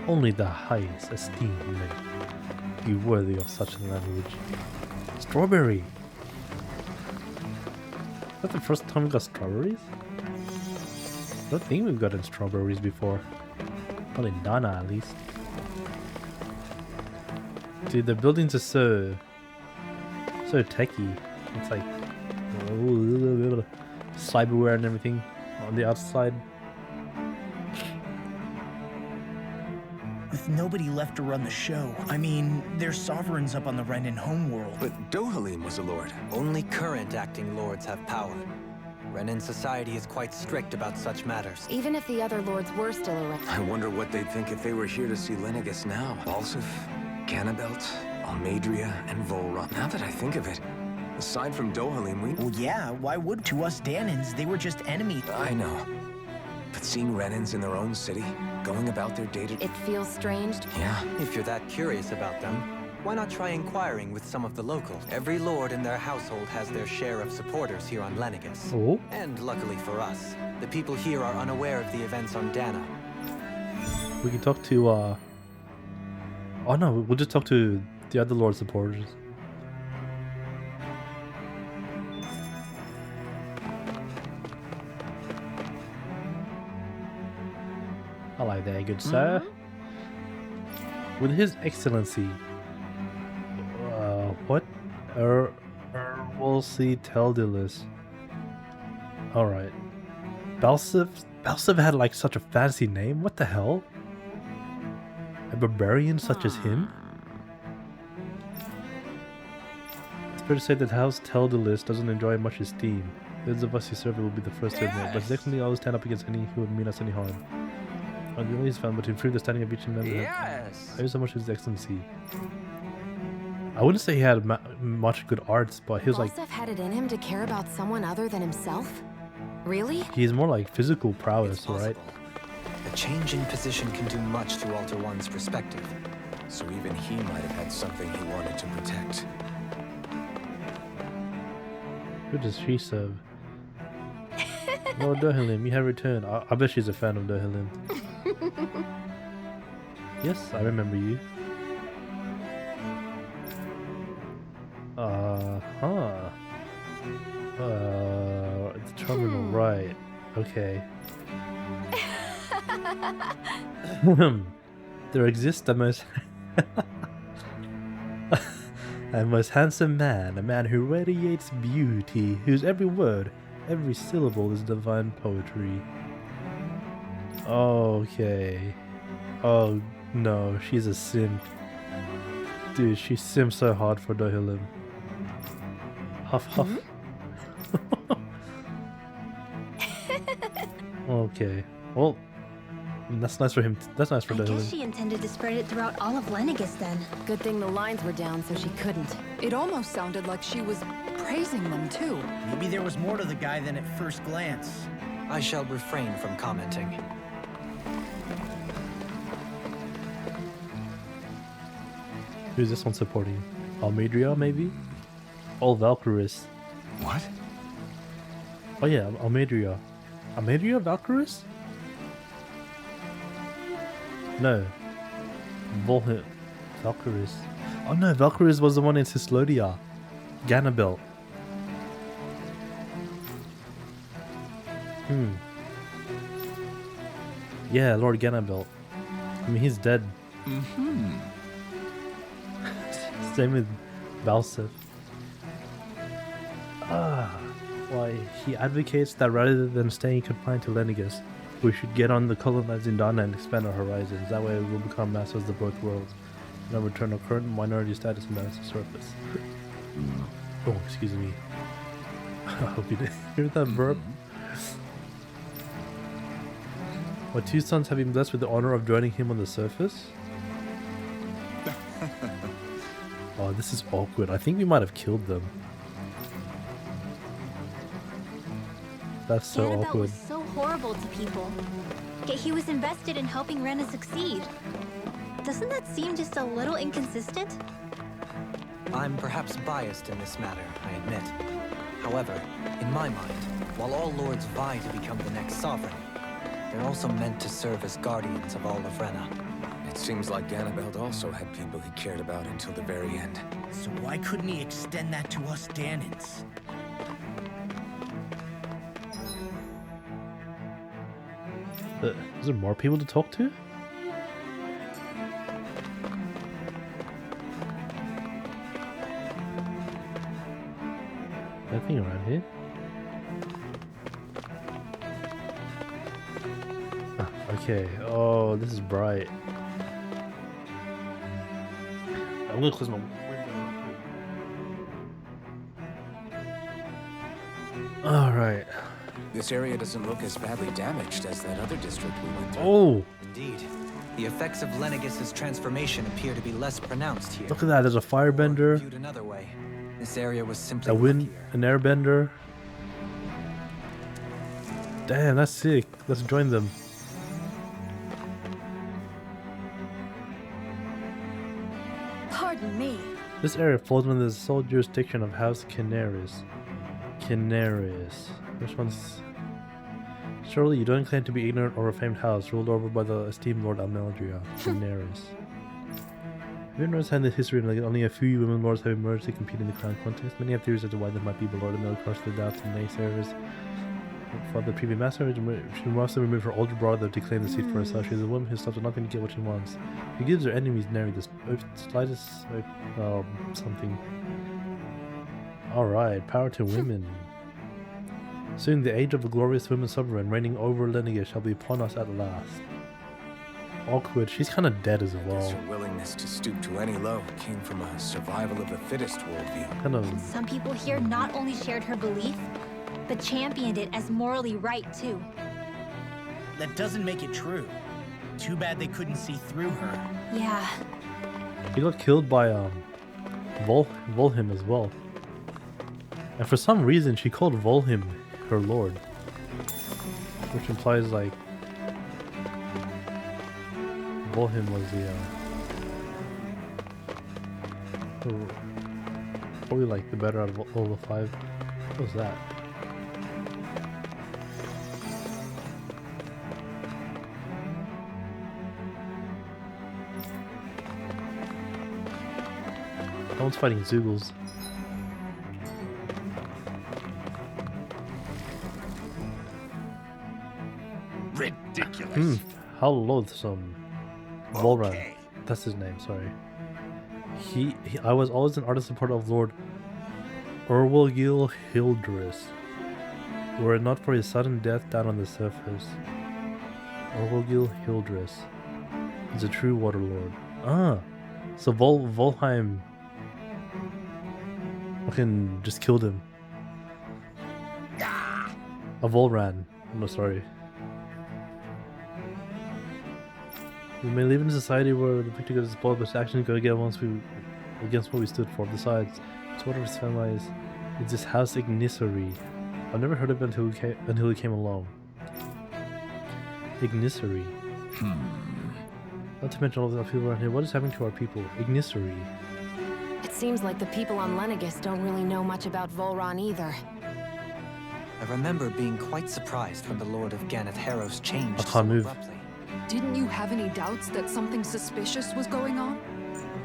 Only the highest esteem may be worthy of such language. Strawberry! Is that the first time we got strawberries? I don't think we've gotten strawberries before. Not in Dana, at least. Dude, the buildings are so techy. It's like cyberware and everything on the outside. With nobody left to run the show, I mean, there's sovereigns up on the Renin homeworld. But Dohalim was a lord. Only current acting lords have power. Renin society is quite strict about such matters. Even if the other lords were still around. I wonder what they'd think if they were here to see Lenegis now. Balsif, Ganabelt, Almadria, and Volron. Now that I think of it, aside from Dohalim, we... Well, yeah, why would? To us Danans, they were just enemies. I know. But seeing Renins in their own city, going about their day to... It feels strange. Yeah. If you're that curious about them, why not try inquiring with some of the locals? Every lord in their household has their share of supporters here on Lenegis. Oh? And luckily for us, the people here are unaware of the events on Dana. We can talk to Oh no, we'll just talk to the other Lord supporters. Hello there, good sir. With His Excellency. What? We'll see Teldilis. Alright. Balsev had like such a fancy name? What the hell? A barbarian such as him? It's fair to say that House Teldilis doesn't enjoy much esteem. Those of us who serve it will be the first to admit, but definitely always stand up against any who would mean us any harm. And the only is found but to improve the standing of each member. Yes. I use so much His Excellency. I wouldn't say he had much good arts, but he was like... Balsev had it in him to care about someone other than himself? Really? He's more like physical prowess, right? A change in position can do much to alter one's perspective. So even he might have had something he wanted to protect. Who does she serve? Lord Dohalim, you have returned. I bet she's a fan of Dohalim. Yes, I remember you. It's the terminal, right. Okay. There exists the most... a most handsome man, a man who radiates beauty, whose every word, every syllable is divine poetry. Okay. Oh no, she's a simp. Dude, she simps so hard for Dohalim. Huff huff. Okay. Well, that's nice for him. That's nice for I Dohalim. guess she intended to spread it throughout all of Lenegus then. Good thing the lines were down so she couldn't. It almost sounded like she was praising them too. Maybe there was more to the guy than at first glance. I shall refrain from commenting. Who's this one supporting? Almedria, maybe? All Valkyries. What? Oh yeah, Almedria. Almedria Valkyries? No. Volhit. Valkyries. Oh no, Valkyries was the one in Cislodia. Ganabelt. Yeah, Lord Ganabelt. I mean, he's dead. Same with Balsev. Why, he advocates that rather than staying confined to Lenegus, we should get on the colonizing Dana and expand our horizons. That way we will become masters of both worlds, and then return our current minority status on the surface. Oh, excuse me. I hope you didn't hear that verb. My two sons have been blessed with the honor of joining him on the surface. Oh, this is awkward. I think we might have killed them. That's so Annabelle awkward. was so horrible to people. Yet he was invested in helping Rena succeed. Doesn't that seem just a little inconsistent? I'm perhaps biased in this matter, I admit. However, in my mind, while all lords vie to become the next sovereign, they're also meant to serve as guardians of all of Rena. It seems like Ganabelt also had people he cared about until the very end. So why couldn't he extend that to us Danans? Is there more people to talk to? Nothing around here. Ah, okay. Oh, this is bright. I'm gonna close my window. Alright. This area doesn't look as badly damaged as that other district we went through. Oh! Indeed. The effects of Lenegis' transformation appear to be less pronounced here. Look at that, there's a firebender. Viewed another way, this area was simply A wind, luckier. an airbender. Damn, that's sick. Let's join them. Pardon me. This area falls under the sole jurisdiction of House Canaris. Canaris. Which one's... Surely you don't claim to be ignorant or a famed house ruled over by the esteemed Lord Almeldria. Canaris. Have you ever noticed how in the history of only a few women lords have emerged to compete in the crown contest? Many have theories as to why there might be below the middle class, the doubts and naysayers. For the previous master, she must have removed her older brother to claim the seat for herself. She is a woman who stops at nothing to get what she wants. She gives her enemies nary the slightest something. Alright, power to women. Soon the age of the glorious women sovereign reigning over Lenegis shall be upon us at last. Awkward. She's kind of dead as well. Her willingness to stoop to any low came from a survival of the fittest worldview. Kind of. And some people here not only shared her belief, but championed it as morally right too. That doesn't make it true. Too bad they couldn't see through her. Yeah. She got killed by Volhim as well. And for some reason she called Volhim her lord. Which implies like Volhim was probably like the better out of all the five. What was that? That one's fighting Zoogles. Ridiculous. How loathsome. Volran. That's his name, sorry. I was always an ardent supporter of Lord Urwilgil Hildris. Were it not for his sudden death down on the surface. Urwilgil Hildris is a true water lord. Ah, so Volheim fucking just killed him. A Volran. No, sorry. We may live in a society where the victor is spoiled, but actions go against what we stood for. Besides, it's what his family is. It's this house Ignissery. I've never heard of it until he came along. Ignissery. Not to mention all the people around here. What is happening to our people? Ignissery. It seems like the people on Lenegis don't really know much about Volran either. I remember being quite surprised when the Lord of Ganeth Harros changed I can't move. abruptly. Didn't you have any doubts that something suspicious was going on?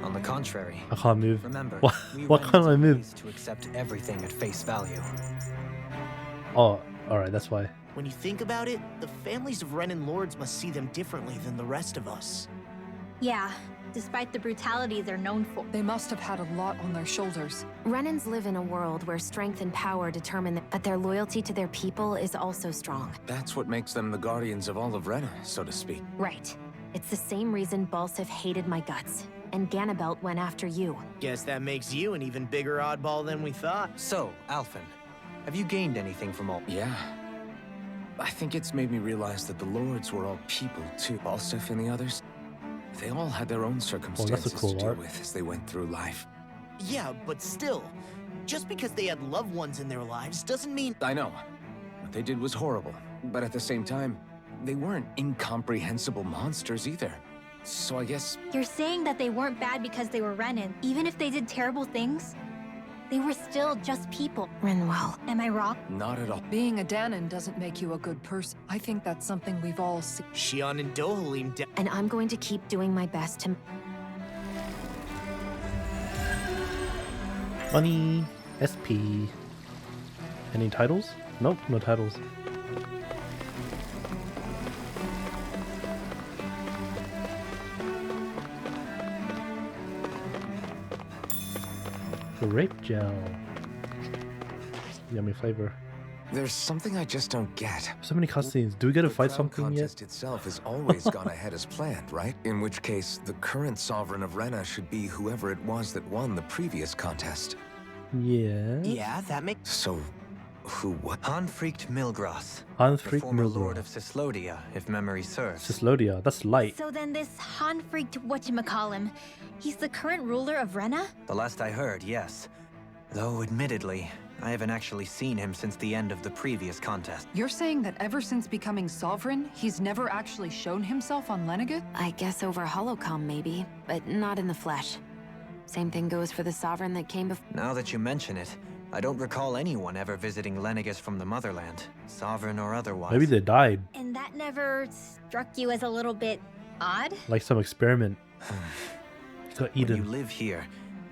On the contrary. I can't move. Remember, What can't I move? to accept everything at face value. Oh, alright, that's why. When you think about it, the families of Renin lords must see them differently than the rest of us. Yeah, despite the brutality they're known for. They must have had a lot on their shoulders. Renans live in a world where strength and power determine but their loyalty to their people is also strong. That's what makes them the guardians of all of Rena, so to speak. Right. It's the same reason Balsif hated my guts, and Ganabelt went after you. Guess that makes you an even bigger oddball than we thought. So, Alphen, have you gained anything from all? Yeah. I think it's made me realize that the lords were all people too. Balsif and the others, they all had their own circumstances cool to deal art. with as they went through life. Yeah, but still, just because they had loved ones in their lives doesn't mean... I know. What they did was horrible, but at the same time, they weren't incomprehensible monsters either. So I guess... You're saying that they weren't bad because they were Renin, even if they did terrible things? They were still just people. Rinwell. Am I wrong? Not at all. Being a Danon doesn't make you a good person. I think that's something we've all seen. Shion and Dohalim... And I'm going to keep doing my best to... Money. SP. Any titles? Nope, no titles. Grape gel. Yummy flavor. There's something I just don't get. So many cutscenes. Do we get to fight The something yet? contest itself has always gone ahead as planned, right? In which case, the current sovereign of Rena should be whoever it was that won the previous contest. Yeah. Yeah, that makes... So, who what? Hanfried Milgras. Hanfried the former Milgras. lord of Cyslodia, if memory serves. Cyslodia, that's light. So then this Hanfried whatchamacallem, he's the current ruler of Rena? The last I heard, yes. Though, admittedly, I haven't actually seen him since the end of the previous contest. You're saying that ever since becoming sovereign, he's never actually shown himself on Lenegis? I guess over holocom maybe, but not in the flesh. Same thing goes for the sovereign that came before. Now that you mention it, I don't recall anyone ever visiting Lenegis from the motherland, sovereign or otherwise. Maybe they died. And that never struck you as a little bit odd? Like some experiment. got When you eaten. live here,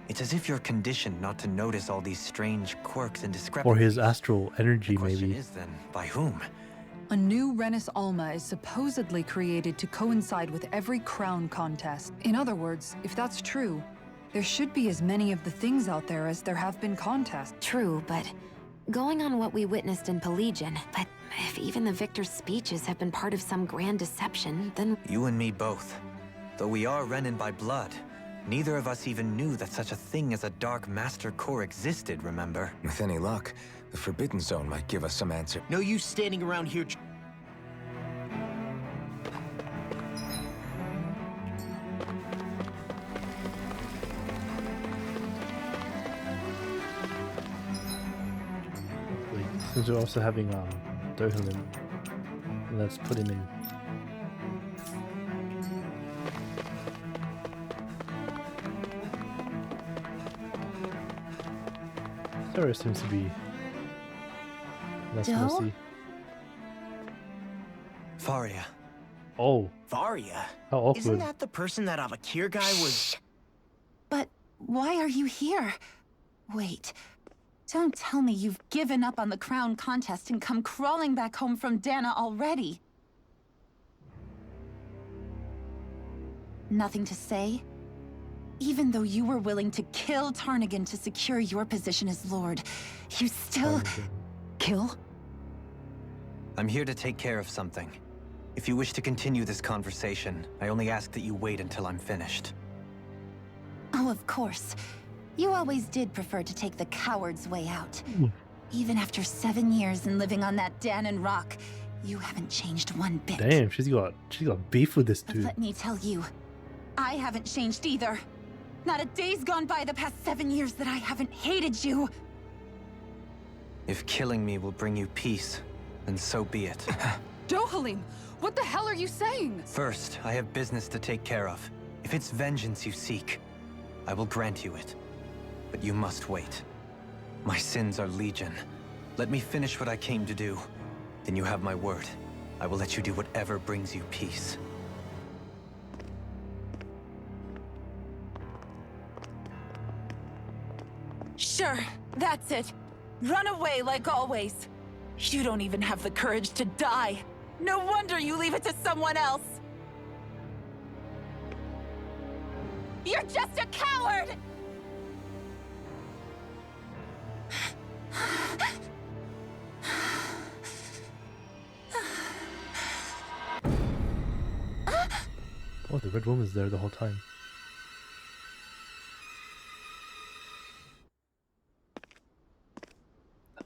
it's as if you're conditioned not to notice all these strange quirks and Or discrepancies. his astral energy, The question maybe. is then, by whom? A new Renis Alma is supposedly created to coincide with every crown contest. In other words, if that's true, there should be as many of the things out there as there have been contests. True, but going on what we witnessed in Pelagian, but if even the victor's speeches have been part of some grand deception, then You and me both. Though we are Renin by blood, neither of us even knew that such a thing as a Dark Master Core existed, remember? With any luck, the Forbidden Zone might give us some answer. No use standing around here. Since we're also having Dohalim, let's put him in. Sarah seems to be less Doe? messy. Faria. Oh, Varia? how awkward. Isn't that the person that Avakir guy was? But why are you here? Wait. Don't tell me you've given up on the crown contest and come crawling back home from Dana already. Nothing to say? Even though you were willing to kill Tarnigan to secure your position as Lord, you still... Kill? I'm here to take care of something. If you wish to continue this conversation, I only ask that you wait until I'm finished. Oh, of course. You always did prefer to take the coward's way out. Even after 7 years and living on that Danon rock, you haven't changed one bit. Damn, she's got beef with this But dude. let me tell you, I haven't changed either. Not a day's gone by the past 7 years that I haven't hated you. If killing me will bring you peace, then so be it. Dohalim, what the hell are you saying? First, I have business to take care of. If it's vengeance you seek, I will grant you it. But you must wait. My sins are legion. Let me finish what I came to do. Then you have my word. I will let you do whatever brings you peace. Sure, that's it. Run away like always. You don't even have the courage to die. No wonder you leave it to someone else. You're just a coward! Oh, the red woman's there the whole time.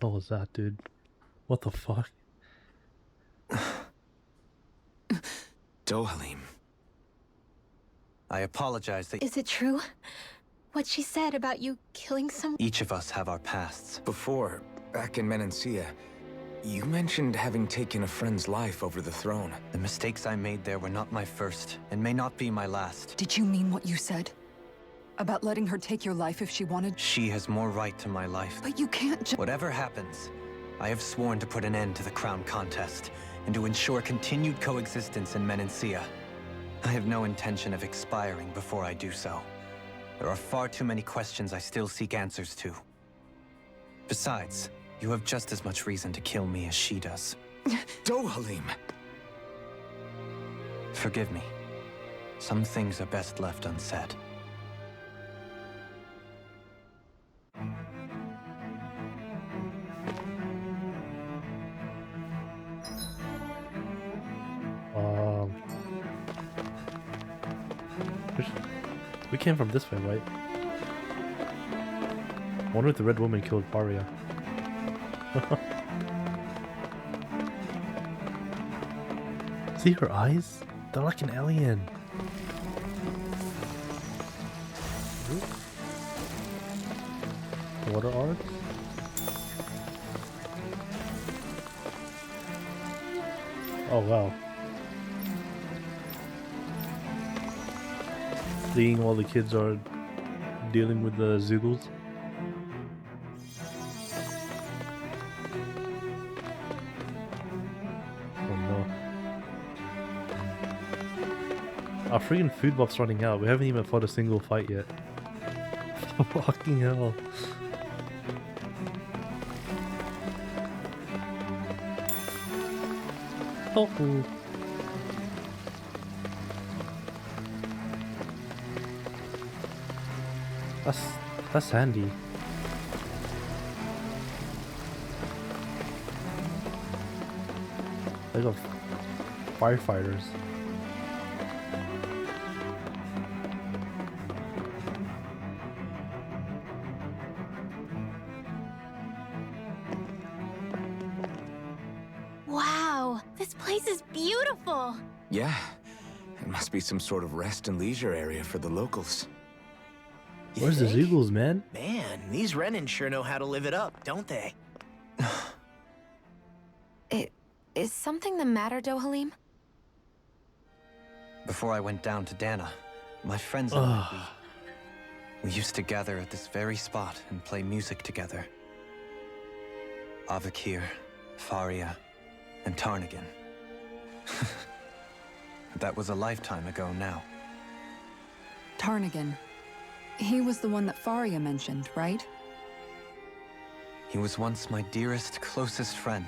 What was that, dude? What the fuck? Dohalim. I apologize that is it true? What she said about you killing someone? each of us have our pasts. Before, back in Menancia, you mentioned having taken a friend's life over the throne. The mistakes I made there were not my first, and may not be my last. Did you mean what you said? About letting her take your life if she wanted? She has more right to my life. But you can't just... Whatever happens, I have sworn to put an end to the crown contest, and to ensure continued coexistence in Menancia. I have no intention of expiring before I do so. There are far too many questions I still seek answers to. Besides, you have just as much reason to kill me as she does. Dohalim! Forgive me. Some things are best left unsaid. We came from this way, right? I wonder if the red woman killed Faria. See her eyes? They're like an alien. Water arcs? Oh wow. Seeing all the kids are dealing with the Zoogles. Oh no. Our freaking food buff's running out. We haven't even fought a single fight yet. Fucking hell. Oh. That's handy. They got firefighters. Wow, this place is beautiful. Yeah, it must be some sort of rest and leisure area for the locals. Where's the Zeugles, man? Man, these Renin sure know how to live it up, don't they? Is something the matter, Dohalim? Before I went down to Dana, my friends and I, we used to gather at this very spot and play music together. Avakir, Faria, and Tarnagan. That was a lifetime ago now. Tarnagan. He was the one that Faria mentioned, right? He was once my dearest, closest friend.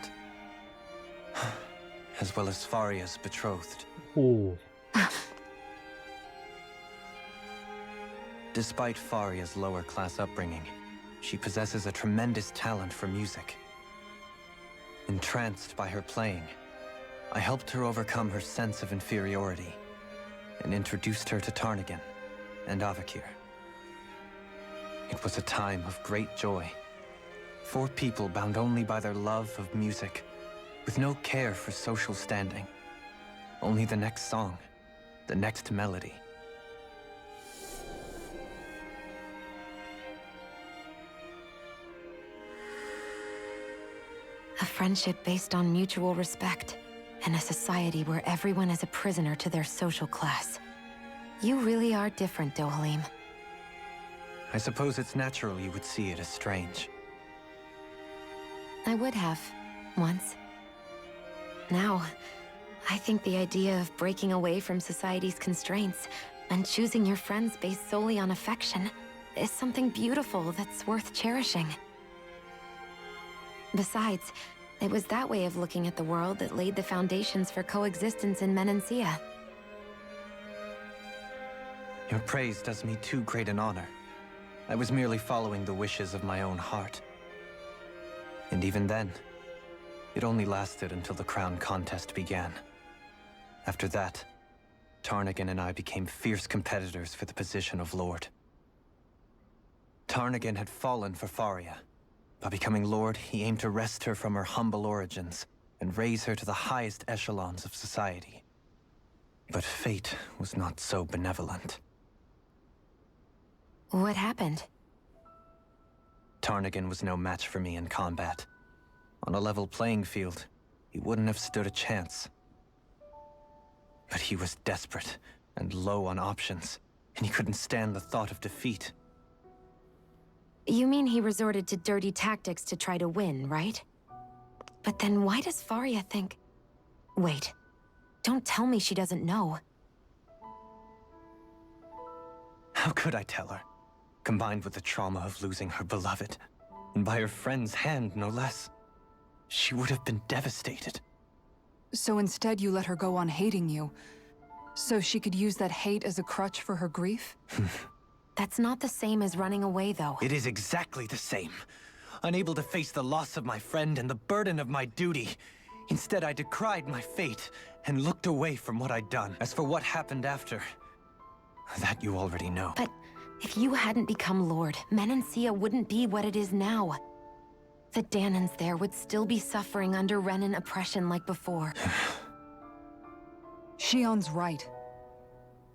As well as Faria's betrothed. Oh. Despite Faria's lower class upbringing, she possesses a tremendous talent for music. Entranced by her playing, I helped her overcome her sense of inferiority and introduced her to Tarnagan and Avakir. It was a time of great joy. 4 people bound only by their love of music, with no care for social standing. Only the next song, the next melody. A friendship based on mutual respect, and a society where everyone is a prisoner to their social class. You really are different, Dohalim. I suppose it's natural you would see it as strange. I would have, once. Now, I think the idea of breaking away from society's constraints and choosing your friends based solely on affection is something beautiful that's worth cherishing. Besides, it was that way of looking at the world that laid the foundations for coexistence in Menancia. Your praise does me too great an honor. I was merely following the wishes of my own heart. And even then, it only lasted until the crown contest began. After that, Tarnagan and I became fierce competitors for the position of Lord. Tarnagan had fallen for Faria. By becoming Lord, he aimed to wrest her from her humble origins and raise her to the highest echelons of society. But fate was not so benevolent. What happened? Tarnagan was no match for me in combat. On a level playing field, he wouldn't have stood a chance. But he was desperate and low on options, and he couldn't stand the thought of defeat. You mean he resorted to dirty tactics to try to win, right? But then why does Faria think... Wait, don't tell me she doesn't know. How could I tell her? Combined with the trauma of losing her beloved, and by her friend's hand, no less. She would have been devastated. So instead you let her go on hating you, so she could use that hate as a crutch for her grief? That's not the same as running away, though. It is exactly the same. Unable to face the loss of my friend and the burden of my duty. Instead, I decried my fate and looked away from what I'd done. As for what happened after, that you already know. But if you hadn't become Lord, Menancia wouldn't be what it is now. The Danans there would still be suffering under Renin oppression like before. Shion's right.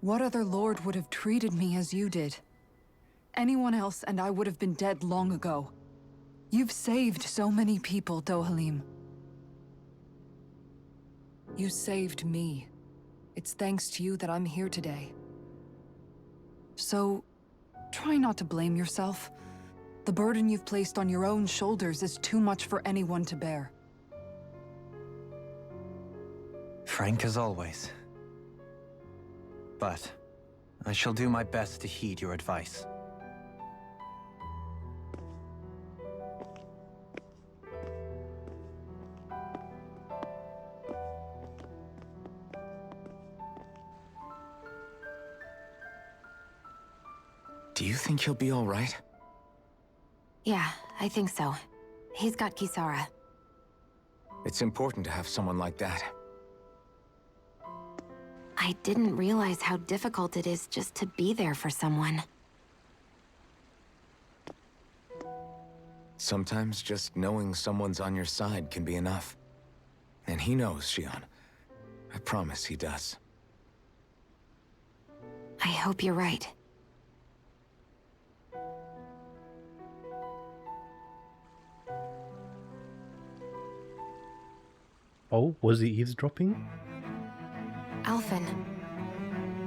What other lord would have treated me as you did? Anyone else and I would have been dead long ago. You've saved so many people, Dohalim. You saved me. It's thanks to you that I'm here today. So, try not to blame yourself. The burden you've placed on your own shoulders is too much for anyone to bear. Frank as always. But I shall do my best to heed your advice. Do you think he'll be all right? Yeah, I think so. He's got Kisara. It's important to have someone like that. I didn't realize how difficult it is just to be there for someone. Sometimes just knowing someone's on your side can be enough. And he knows, Shion. I promise he does. I hope you're right. Oh, was he eavesdropping? Alphen.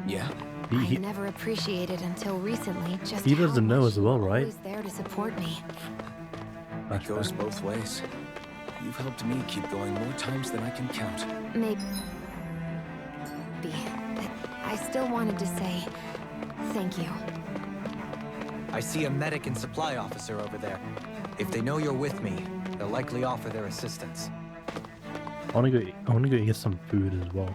Yeah? I never appreciated until recently just he doesn't know as well, right? Always there to support me. It goes both ways. You've helped me keep going more times than I can count. Maybe. But I still wanted to say thank you. I see a medic and supply officer over there. If they know you're with me, they'll likely offer their assistance. I wanna go get some food as well.